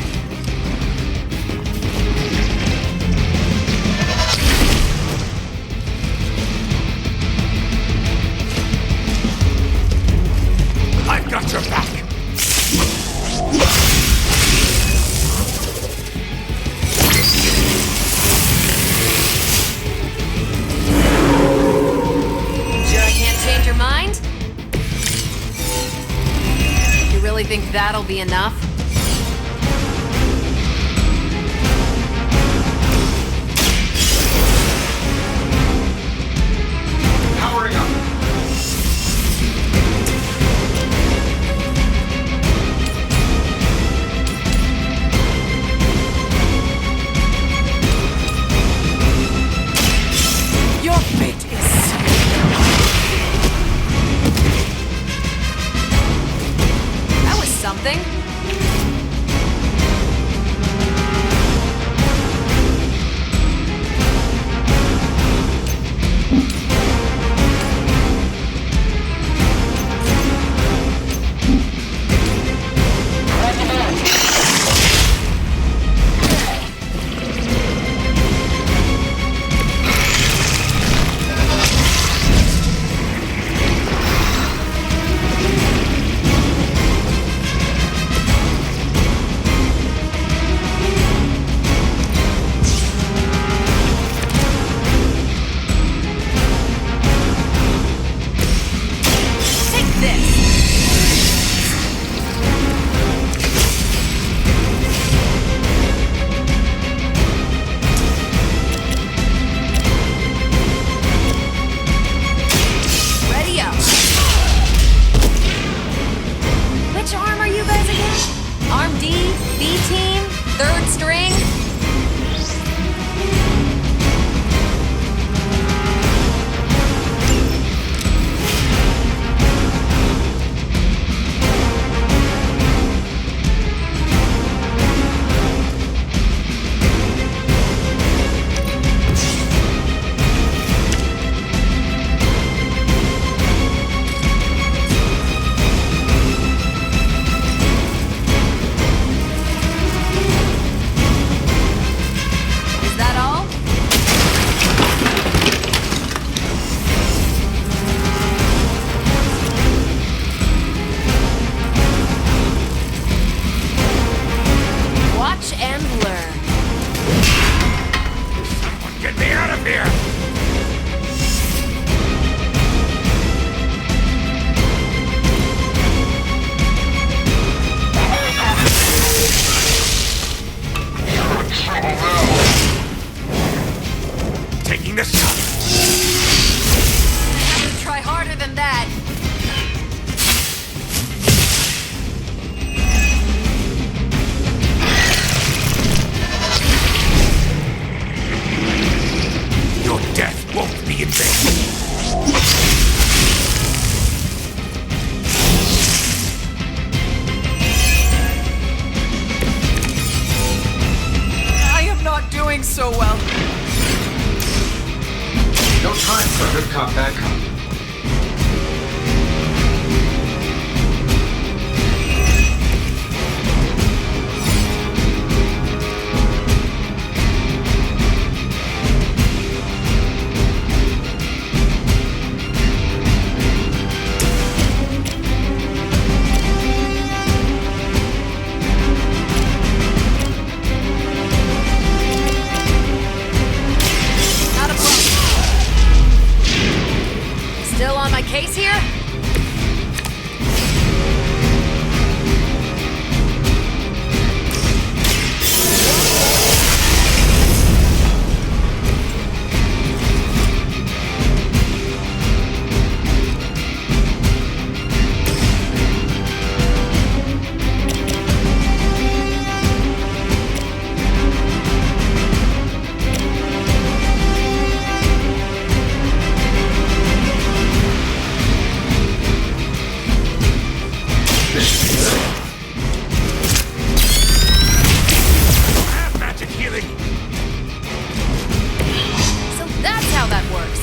I've got your back. Sure I can't change your mind? You really think that'll be enough? Powering up. here! Taking this shot. Have to try harder than that. Your death won't be in vain. I am not doing so well. No time for good cop, bad cop. Not a problem. Still on my case here? Magic healing. So that's how that works.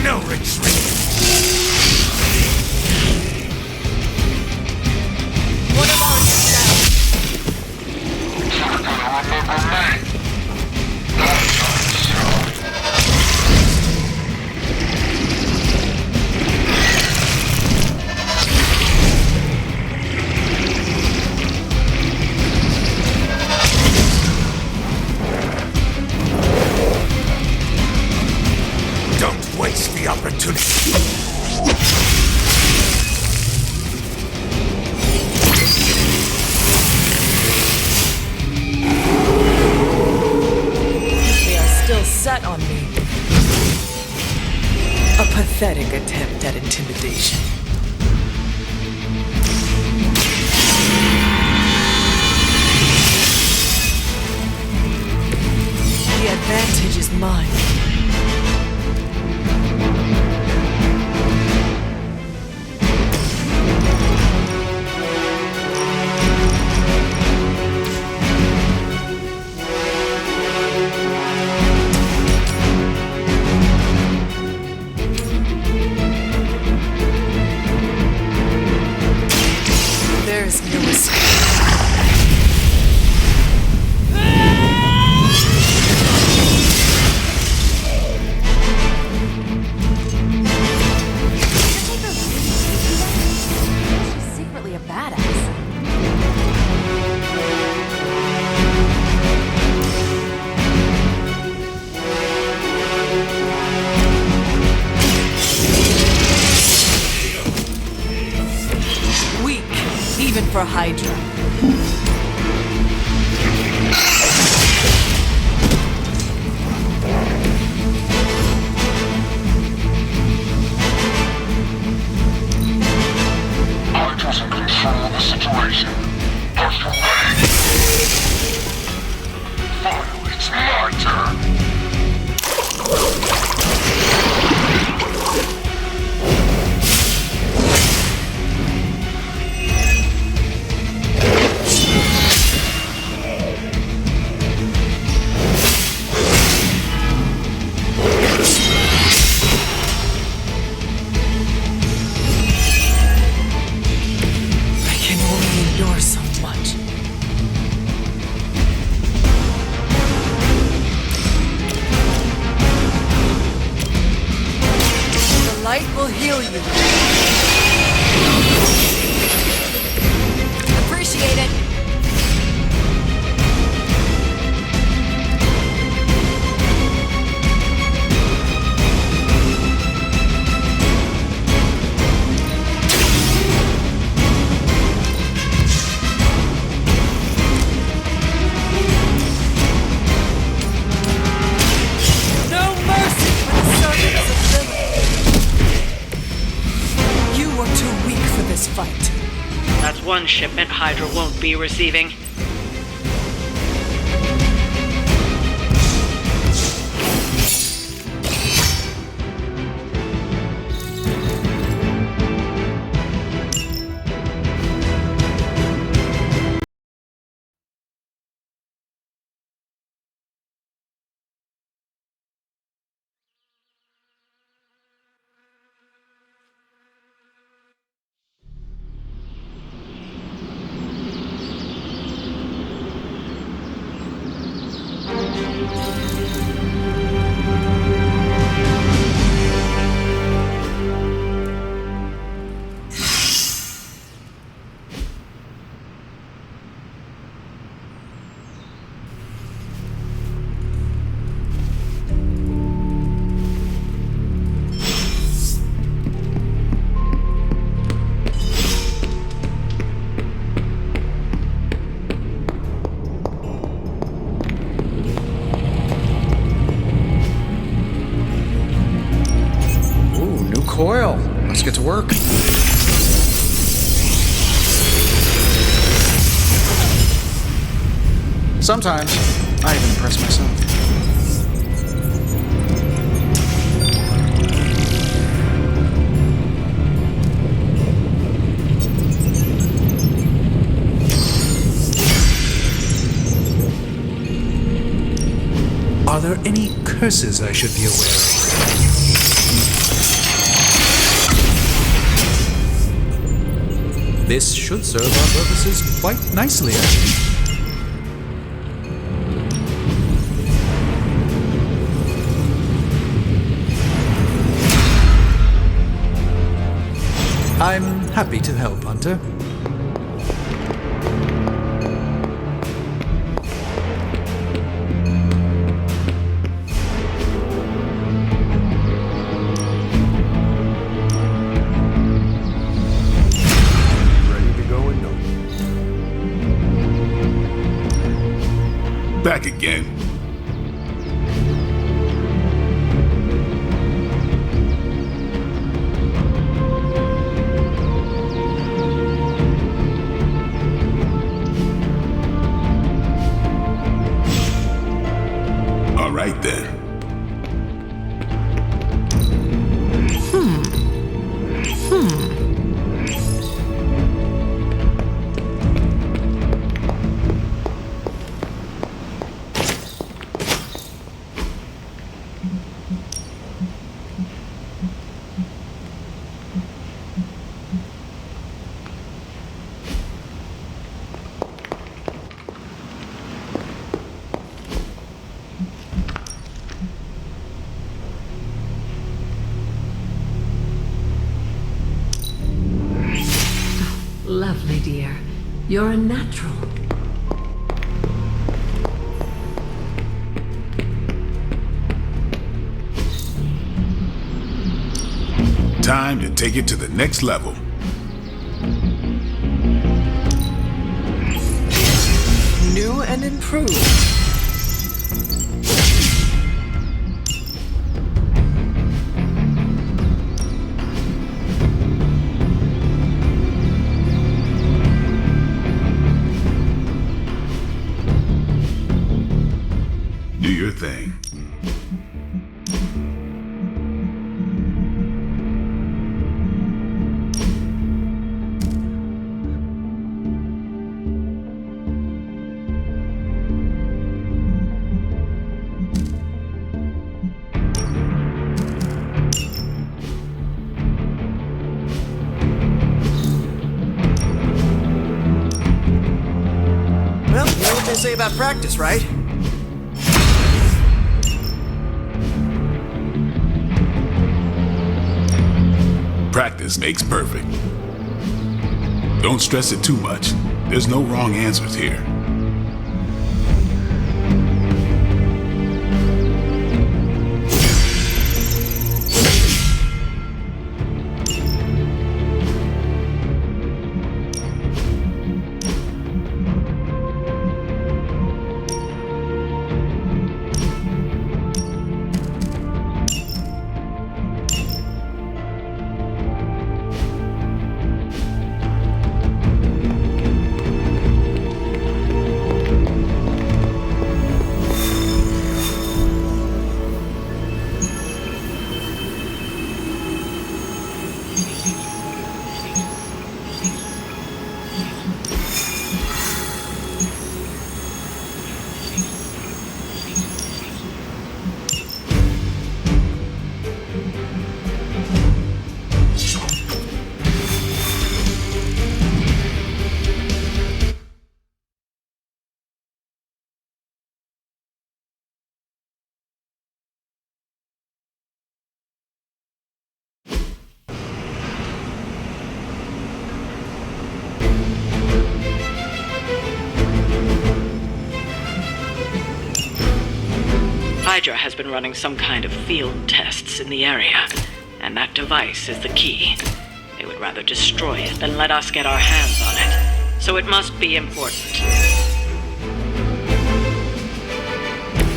No retreat. One of ours is down. Don't waste the opportunity. They are still set on me. A pathetic attempt at intimidation. The advantage is mine. There is no escape. She's secretly a badass. Weak, even for Hydra. heal you. Appreciate it. No mercy for the servants of Lilith. You are too weak for this fight. That's one shipment Hydra won't be receiving. Coil. Let's get to work. Sometimes, I even impress myself. Are there any curses I should be aware of? This should serve our purposes quite nicely, actually. I'm happy to help, Hunter. Back again. All right then. Lovely, dear. You're a natural. Time to take it to the next level. New and improved. Do your thing. Well, you know what they say about practice, right? Practice makes perfect. Don't stress it too much. There's no wrong answers here. Hydra has been running some kind of field tests in the area, and that device is the key. They would rather destroy it than let us get our hands on it, so it must be important.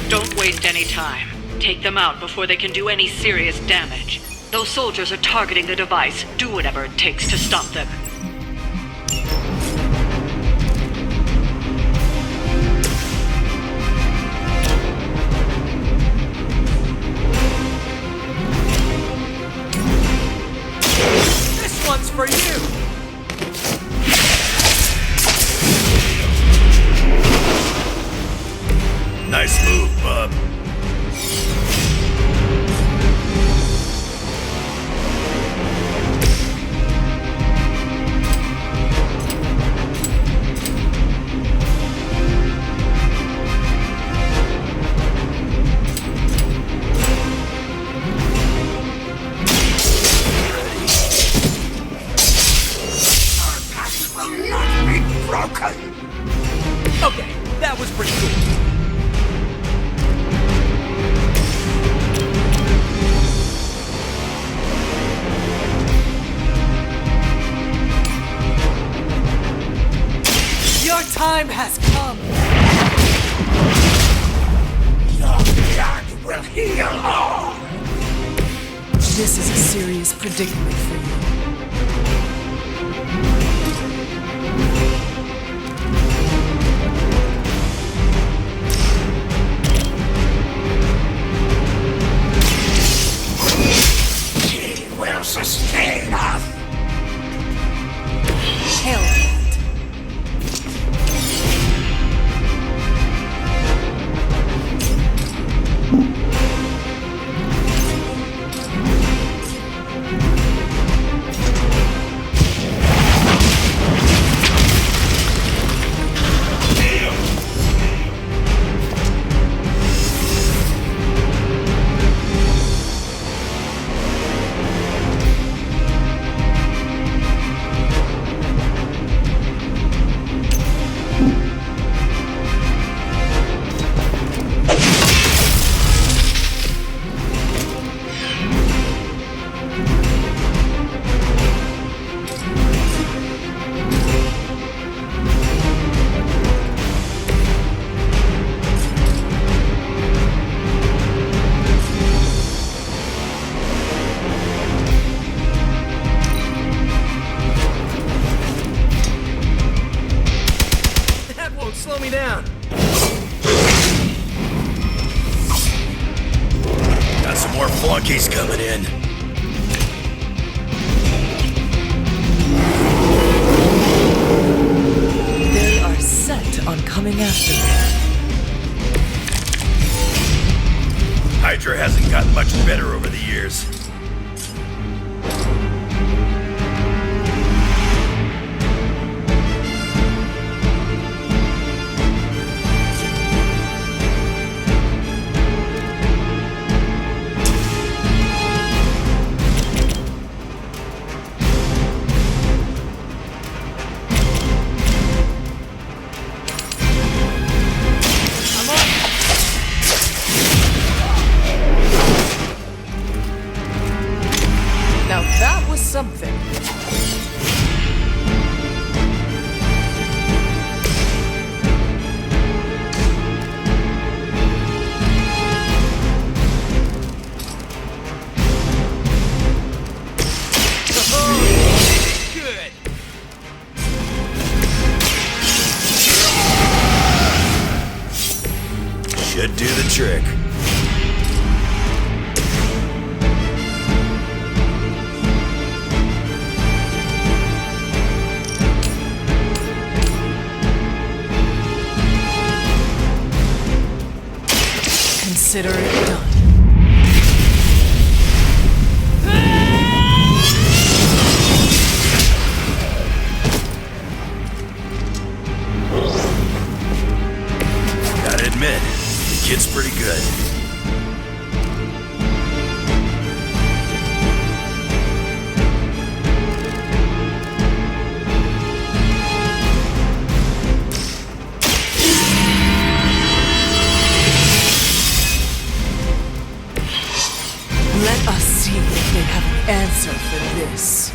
Don't waste any time. Take them out before they can do any serious damage. Those soldiers are targeting the device. Do whatever it takes to stop them. This one's for you! Nice move, bub. Okay, that was pretty cool. Your time has come. Your blood will heal all. This is a serious predicament for you. He will sustain us. Hell. Slow me down. Got some more flunkies coming in. They are set on coming after me. Hydra hasn't gotten much better over the years. trick. Consider it done. Gotta admit, the kid's pretty good. Let us see if they have an answer for this.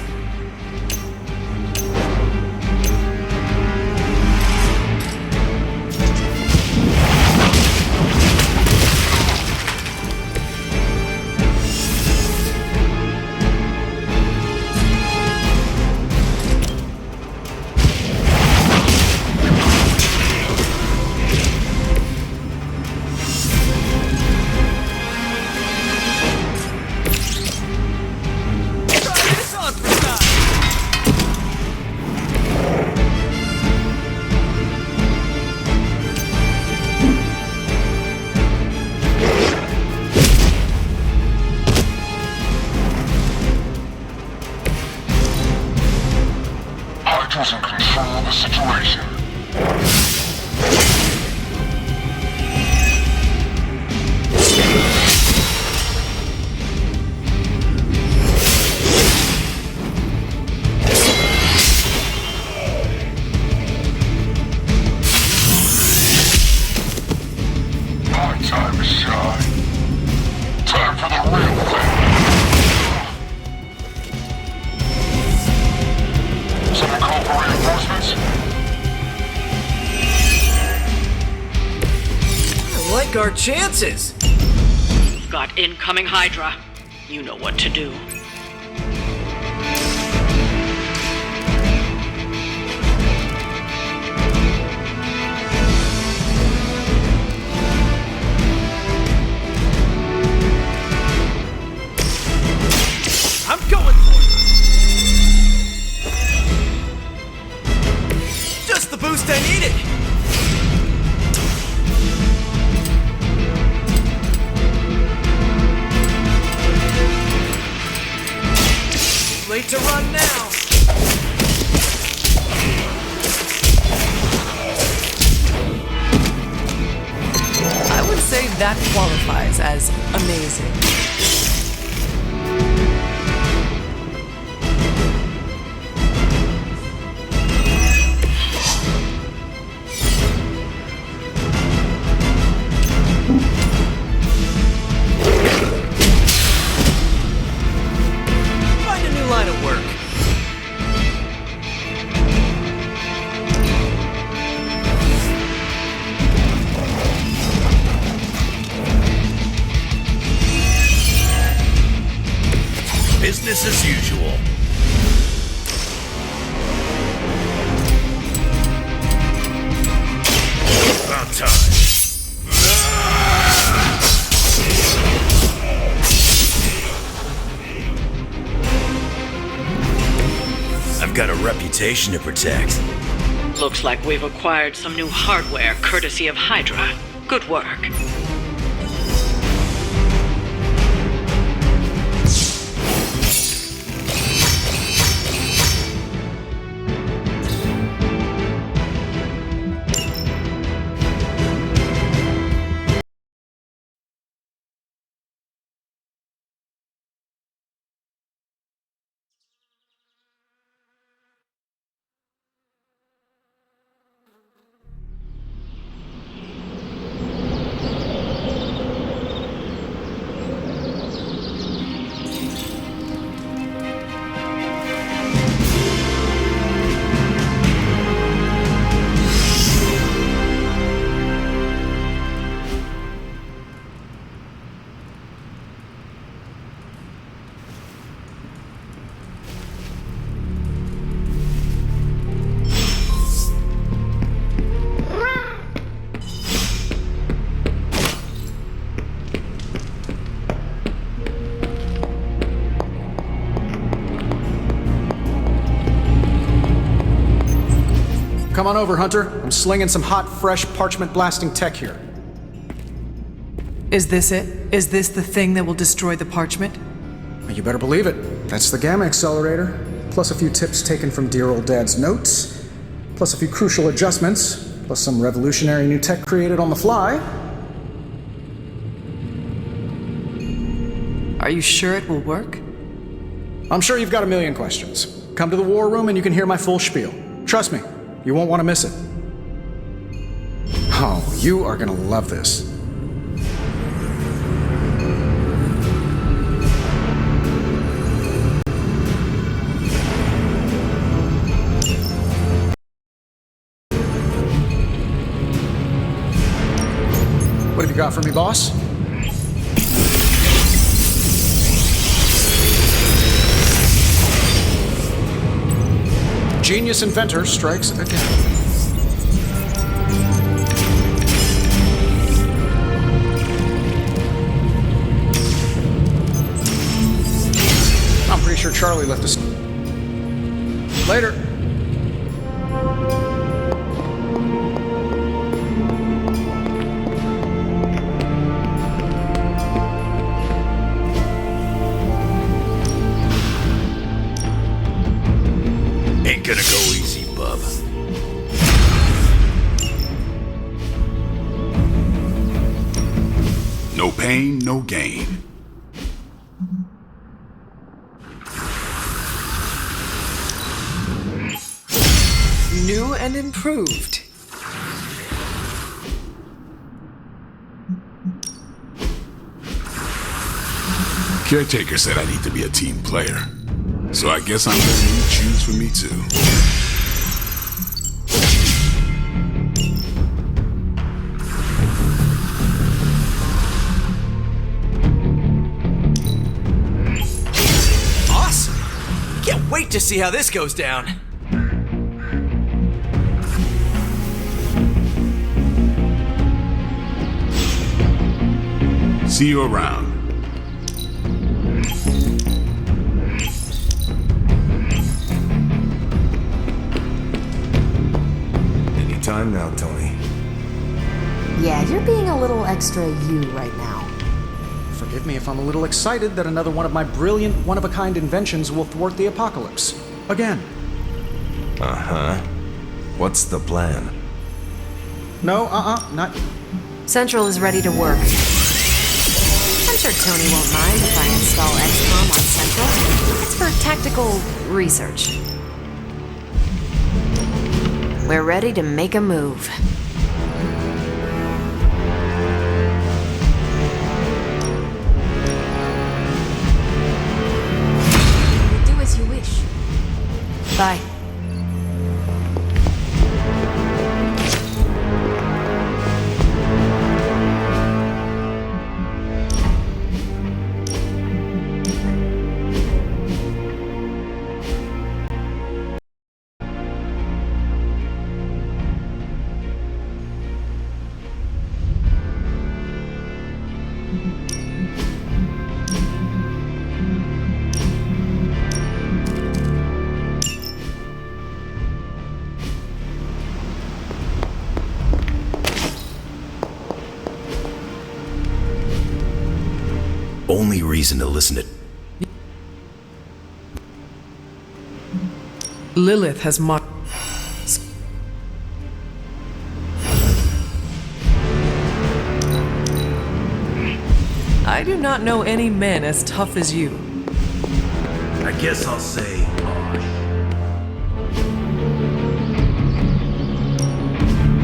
Hydra's in control of the situation. My time to shine. Time for the real thing. Someone call for reinforcements? I like our chances. You've got incoming Hydra. You know what to do. I'm going for it. Just the boost I needed. Late to run now. I would say that qualifies as amazing. Find a new line of work. Business as usual. About time. I've got a reputation to protect. Looks like we've acquired some new hardware courtesy of Hydra. Good work. Come on over, Hunter. I'm slinging some hot, fresh parchment blasting tech here. Is this it? Is this the thing that will destroy the parchment? You better believe it. That's the gamma accelerator. Plus a few tips taken from dear old Dad's notes. Plus a few crucial adjustments. Plus some revolutionary new tech created on the fly. Are you sure it will work? I'm sure you've got a million questions. Come to the war room and you can hear my full spiel. Trust me, you won't want to miss it. Oh, you are gonna love this. What have you got for me, boss? Genius inventor strikes again. I'm pretty sure Charlie left us. Later. Ain't gonna go easy, bub. No pain, no gain. New and improved. Caretaker said I need to be a team player. So I guess I'm letting you choose for me too. Awesome! Can't wait to see how this goes down. See you around. Time now, Tony. Yeah, you're being a little extra you right now. Forgive me if I'm a little excited that another one of my brilliant, one-of-a-kind inventions will thwart the apocalypse. Again. Uh-huh. What's the plan? No, not... Central is ready to work. I'm sure Tony won't mind if I install XCOM on Central. It's for tactical research. We're ready to make a move. Do as you wish. Bye. Only reason to listen to... Lilith has I do not know any men as tough as you. I guess I'll say...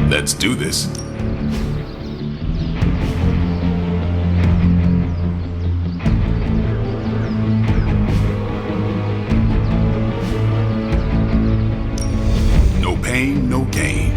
Let's do this. No pain, no gain.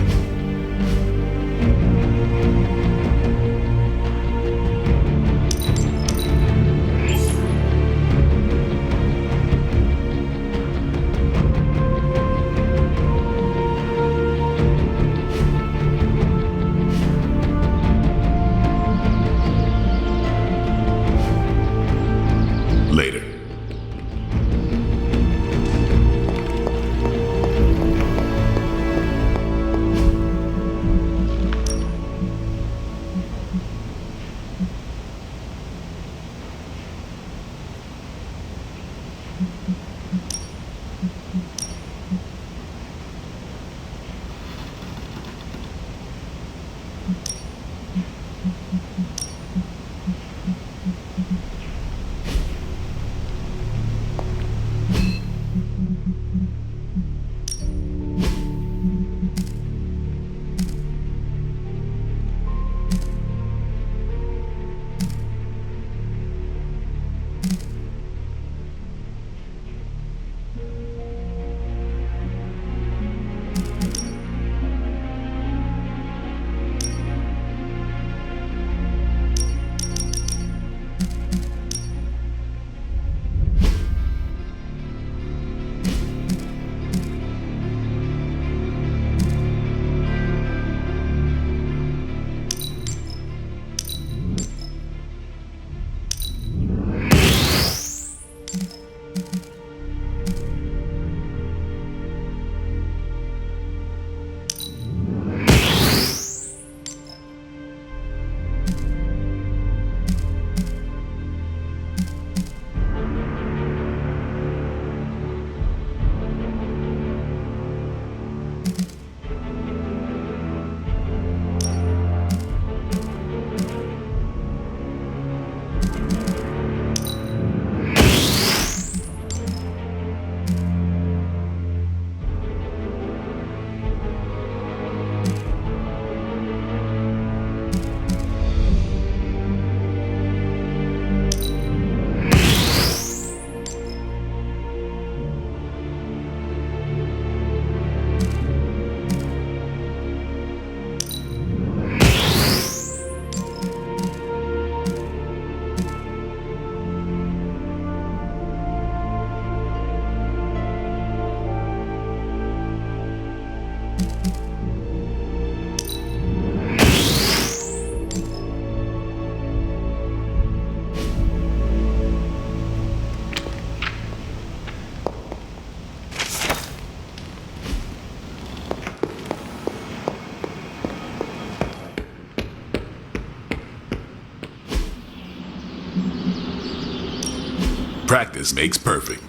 Practice makes perfect.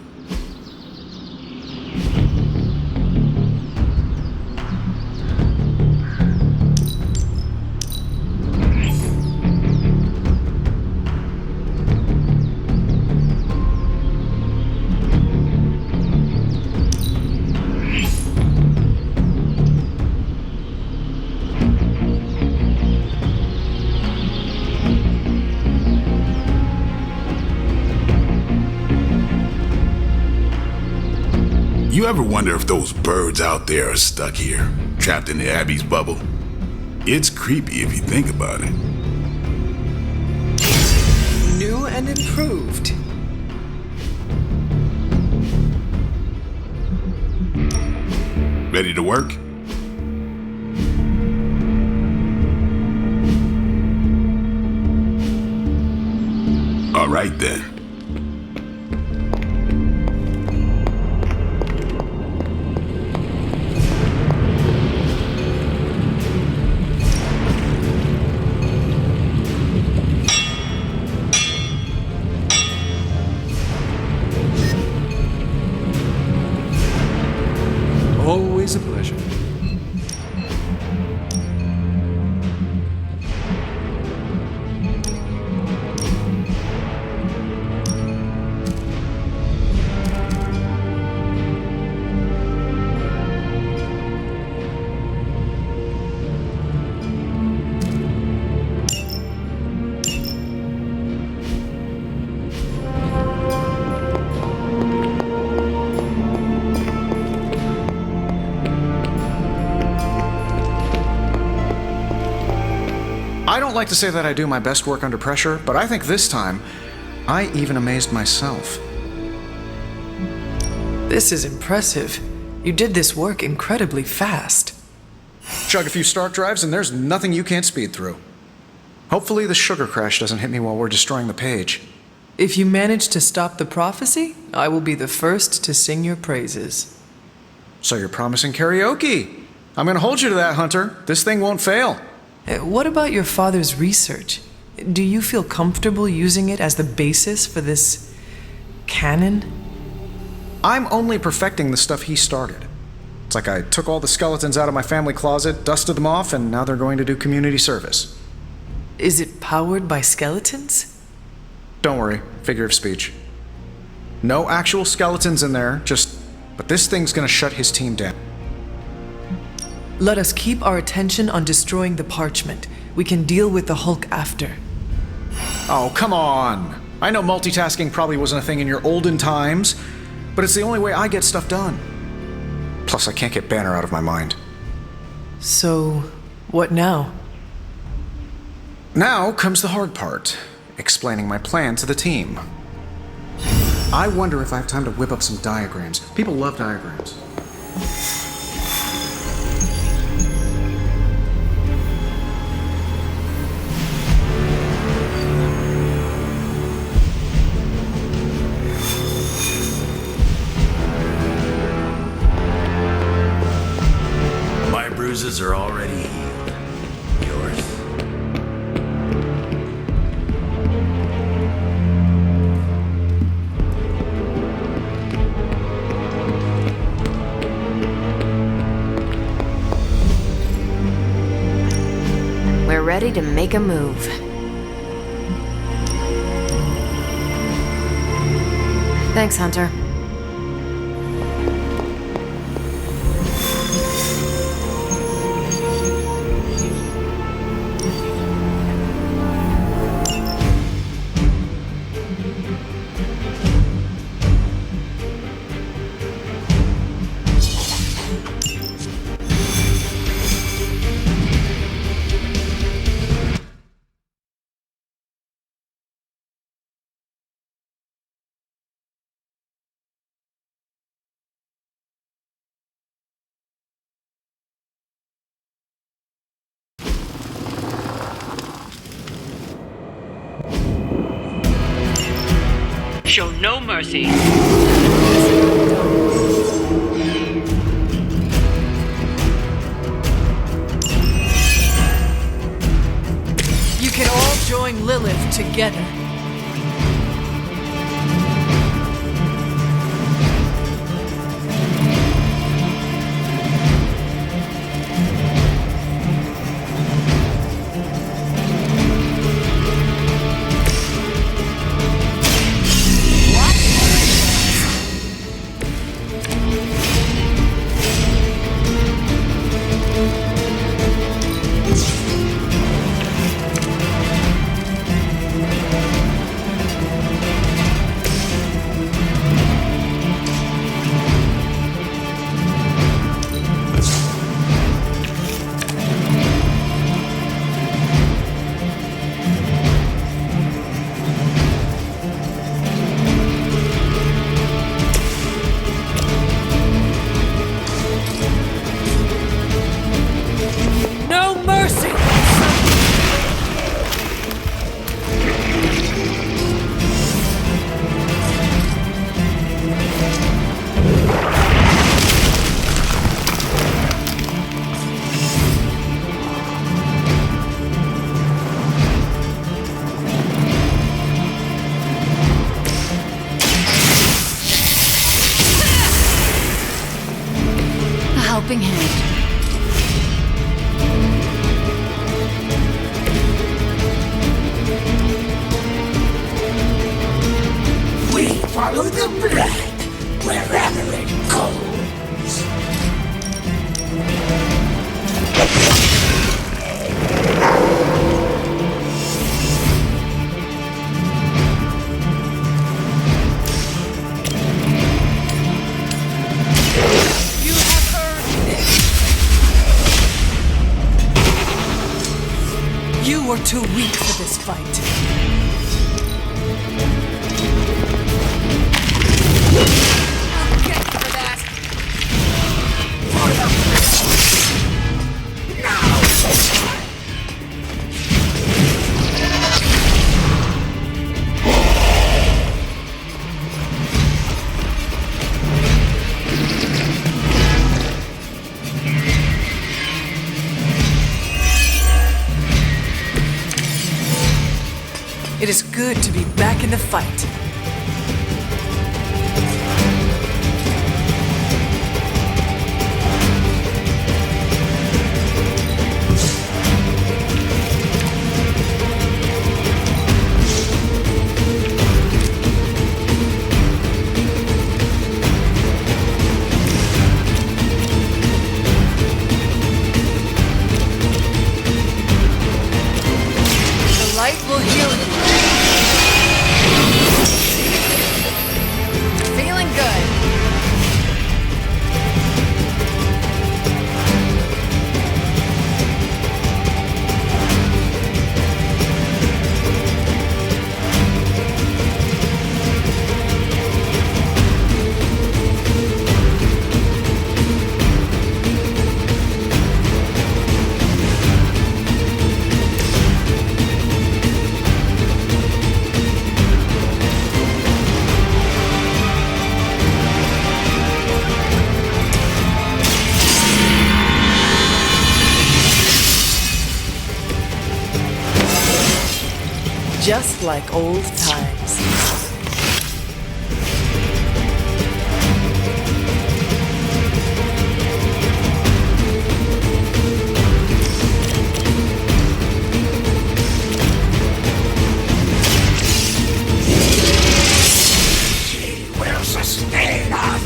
You ever wonder if those birds out there are stuck here, trapped in the Abbey's bubble? It's creepy if you think about it. New and improved. Ready to work? All right then. Always a pleasure. I don't like to say that I do my best work under pressure, but I think this time, I even amazed myself. This is impressive. You did this work incredibly fast. Chug a few Stark drives and there's nothing you can't speed through. Hopefully the sugar crash doesn't hit me while we're destroying the page. If you manage to stop the prophecy, I will be the first to sing your praises. So you're promising karaoke. I'm gonna hold you to that, Hunter. This thing won't fail. What about your father's research? Do you feel comfortable using it as the basis for this canon? I'm only perfecting the stuff he started. It's like I took all the skeletons out of my family closet, dusted them off, and now they're going to do community service. Is it powered by skeletons? Don't worry, figure of speech. No actual skeletons in there, but this thing's gonna shut his team down. Let us keep our attention on destroying the parchment. We can deal with the Hulk after. Oh, come on! I know multitasking probably wasn't a thing in your olden times, but it's the only way I get stuff done. Plus, I can't get Banner out of my mind. So, what now? Now comes the hard part, explaining my plan to the team. I wonder if I have time to whip up some diagrams. People love diagrams. My bruises are already healed. Yours? We're ready to make a move. Thanks, Hunter. Show no mercy. You can all join Lilith together. No mercy! A helping hand. We follow the blood wherever it goes. You have earned this. You are too weak for this fight. It is good to be back in the fight. just like old times. Will sustain us.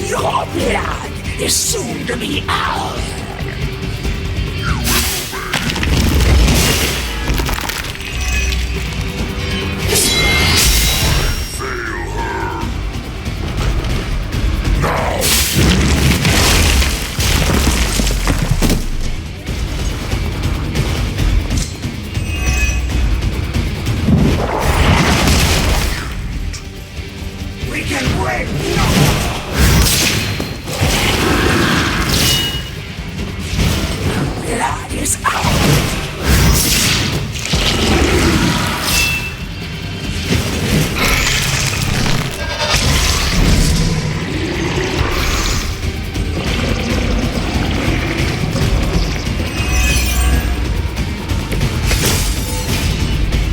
Your blood is soon to be ours. We can break blood is ours.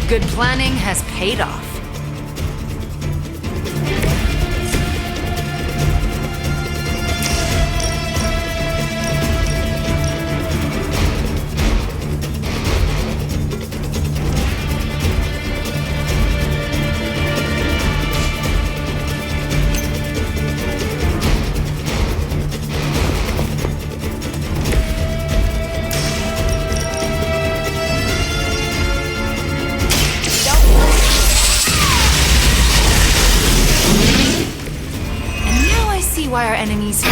Good planning has paid off. Why our enemies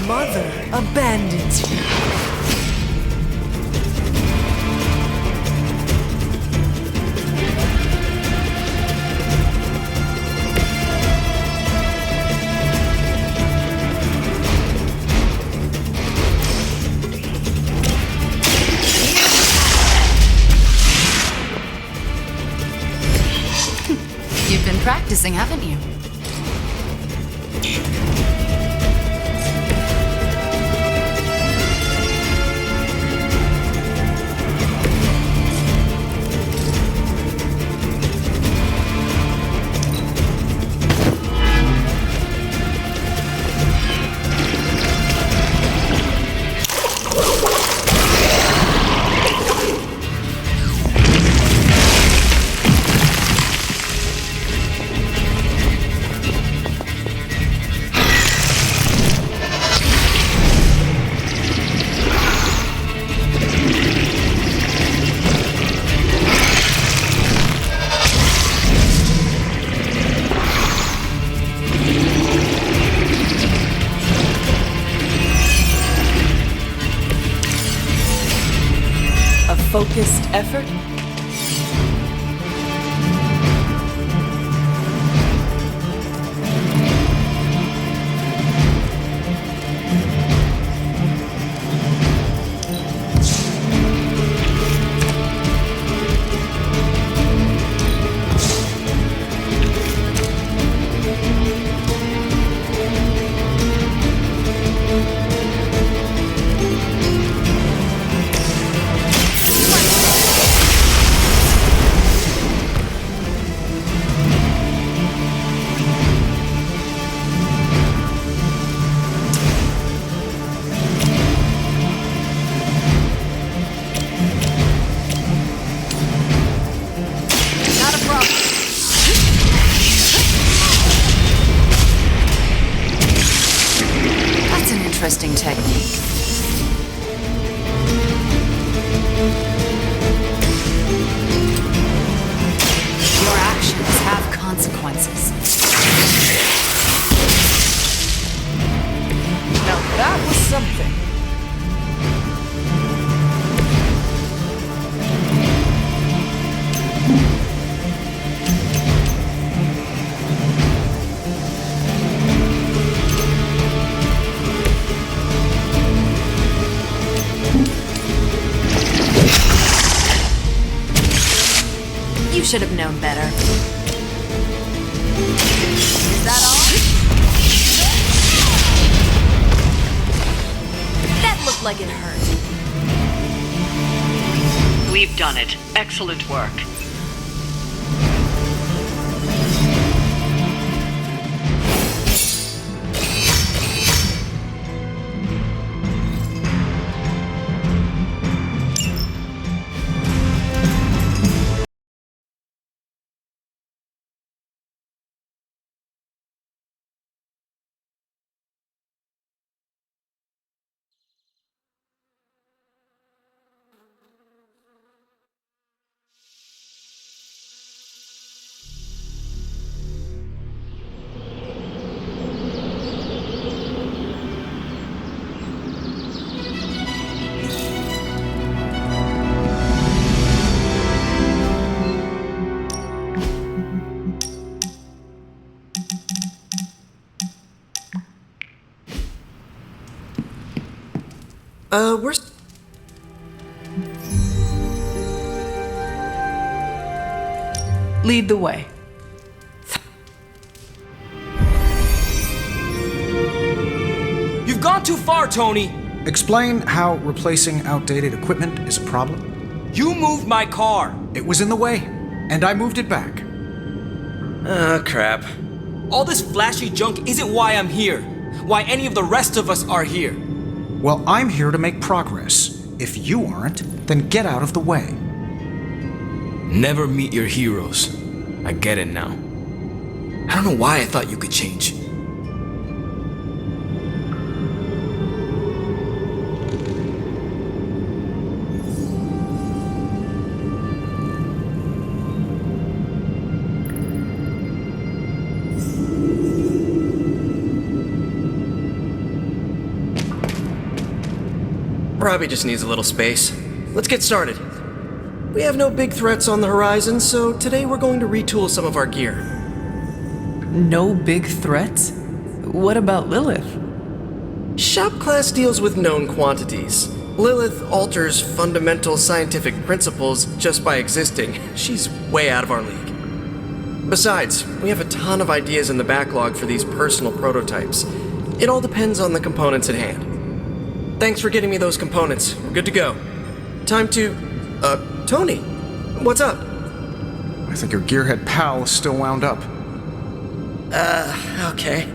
Mother abandons you. You've been practicing, haven't you? A focused effort? should have known better. Is that all? That looked like it hurt. We've done it. Excellent work. Where's... Lead the way. You've gone too far, Tony! Explain how replacing outdated equipment is a problem. You moved my car! It was in the way, and I moved it back. Crap. All this flashy junk isn't why I'm here. Why any of the rest of us are here. Well, I'm here to make progress. If you aren't, then get out of the way. Never meet your heroes. I get it now. I don't know why I thought you could change. Robbie just needs a little space. Let's get started. We have no big threats on the horizon, so today we're going to retool some of our gear. No big threats? What about Lilith? Shop class deals with known quantities. Lilith alters fundamental scientific principles just by existing. She's way out of our league. Besides, we have a ton of ideas in the backlog for these personal prototypes. It all depends on the components at hand. Thanks for getting me those components. We're good to go. Time to... Tony, what's up? I think your gearhead pal is still wound up. Okay.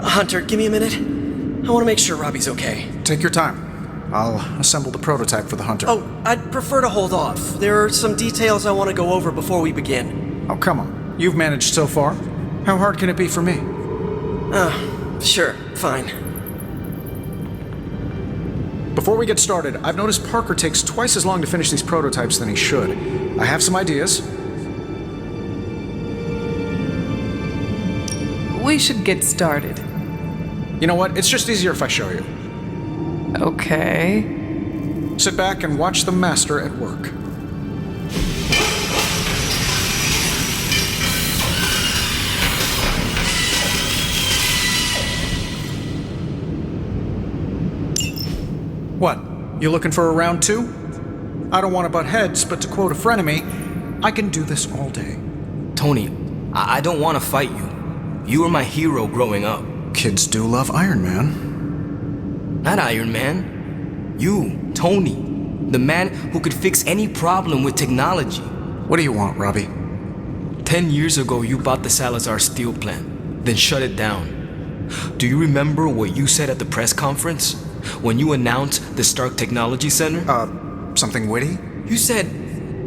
Hunter, give me a minute. I want to make sure Robbie's okay. Take your time. I'll assemble the prototype for the Hunter. Oh, I'd prefer to hold off. There are some details I want to go over before we begin. Oh, come on. You've managed so far. How hard can it be for me? Sure, fine. Before we get started, I've noticed Parker takes twice as long to finish these prototypes than he should. I have some ideas. We should get started. You know what? It's just easier if I show you. Okay. Sit back and watch the master at work. What? You looking for a round two? I don't want to butt heads, but to quote a frenemy, I can do this all day. Tony, I don't want to fight you. You were my hero growing up. Kids do love Iron Man. Not Iron Man. You, Tony. The man who could fix any problem with technology. What do you want, Robbie? 10 years ago, you bought the Salazar steel plant, then shut it down. Do you remember what you said at the press conference? When you announced the Stark Technology Center? Something witty? You said,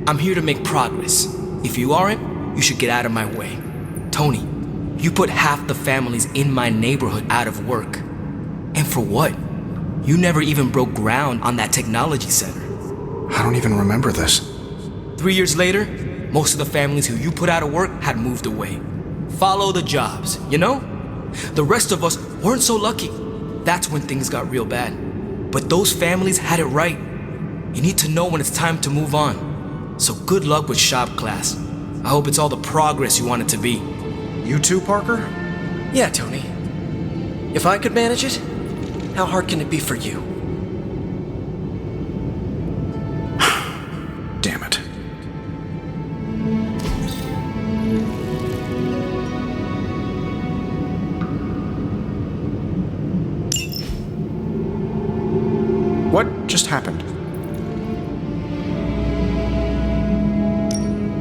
I'm here to make progress. If you aren't, you should get out of my way. Tony, you put half the families in my neighborhood out of work. And for what? You never even broke ground on that technology center. I don't even remember this. 3 years later, most of the families who you put out of work had moved away. Follow the jobs, you know? The rest of us weren't so lucky. That's when things got real bad. But those families had it right. You need to know when it's time to move on. So good luck with shop class. I hope it's all the progress you want it to be. You too, Parker? Yeah, Tony. If I could manage it, how hard can it be for you? Damn it. happened?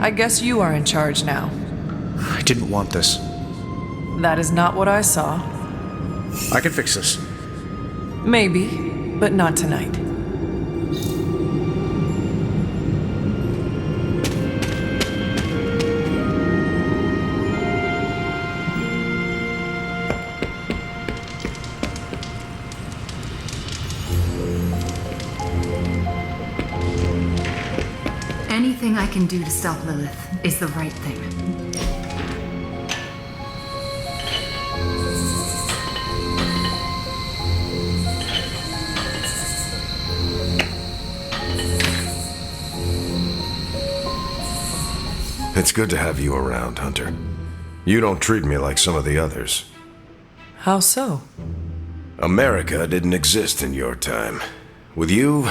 I guess you are in charge now. I didn't want this. That is not what I saw. I can fix this. Maybe, but not tonight. Anything I can do to stop Lilith is the right thing. It's good to have you around, Hunter. You don't treat me like some of the others. How so? America didn't exist in your time. With you,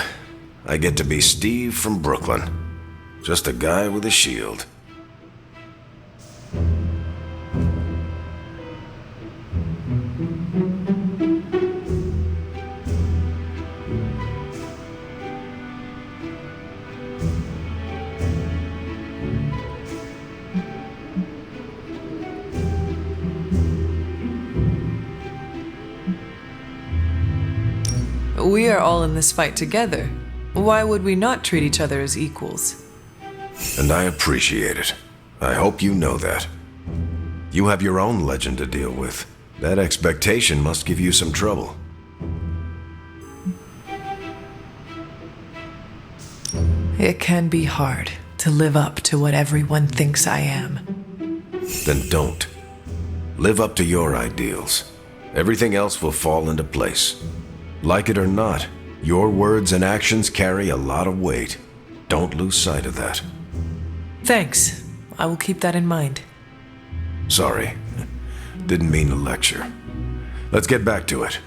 I get to be Steve from Brooklyn. Just a guy with a shield. We are all in this fight together. Why would we not treat each other as equals? And I appreciate it. I hope you know that. You have your own legend to deal with. That expectation must give you some trouble. It can be hard to live up to what everyone thinks I am. Then don't. Live up to your ideals. Everything else will fall into place. Like it or not, your words and actions carry a lot of weight. Don't lose sight of that. Thanks. I will keep that in mind. Sorry. Didn't mean to lecture. Let's get back to it.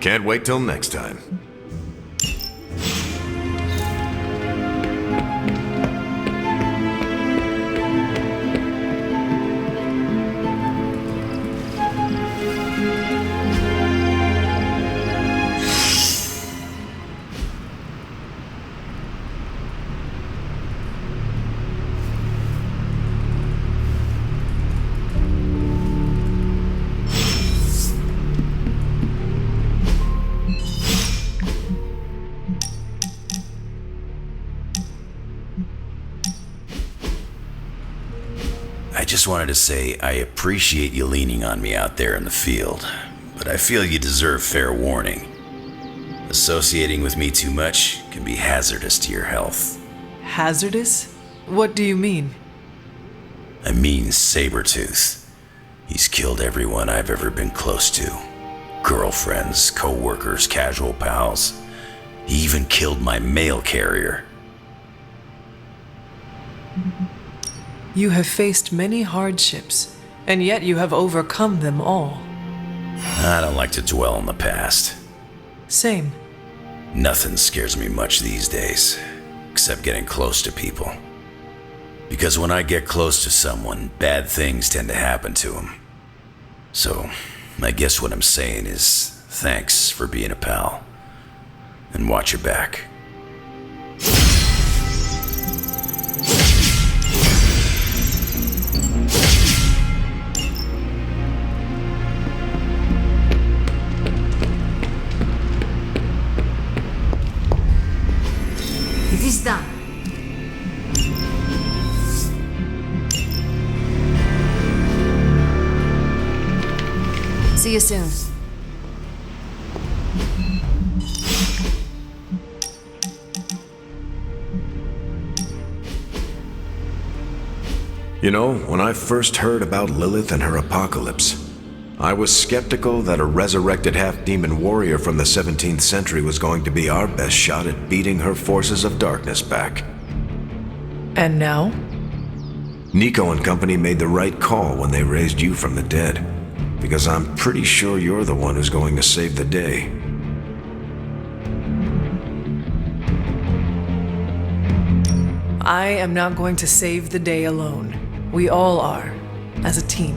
Can't wait till next time. I just wanted to say I appreciate you leaning on me out there in the field, but I feel you deserve fair warning. Associating with me too much can be hazardous to your health. Hazardous? What do you mean? I mean Sabretooth. He's killed everyone I've ever been close to. Girlfriends, co-workers, casual pals. He even killed my mail carrier. You have faced many hardships, and yet you have overcome them all. I don't like to dwell on the past. Same. Nothing scares me much these days, except getting close to people. Because when I get close to someone, bad things tend to happen to them. So, I guess what I'm saying is, thanks for being a pal. And watch your back. It is done. See you soon. You know, when I first heard about Lilith and her apocalypse, I was skeptical that a resurrected half-demon warrior from the 17th century was going to be our best shot at beating her forces of darkness back. And now? Nico and company made the right call when they raised you from the dead, because I'm pretty sure you're the one who's going to save the day. I am not going to save the day alone. We all are, as a team.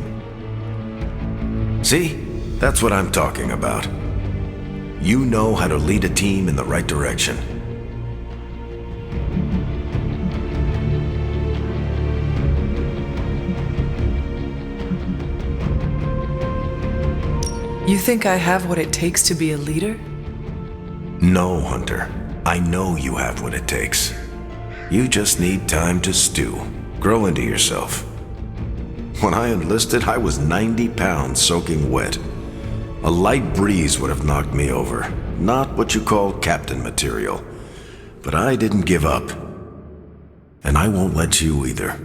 See? That's what I'm talking about. You know how to lead a team in the right direction. You think I have what it takes to be a leader? No, Hunter. I know you have what it takes. You just need time to stew, grow into yourself. When I enlisted, I was 90 pounds soaking wet. A light breeze would have knocked me over. Not what you call captain material. But I didn't give up. And I won't let you either.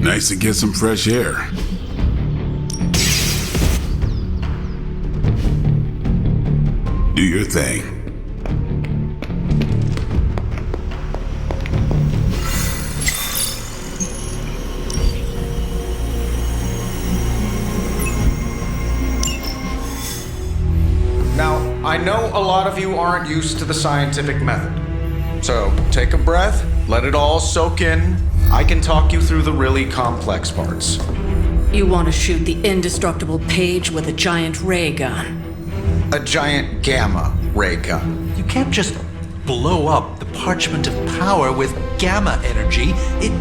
Nice to get some fresh air. Do your thing. Now, I know a lot of you aren't used to the scientific method. So, take a breath, let it all soak in. I can talk you through the really complex parts. You want to shoot the indestructible Page with a giant ray gun. A giant gamma ray gun. You can't just blow up the parchment of power with gamma energy. It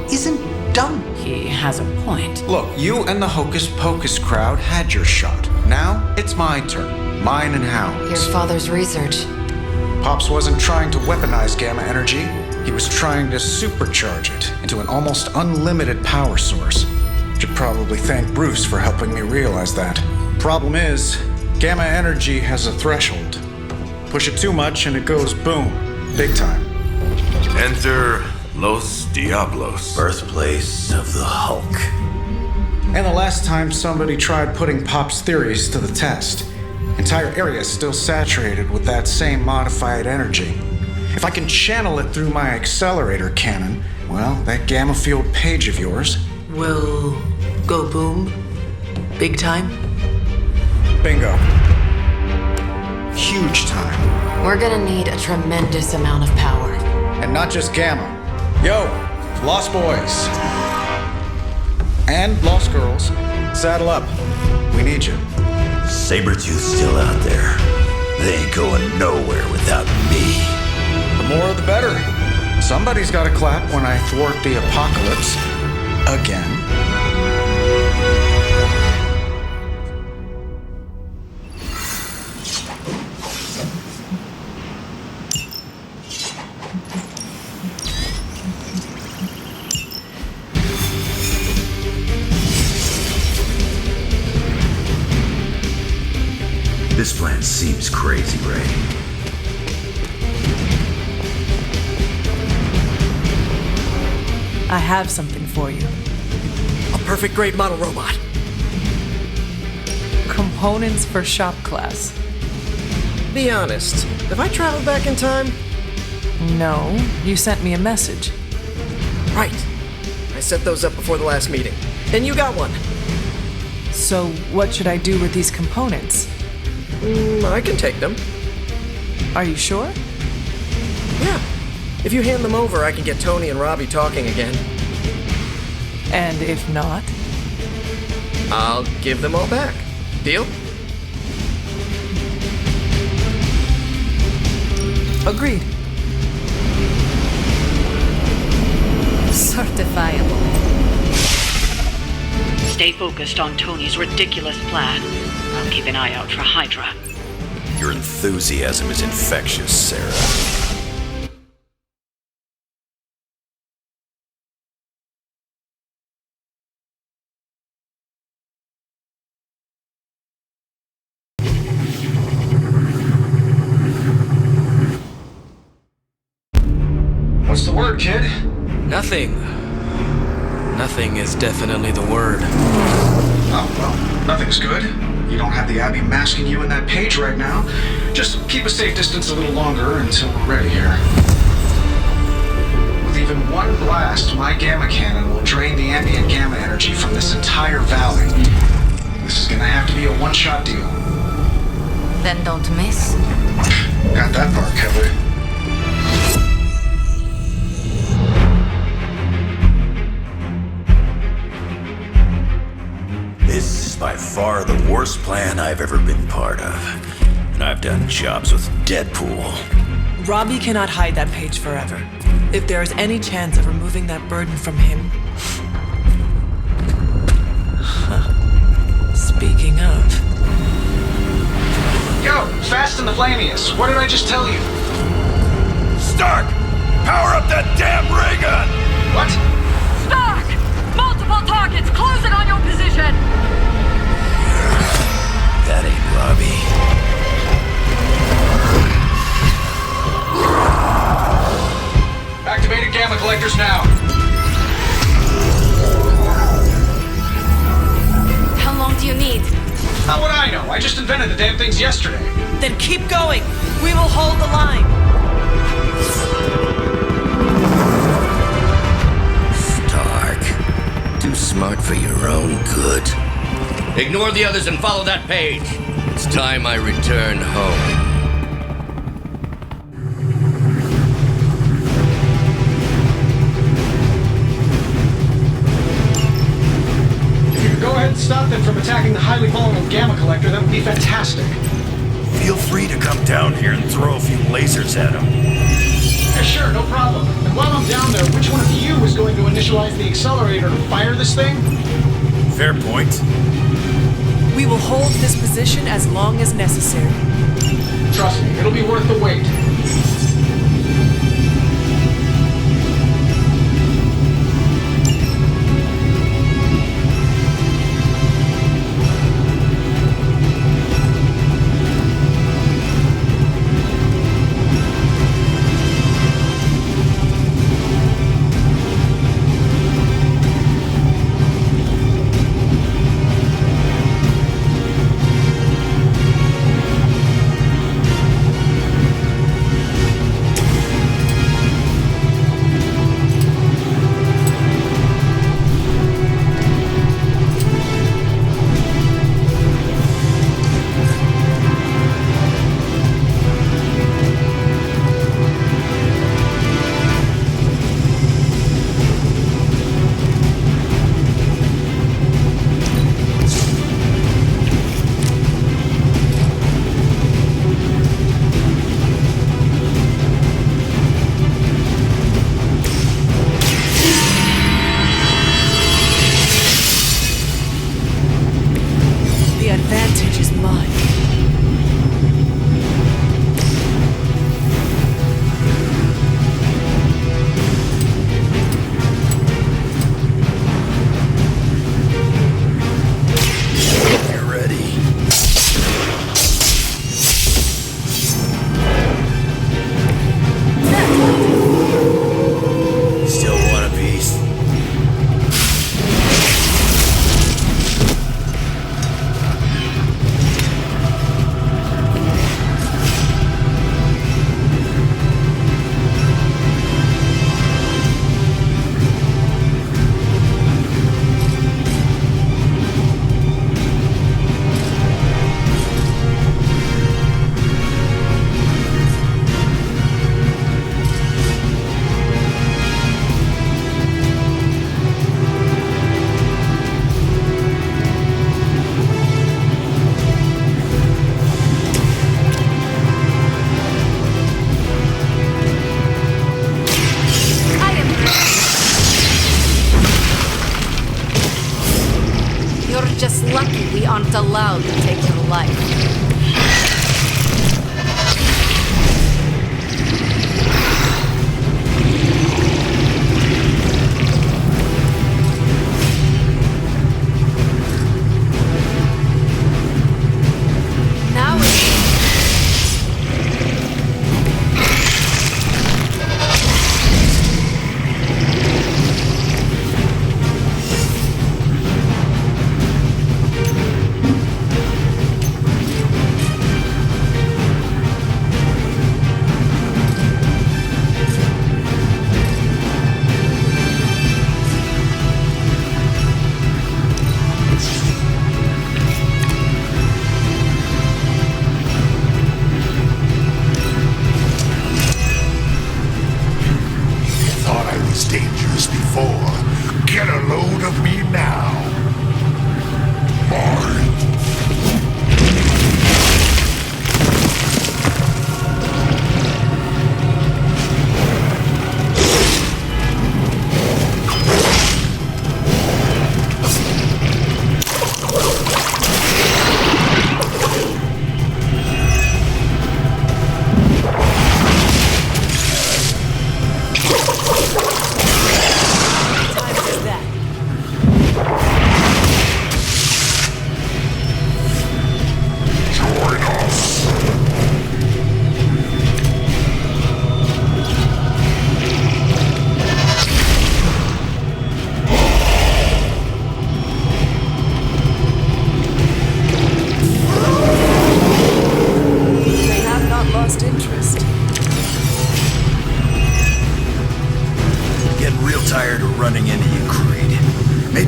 isn't done. He has a point. Look, you and the Hocus Pocus crowd had your shot. Now, it's my turn. Mine and Hound's. Your father's research. Pops wasn't trying to weaponize gamma energy. He was trying to supercharge it into an almost unlimited power source. Should probably thank Bruce for helping me realize that. Problem is, gamma energy has a threshold. Push it too much and it goes boom. Big time. Enter Los Diablos. Birthplace of the Hulk. And the last time somebody tried putting Pop's theories to the test, entire areas still saturated with that same modified energy. If I can channel it through my accelerator cannon, well, that gamma field Page of yours will go boom? Big time? Bingo. Huge time. We're gonna need a tremendous amount of power. And not just gamma. Yo, Lost Boys. And Lost Girls, saddle up. We need you. Sabretooth's still out there. They ain't going nowhere without me. The more the better. Somebody's gotta clap when I thwart the apocalypse. Again. This plan seems crazy, Ray. I have something for you. A perfect grade model robot. Components for shop class. Be honest, have I traveled back in time? No, you sent me a message. Right. I set those up before the last meeting. And you got one. So, what should I do with these components? I can take them. Are you sure? Yeah. If you hand them over, I can get Tony and Robbie talking again. And if not? I'll give them all back. Deal? Agreed. Certifiable. Stay focused on Tony's ridiculous plan. I'll keep an eye out for Hydra. Your enthusiasm is infectious, Sarah. What's the word, kid? Nothing. Nothing is definitely the word. Oh, well, nothing's good. You don't have the Abbey masking you in that page right now. Just keep a safe distance a little longer until we're ready here. With even one blast, my gamma cannon will drain the ambient gamma energy from this entire valley. This is gonna have to be a one-shot deal. Then don't miss. Got that part covered. This is by far the worst plan I've ever been part of. And I've done jobs with Deadpool. Robbie cannot hide that page forever. If there is any chance of removing that burden from him... Speaking of... Yo, Fast and the Flamius, what did I just tell you? Stark! Power up that damn ray gun! What? Stark! Multiple targets! Close in on your position! That ain't Robbie. Activated gamma collectors now. How long do you need? How would I know? I just invented the damn things yesterday. Then keep going! We will hold the line! Stark. Too smart for your own good. Ignore the others and follow that page. It's time I return home. If you could go ahead and stop them from attacking the highly volatile gamma collector, that would be fantastic. Feel free to come down here and throw a few lasers at him. Yeah, sure, no problem. And while I'm down there, which one of you is going to initialize the accelerator to fire this thing? Fair point. We will hold this position as long as necessary. Trust me, it'll be worth the wait. just lucky we aren't allowed to take your life.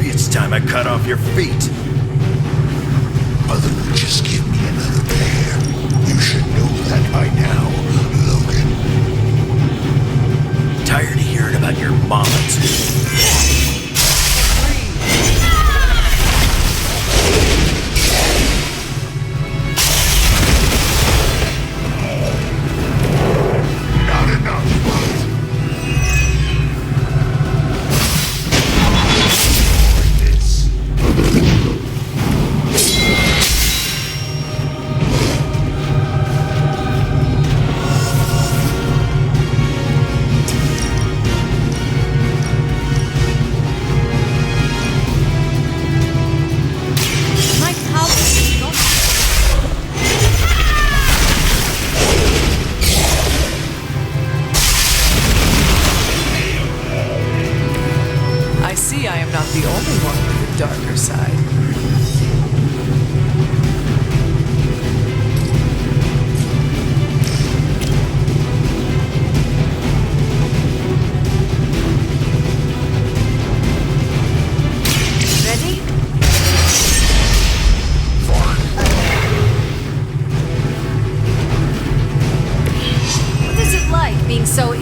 Maybe it's time I cut off your feet. Other than just give me another pair. You should know that by now, Logan. Tired of hearing about your mama too. Not enough, bud. This. My powers don't. I see I am not the only one with a darker side. Ready? What is it like being so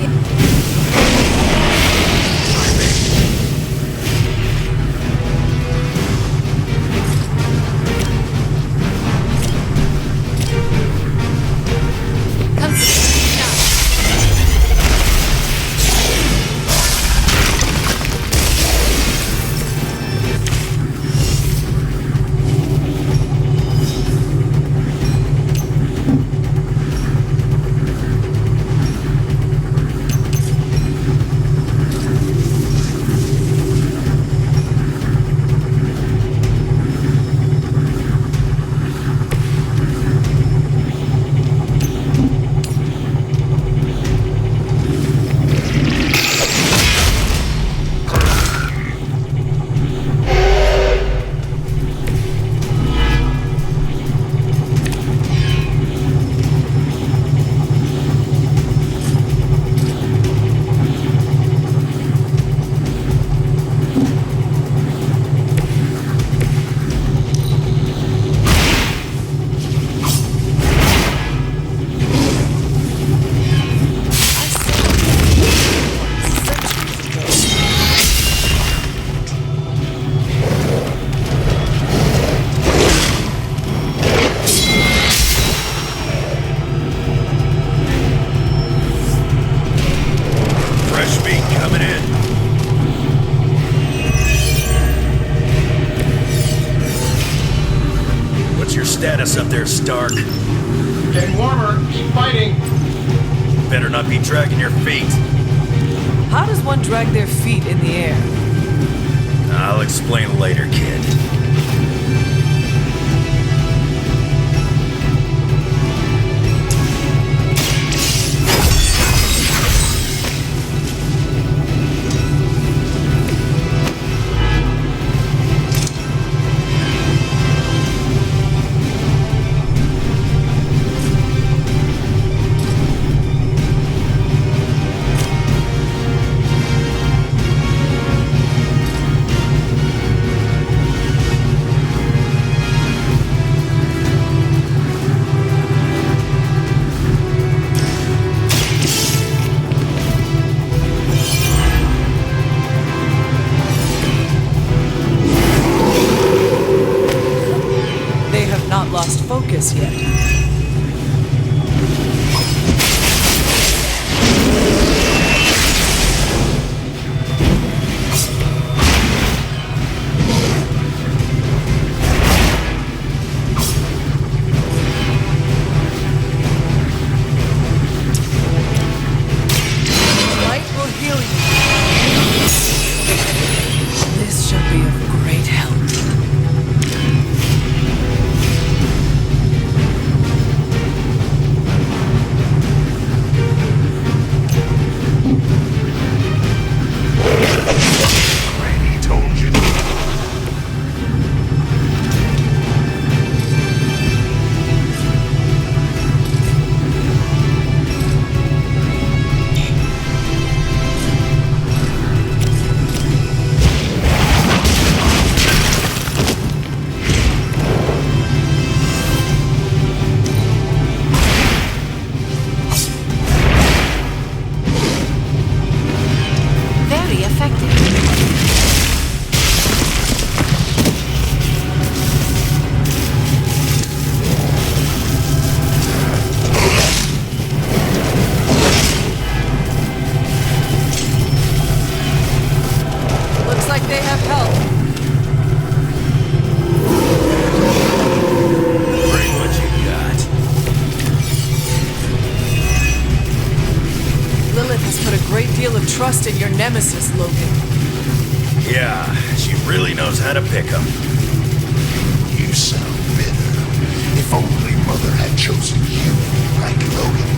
Fresh meat coming in. What's your status up there, Stark? Getting warmer. Keep fighting. Better not be dragging your feet. How does one drag their feet in the air? I'll explain later, kid. Lost focus yet. Light will heal you. This shall be of great help. nemesis, Logan. Yeah, she really knows how to pick 'em. You sound bitter. If only Mother had chosen you, like Logan.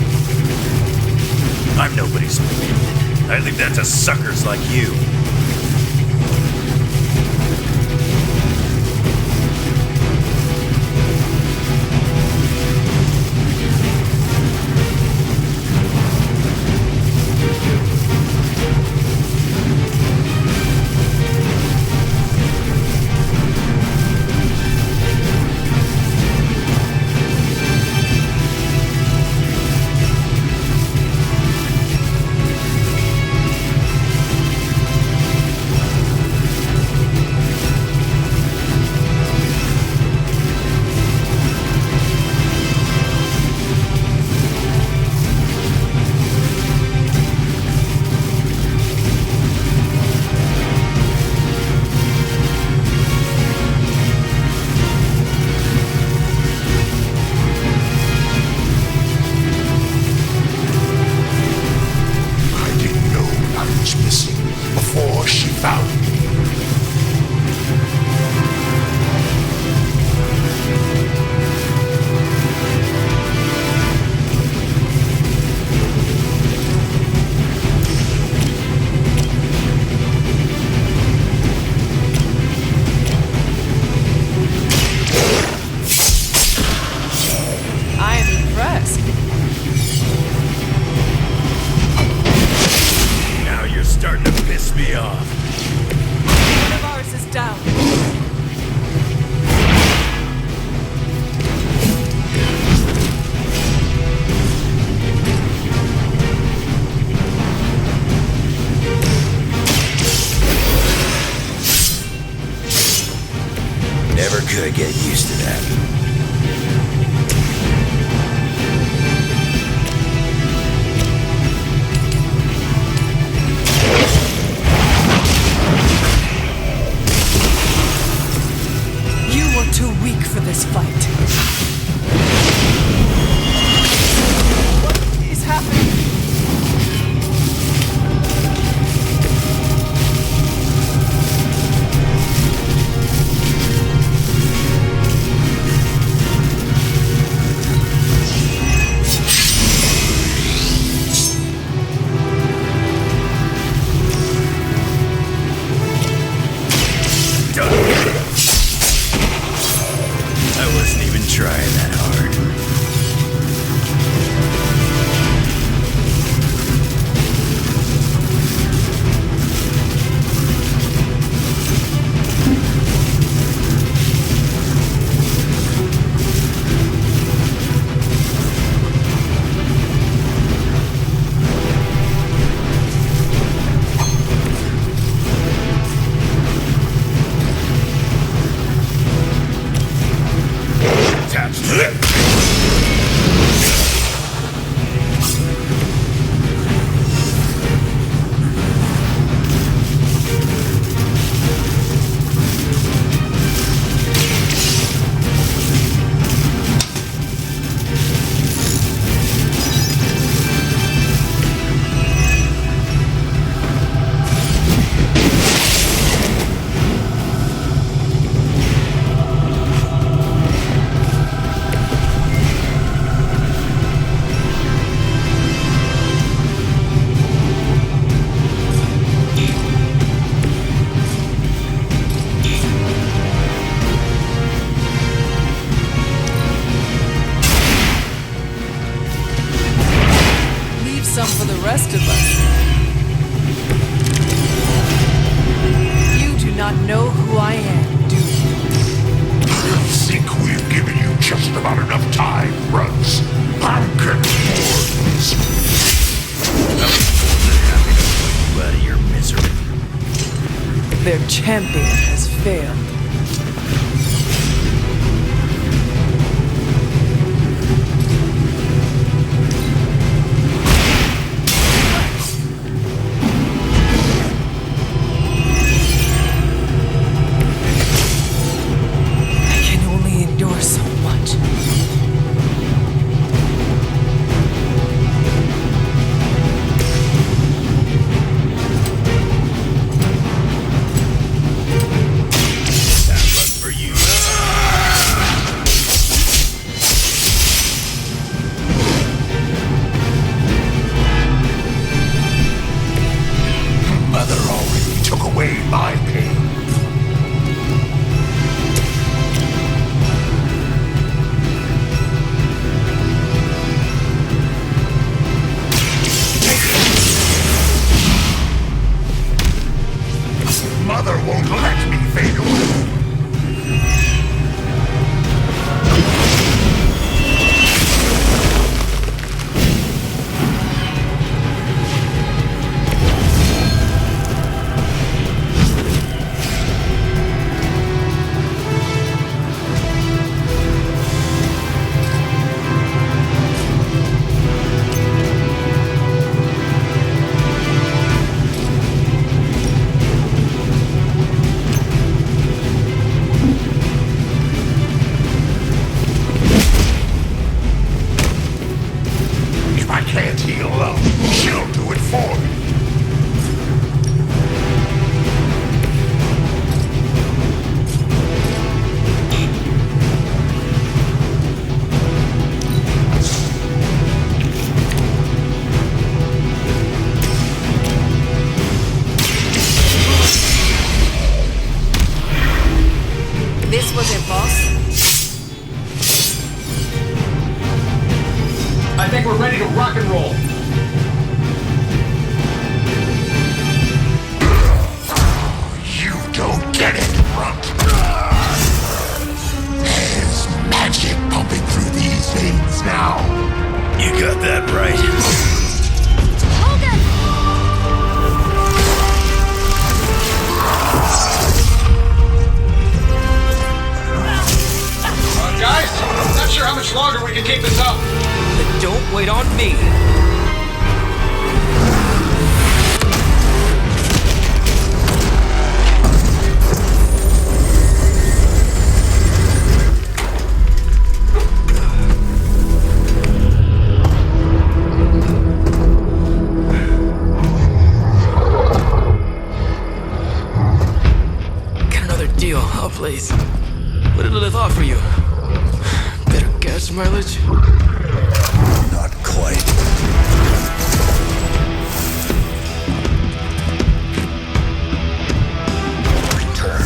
I'm nobody's favorite. I leave that to suckers like you. Never could get used to that. You were too weak for this fight. What is happening? I wasn't even trying that hard. Some for the rest of us. You do not know who I am, do you? I think we've given you just about enough time, Runs. I'm getting bored of this. You out of your misery. Their champion has failed. roll. You don't get it, Rump. There's magic pumping through these veins now. You got that right. Guys, not sure how much longer we can keep this up. Then don't wait on me. Got another deal, oh please. What did Lilith offer you? Better gas mileage? Not quite. Return.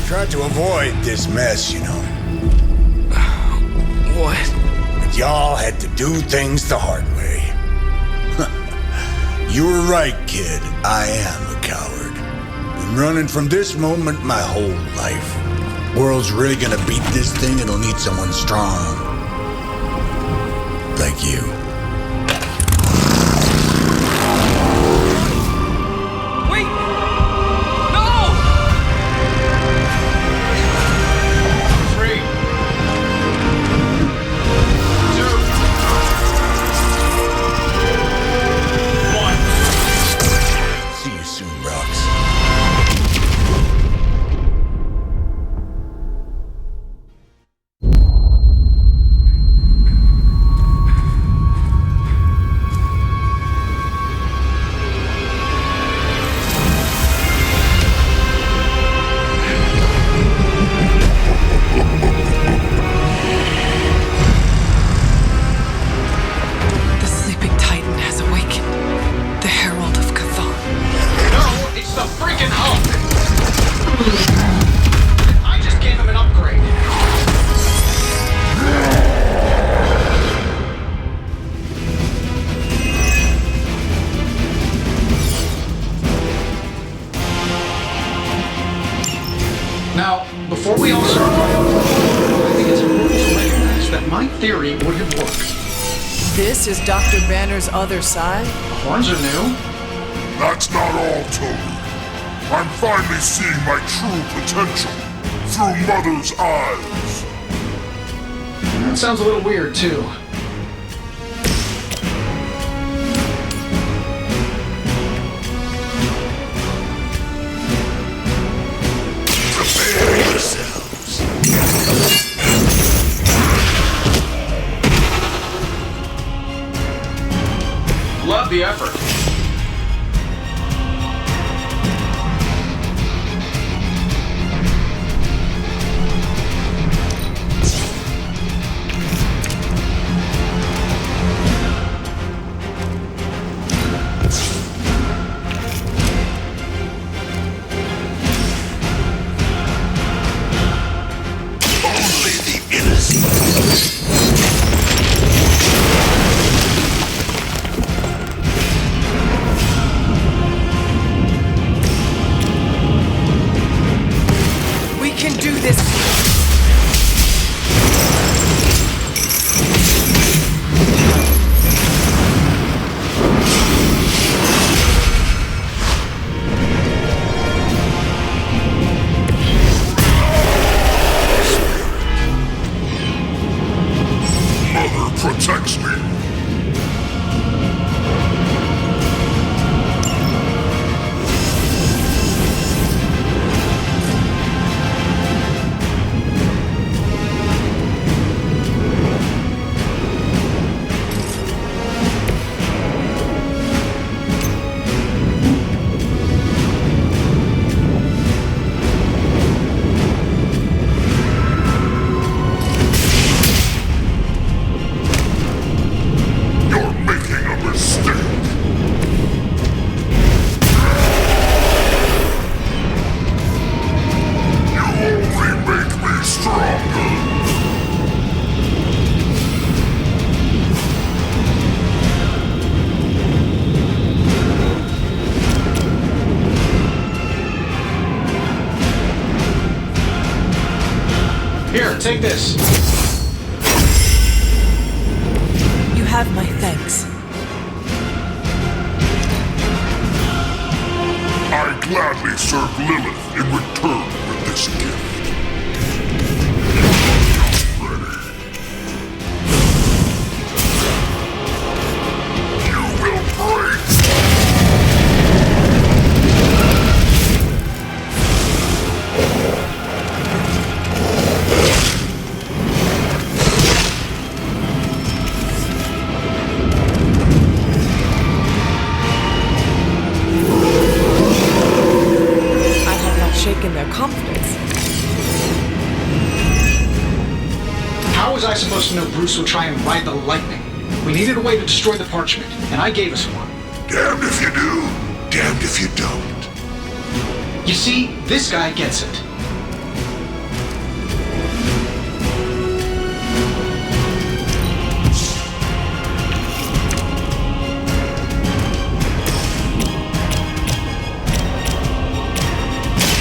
Tried to avoid this mess, you know. What? But y'all had to do things the hard way. You were right, kid. I am a coward. Been running from this moment my whole life. World's really gonna beat this thing, it'll need someone strong. Like you. Wait! No! 3, 2, 1. See you soon, Rox. The sleeping titan has awakened. The herald of Cthon. No, it's the freaking Hulk! I just gave him an upgrade. Now, before we all start talking, I think it's important to recognize that my theory would have worked. This is Dr. Banner's other side? The horns are new. That's not all, Tony. I'm finally seeing my true potential through Mother's eyes. That sounds a little weird, too. Prepare yourselves. Love the effort. Only the innocent. We can do this. Here, take this. You have my thanks. I gladly serve Lilith in return for this gift. Ready. You will break. Shaken their confidence. How was I supposed to know Bruce would try and ride the lightning? We needed a way to destroy the parchment, and I gave us one. Damned if you do, damned if you don't. You see, this guy gets it.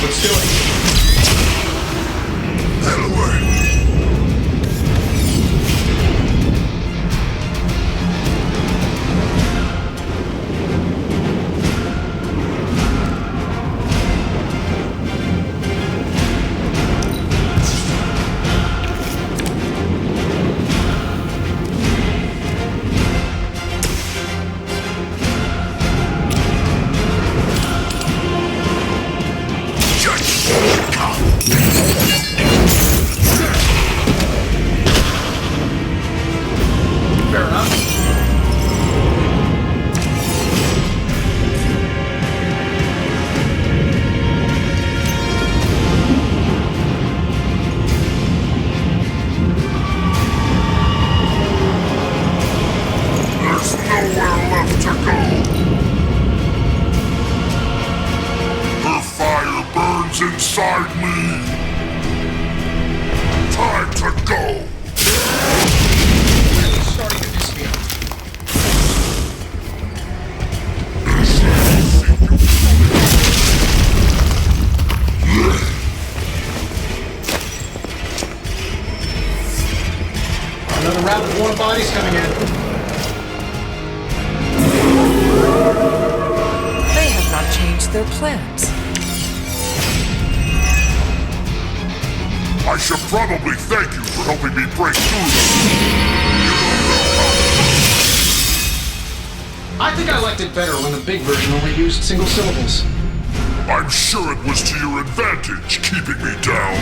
Let's do it. That'll work. Fair enough. There's nowhere left to go. Her fire burns inside me. Time to go. Starting to piss me off. Another round of warm bodies coming in. They have not changed their plans. I should probably thank you for helping me break through them. I think I liked it better when the big version only used single syllables. I'm sure it was to your advantage keeping me down.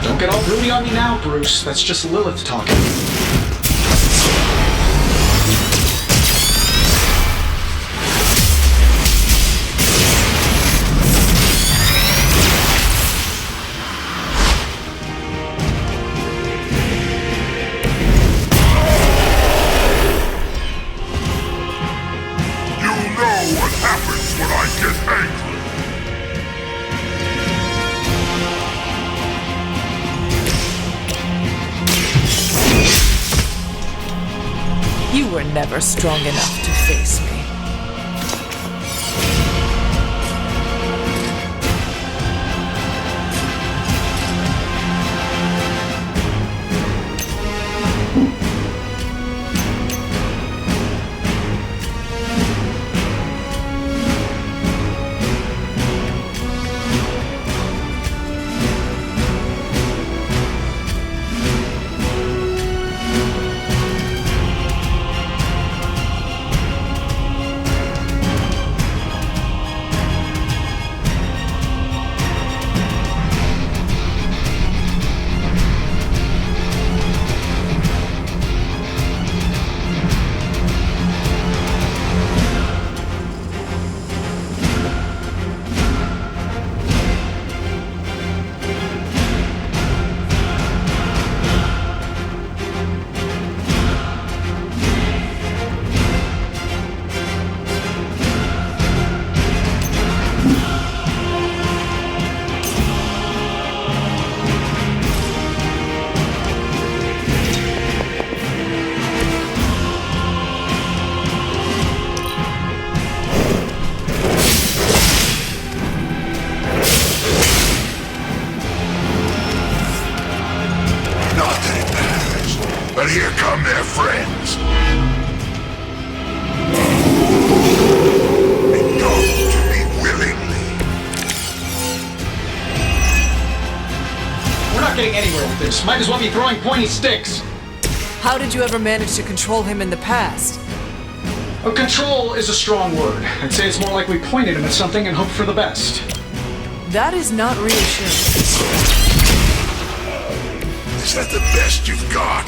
Don't get all broody on me now, Bruce. That's just Lilith talking. You know what happens when I get angry. You were never strong enough to face me. getting anywhere with this. Might as well be throwing pointy sticks. How did you ever manage to control him in the past? Control is a strong word. I'd say it's more like we pointed him at something and hoped for the best. That is not reassuring. Is that the best you've got?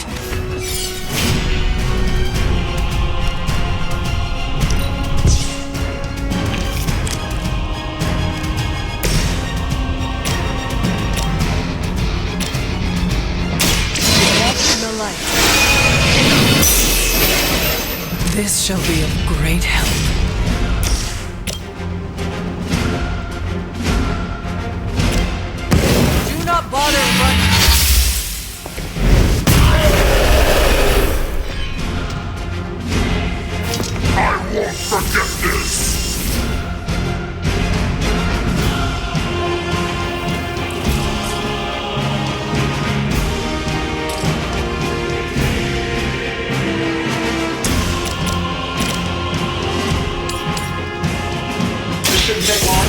The light. This shall be of great help. Do not bother running. I won't forget this! This shouldn't take long.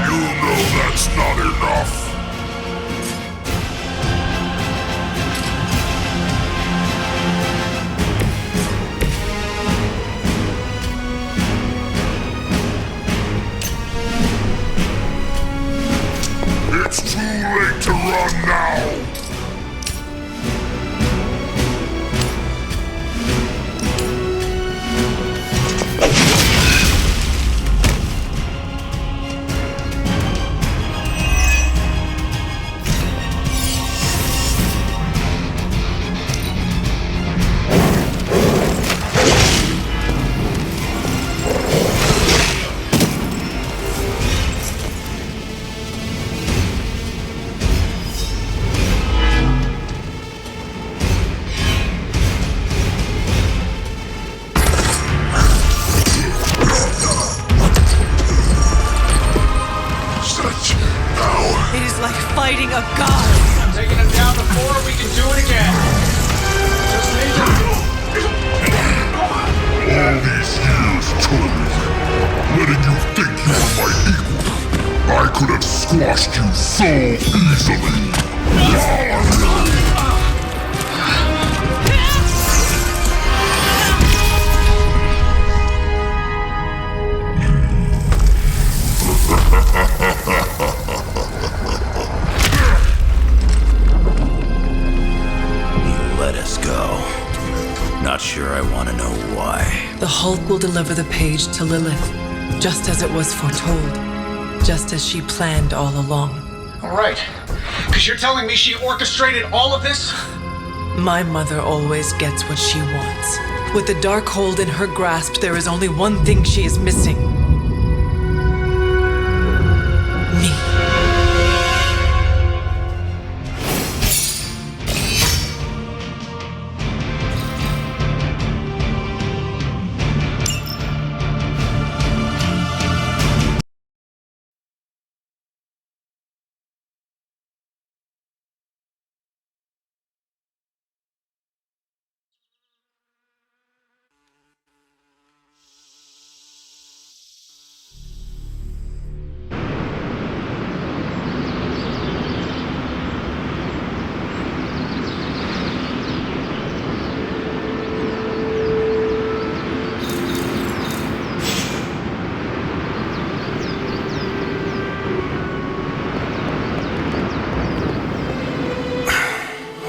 You know that's not enough! It's too late to run now! Such power! It is like fighting a god. I'm taking him down before we can do it again. Just need All these years, Tony, letting you think you were my equal, I could have squashed you so easily. You let us go. Not sure I want to know why. The Hulk will deliver the page to Lilith, just as it was foretold, just as she planned all along. All right. Because you're telling me she orchestrated all of this? My mother always gets what she wants. With the Darkhold in her grasp, there is only one thing she is missing. Me.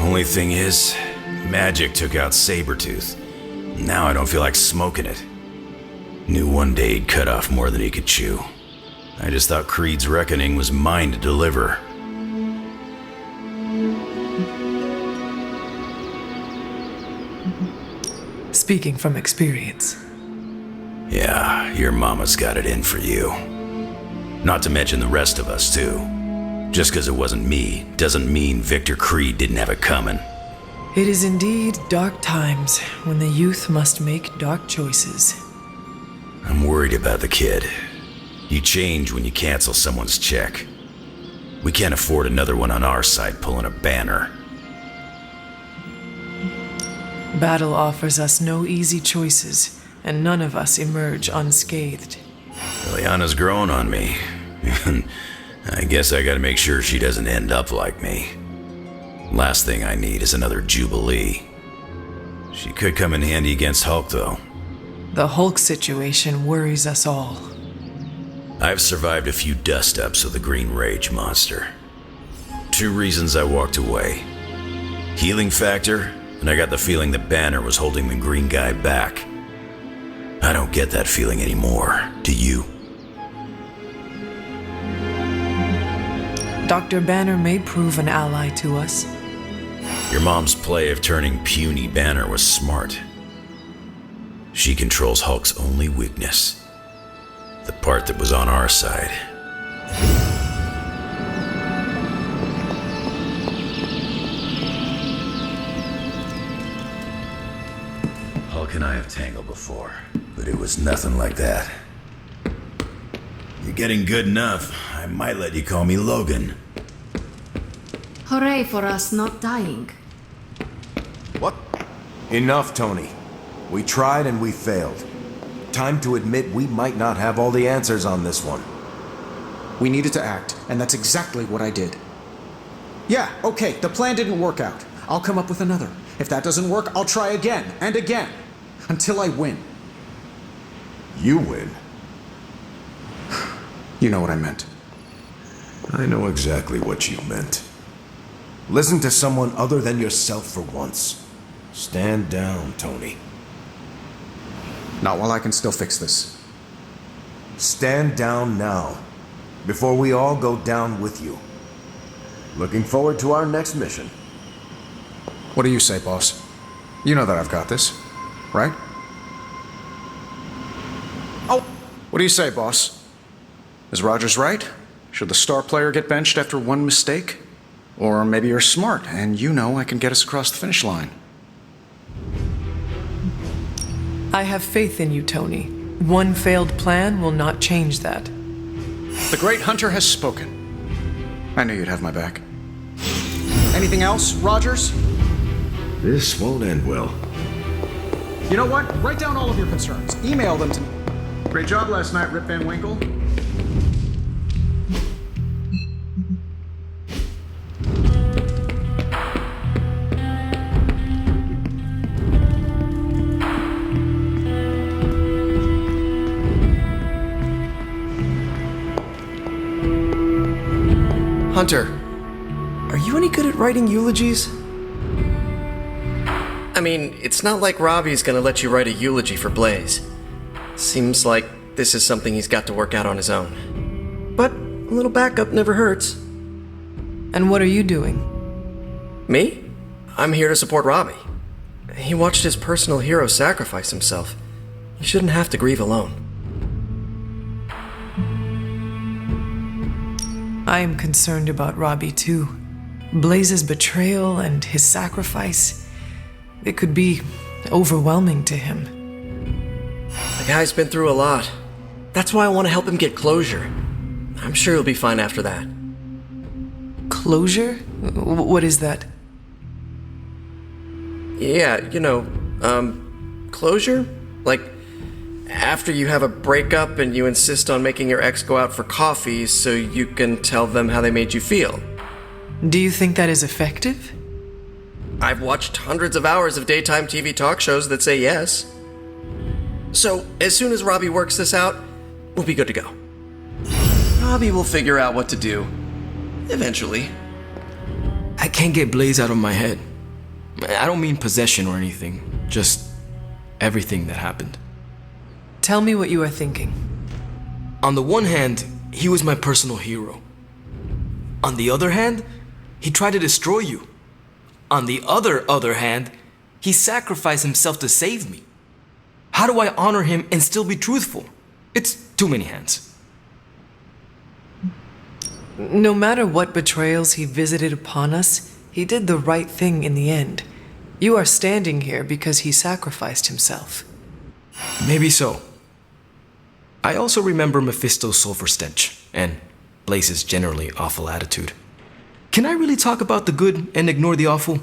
Only thing is, magic took out Sabretooth. Now I don't feel like smoking it. Knew one day he'd cut off more than he could chew. I just thought Creed's reckoning was mine to deliver. Speaking from experience. Yeah, your mama's got it in for you. Not to mention the rest of us, too. Just because it wasn't me doesn't mean Victor Creed didn't have it coming. It is indeed dark times when the youth must make dark choices. I'm worried about the kid. You change when you cancel someone's check. We can't afford another one on our side pulling a banner. Battle offers us no easy choices, and none of us emerge unscathed. Liliana's growing on me. I guess I gotta make sure she doesn't end up like me. Last thing I need is another Jubilee. She could come in handy against Hulk, though. The Hulk situation worries us all. I've survived a few dust-ups with the Green Rage monster. 2 reasons I walked away. Healing factor, and I got the feeling that Banner was holding the green guy back. I don't get that feeling anymore, do you? Dr. Banner may prove an ally to us. Your mom's play of turning puny Banner was smart. She controls Hulk's only weakness. The part that was on our side. Hulk and I have tangled before, but it was nothing like that. You're getting good enough. I might let you call me Logan. Hooray for us not dying. What? Enough, Tony. We tried and we failed. Time to admit we might not have all the answers on this one. We needed to act, and that's exactly what I did. Yeah, okay, the plan didn't work out. I'll come up with another. If that doesn't work, I'll try again and again. Until I win. You win? You know what I meant. I know exactly what you meant. Listen to someone other than yourself for once. Stand down, Tony. Not while I can still fix this. Stand down now, before we all go down with you. Looking forward to our next mission. What do you say, boss? You know that I've got this, right? Oh! What do you say, boss? Is Rogers right? Should the star player get benched after one mistake? Or maybe you're smart, and you know I can get us across the finish line. I have faith in you, Tony. One failed plan will not change that. The great hunter has spoken. I knew you'd have my back. Anything else, Rogers? This won't end well. You know what? Write down all of your concerns. Email them to me. Great job last night, Rip Van Winkle. Hunter, are you any good at writing eulogies? I mean, it's not like Robbie's gonna let you write a eulogy for Blaze. Seems like this is something he's got to work out on his own. But a little backup never hurts. And what are you doing? Me? I'm here to support Robbie. He watched his personal hero sacrifice himself. He shouldn't have to grieve alone. I am concerned about Robbie too. Blaze's betrayal and his sacrifice, it could be overwhelming to him. The guy's been through a lot. That's why I want to help him get closure. I'm sure he'll be fine after that. Closure? What is that? Yeah, closure? Like, after you have a breakup and you insist on making your ex go out for coffee so you can tell them how they made you feel. Do you think that is effective? I've watched hundreds of hours of daytime TV talk shows that say yes. So, as soon as Robbie works this out, we'll be good to go. Robbie will figure out what to do. Eventually. I can't get Blaze out of my head. I don't mean possession or anything, just everything that happened. Tell me what you are thinking. On the one hand, he was my personal hero. On the other hand, he tried to destroy you. On the other hand, he sacrificed himself to save me. How do I honor him and still be truthful? It's too many hands. No matter what betrayals he visited upon us, he did the right thing in the end. You are standing here because he sacrificed himself. Maybe so. I also remember Mephisto's sulfur stench, and Blaze's generally awful attitude. Can I really talk about the good and ignore the awful?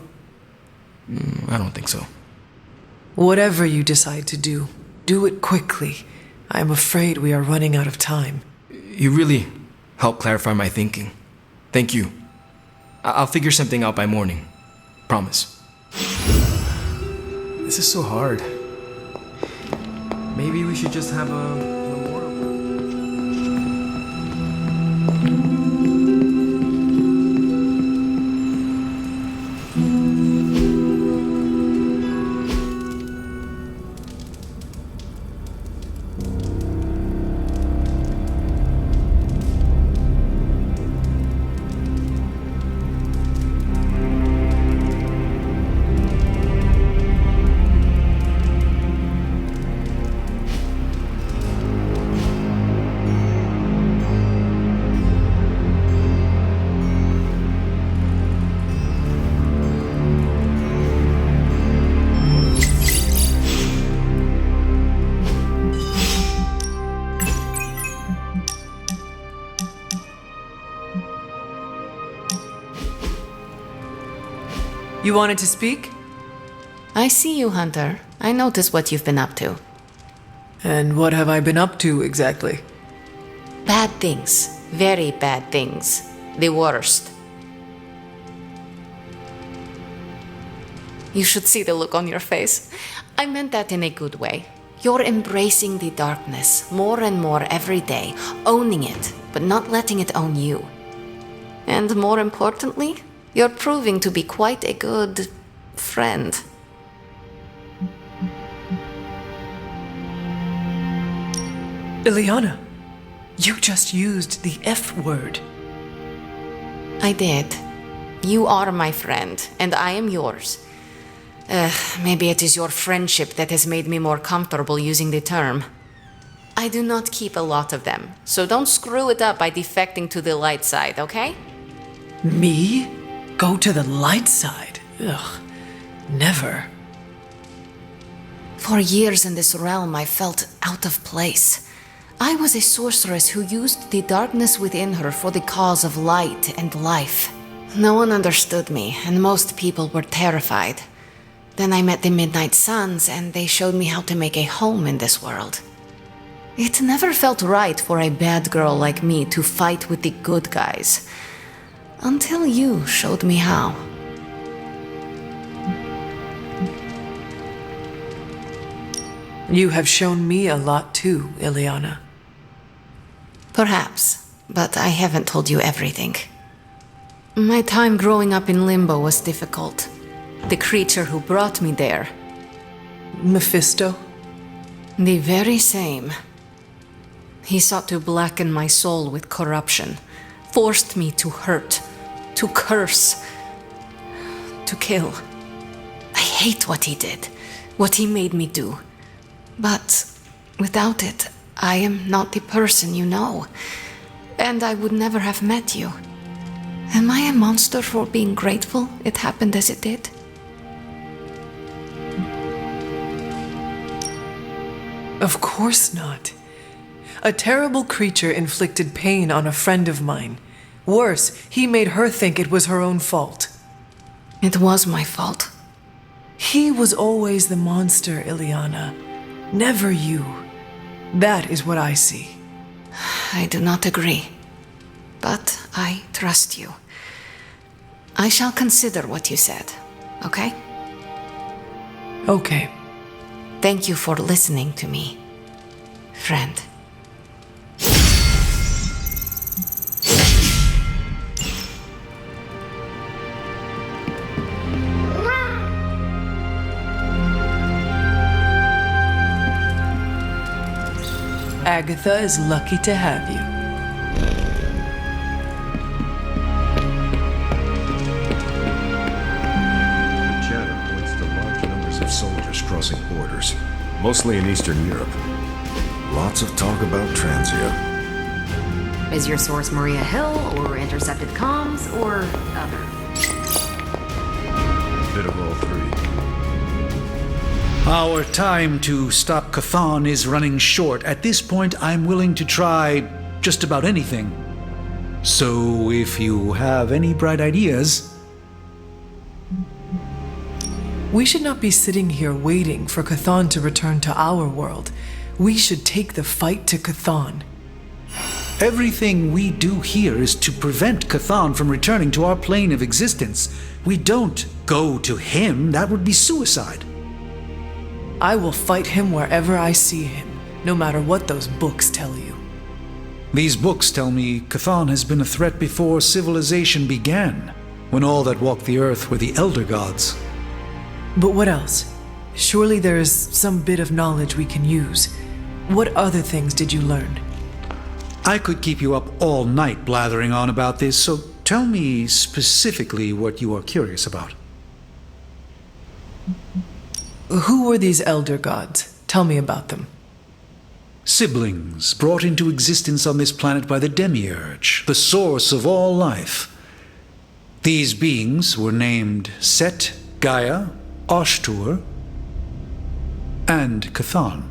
I don't think so. Whatever you decide to do, do it quickly. I am afraid we are running out of time. You really helped clarify my thinking. Thank you. I'll figure something out by morning. Promise. This is so hard. Maybe we should just have a memorial. You wanted to speak? I see you, Hunter. I notice what you've been up to. And what have I been up to exactly? Bad things. Very bad things. The worst. You should see the look on your face. I meant that in a good way. You're embracing the darkness more and more every day, owning it, but not letting it own you. And more importantly, you're proving to be quite a good friend. Ileana, you just used the F word. I did. You are my friend, and I am yours. Maybe it is your friendship that has made me more comfortable using the term. I do not keep a lot of them, so don't screw it up by defecting to the light side, okay? Me? Go to the light side? Ugh, never. For years in this realm, I felt out of place. I was a sorceress who used the darkness within her for the cause of light and life. No one understood me, and most people were terrified. Then I met the Midnight Suns, and they showed me how to make a home in this world. It never felt right for a bad girl like me to fight with the good guys. Until you showed me how. You have shown me a lot too, Ileana. Perhaps, but I haven't told you everything. My time growing up in Limbo was difficult. The creature who brought me there. Mephisto? The very same. He sought to blacken my soul with corruption, forced me to hurt, to curse, to kill. I hate what he did, what he made me do. But without it, I am not the person you know, and I would never have met you. Am I a monster for being grateful it happened as it did? Of course not. A terrible creature inflicted pain on a friend of mine. Worse, he made her think it was her own fault. It was my fault. He was always the monster, Ileana. Never you. That is what I see. I do not agree. But I trust you. I shall consider what you said, okay? Okay. Thank you for listening to me, friend. Agatha is lucky to have you. Chatter points to large numbers of soldiers crossing borders, mostly in Eastern Europe. Lots of talk about Transia. Is your source Maria Hill, or intercepted comms, or other? Bit of all three. Our time to stop Chthon is running short. At this point, I'm willing to try just about anything. So if you have any bright ideas... We should not be sitting here waiting for Chthon to return to our world. We should take the fight to Chthon. Everything we do here is to prevent Chthon from returning to our plane of existence. We don't go to him. That would be suicide. I will fight him wherever I see him, no matter what those books tell you. These books tell me Chthon has been a threat before civilization began, when all that walked the earth were the Elder Gods. But what else? Surely there is some bit of knowledge we can use. What other things did you learn? I could keep you up all night blathering on about this, so tell me specifically what you are curious about. Who were these Elder Gods? Tell me about them. Siblings brought into existence on this planet by the Demiurge, the source of all life. These beings were named Set, Gaia, Ashtur, and Chthon.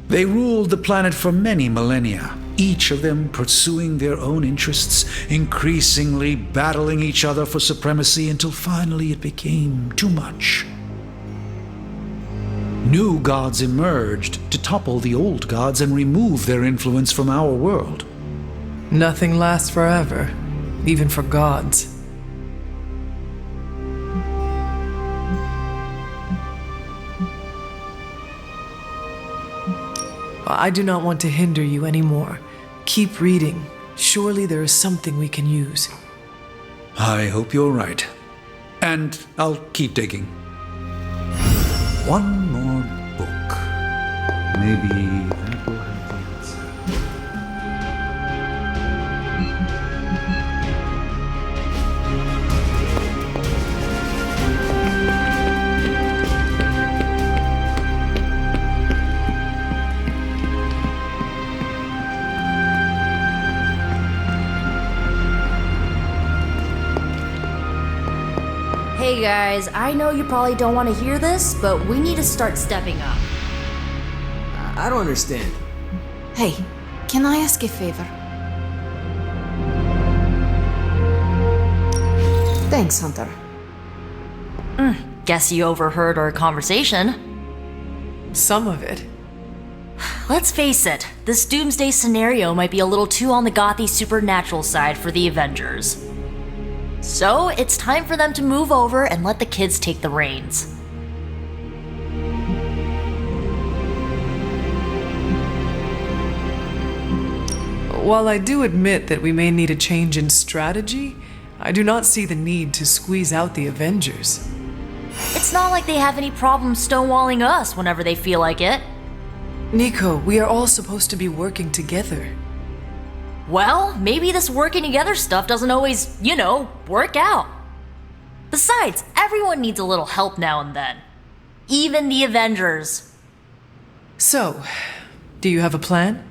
They ruled the planet for many millennia, each of them pursuing their own interests, increasingly battling each other for supremacy until finally it became too much. New gods emerged to topple the old gods and remove their influence from our world. Nothing lasts forever, even for gods. I do not want to hinder you anymore. Keep reading. Surely there is something we can use. I hope you're right. And I'll keep digging. One more book. Maybe that will have the answer. Hey guys, I know you probably don't want to hear this, but we need to start stepping up. I don't understand. Hey, can I ask a favor? Thanks, Hunter. Guess you overheard our conversation. Some of it. Let's face it, this doomsday scenario might be a little too on the gothy supernatural side for the Avengers. So, it's time for them to move over and let the kids take the reins. While I do admit that we may need a change in strategy, I do not see the need to squeeze out the Avengers. It's not like they have any problem stonewalling us whenever they feel like it. Nico, we are all supposed to be working together. Well, maybe this working together stuff doesn't always, work out. Besides, everyone needs a little help now and then. Even the Avengers. So, do you have a plan?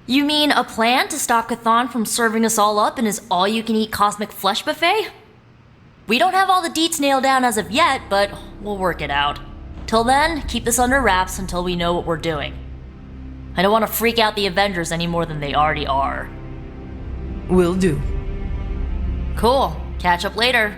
You mean a plan to stop Chthon from serving us all up in his all-you-can-eat cosmic flesh buffet? We don't have all the deets nailed down as of yet, but we'll work it out. Till then, keep this under wraps until we know what we're doing. I don't want to freak out the Avengers any more than they already are. Will do. Cool. Catch up later.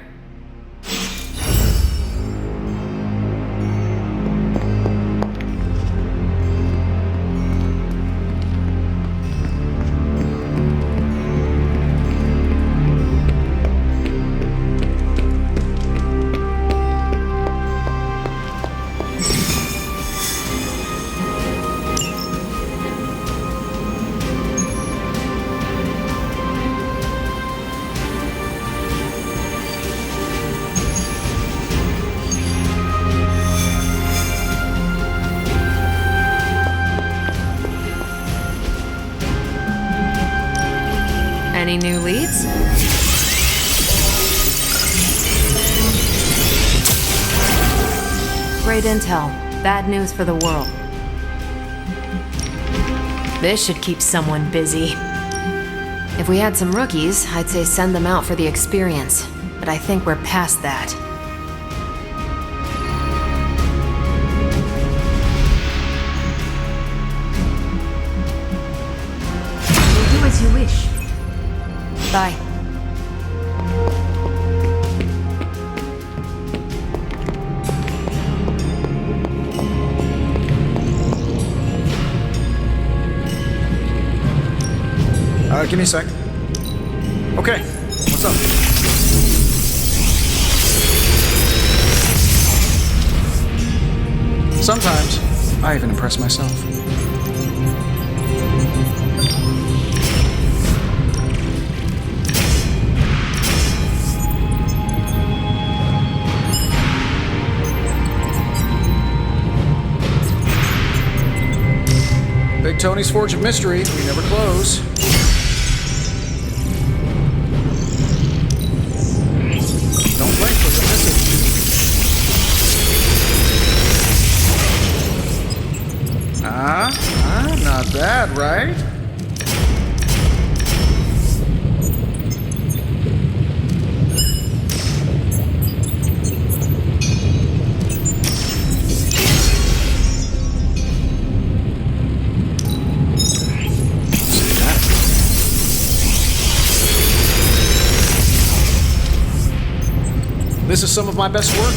Any new leads? Great intel. Bad news for the world. This should keep someone busy. If we had some rookies, I'd say send them out for the experience. But I think we're past that. Do as you wish. Bye. Give me a sec. Okay, what's up? Sometimes, I even impress myself. Big Tony's Forge of Mystery, we never close. Don't blink or you'll miss it. Not bad, right? This is some of my best work.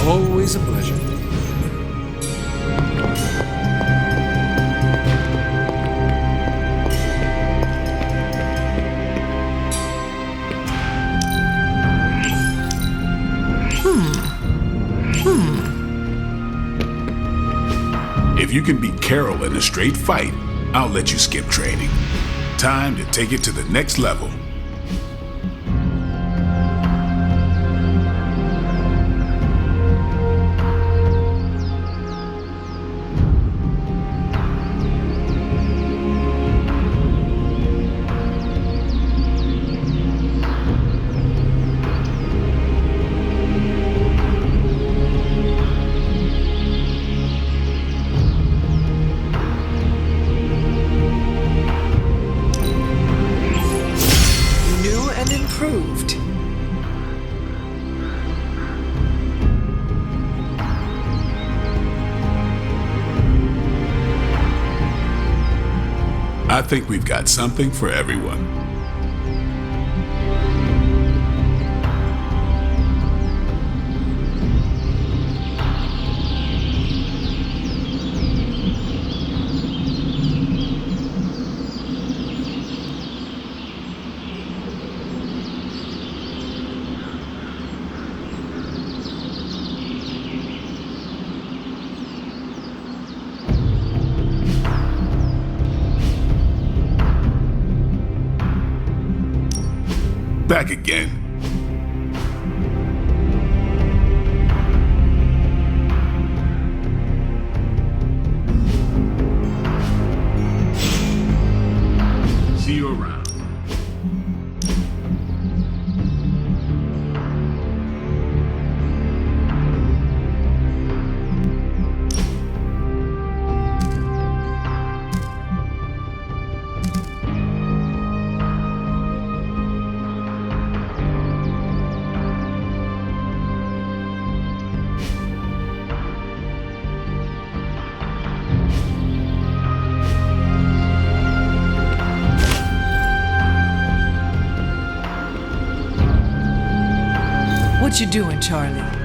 Always a pleasure. If you can beat Carol in a straight fight, I'll let you skip training. Time to take it to the next level. Improved. I think we've got something for everyone. Back again. See you around. What you doing, Charlie?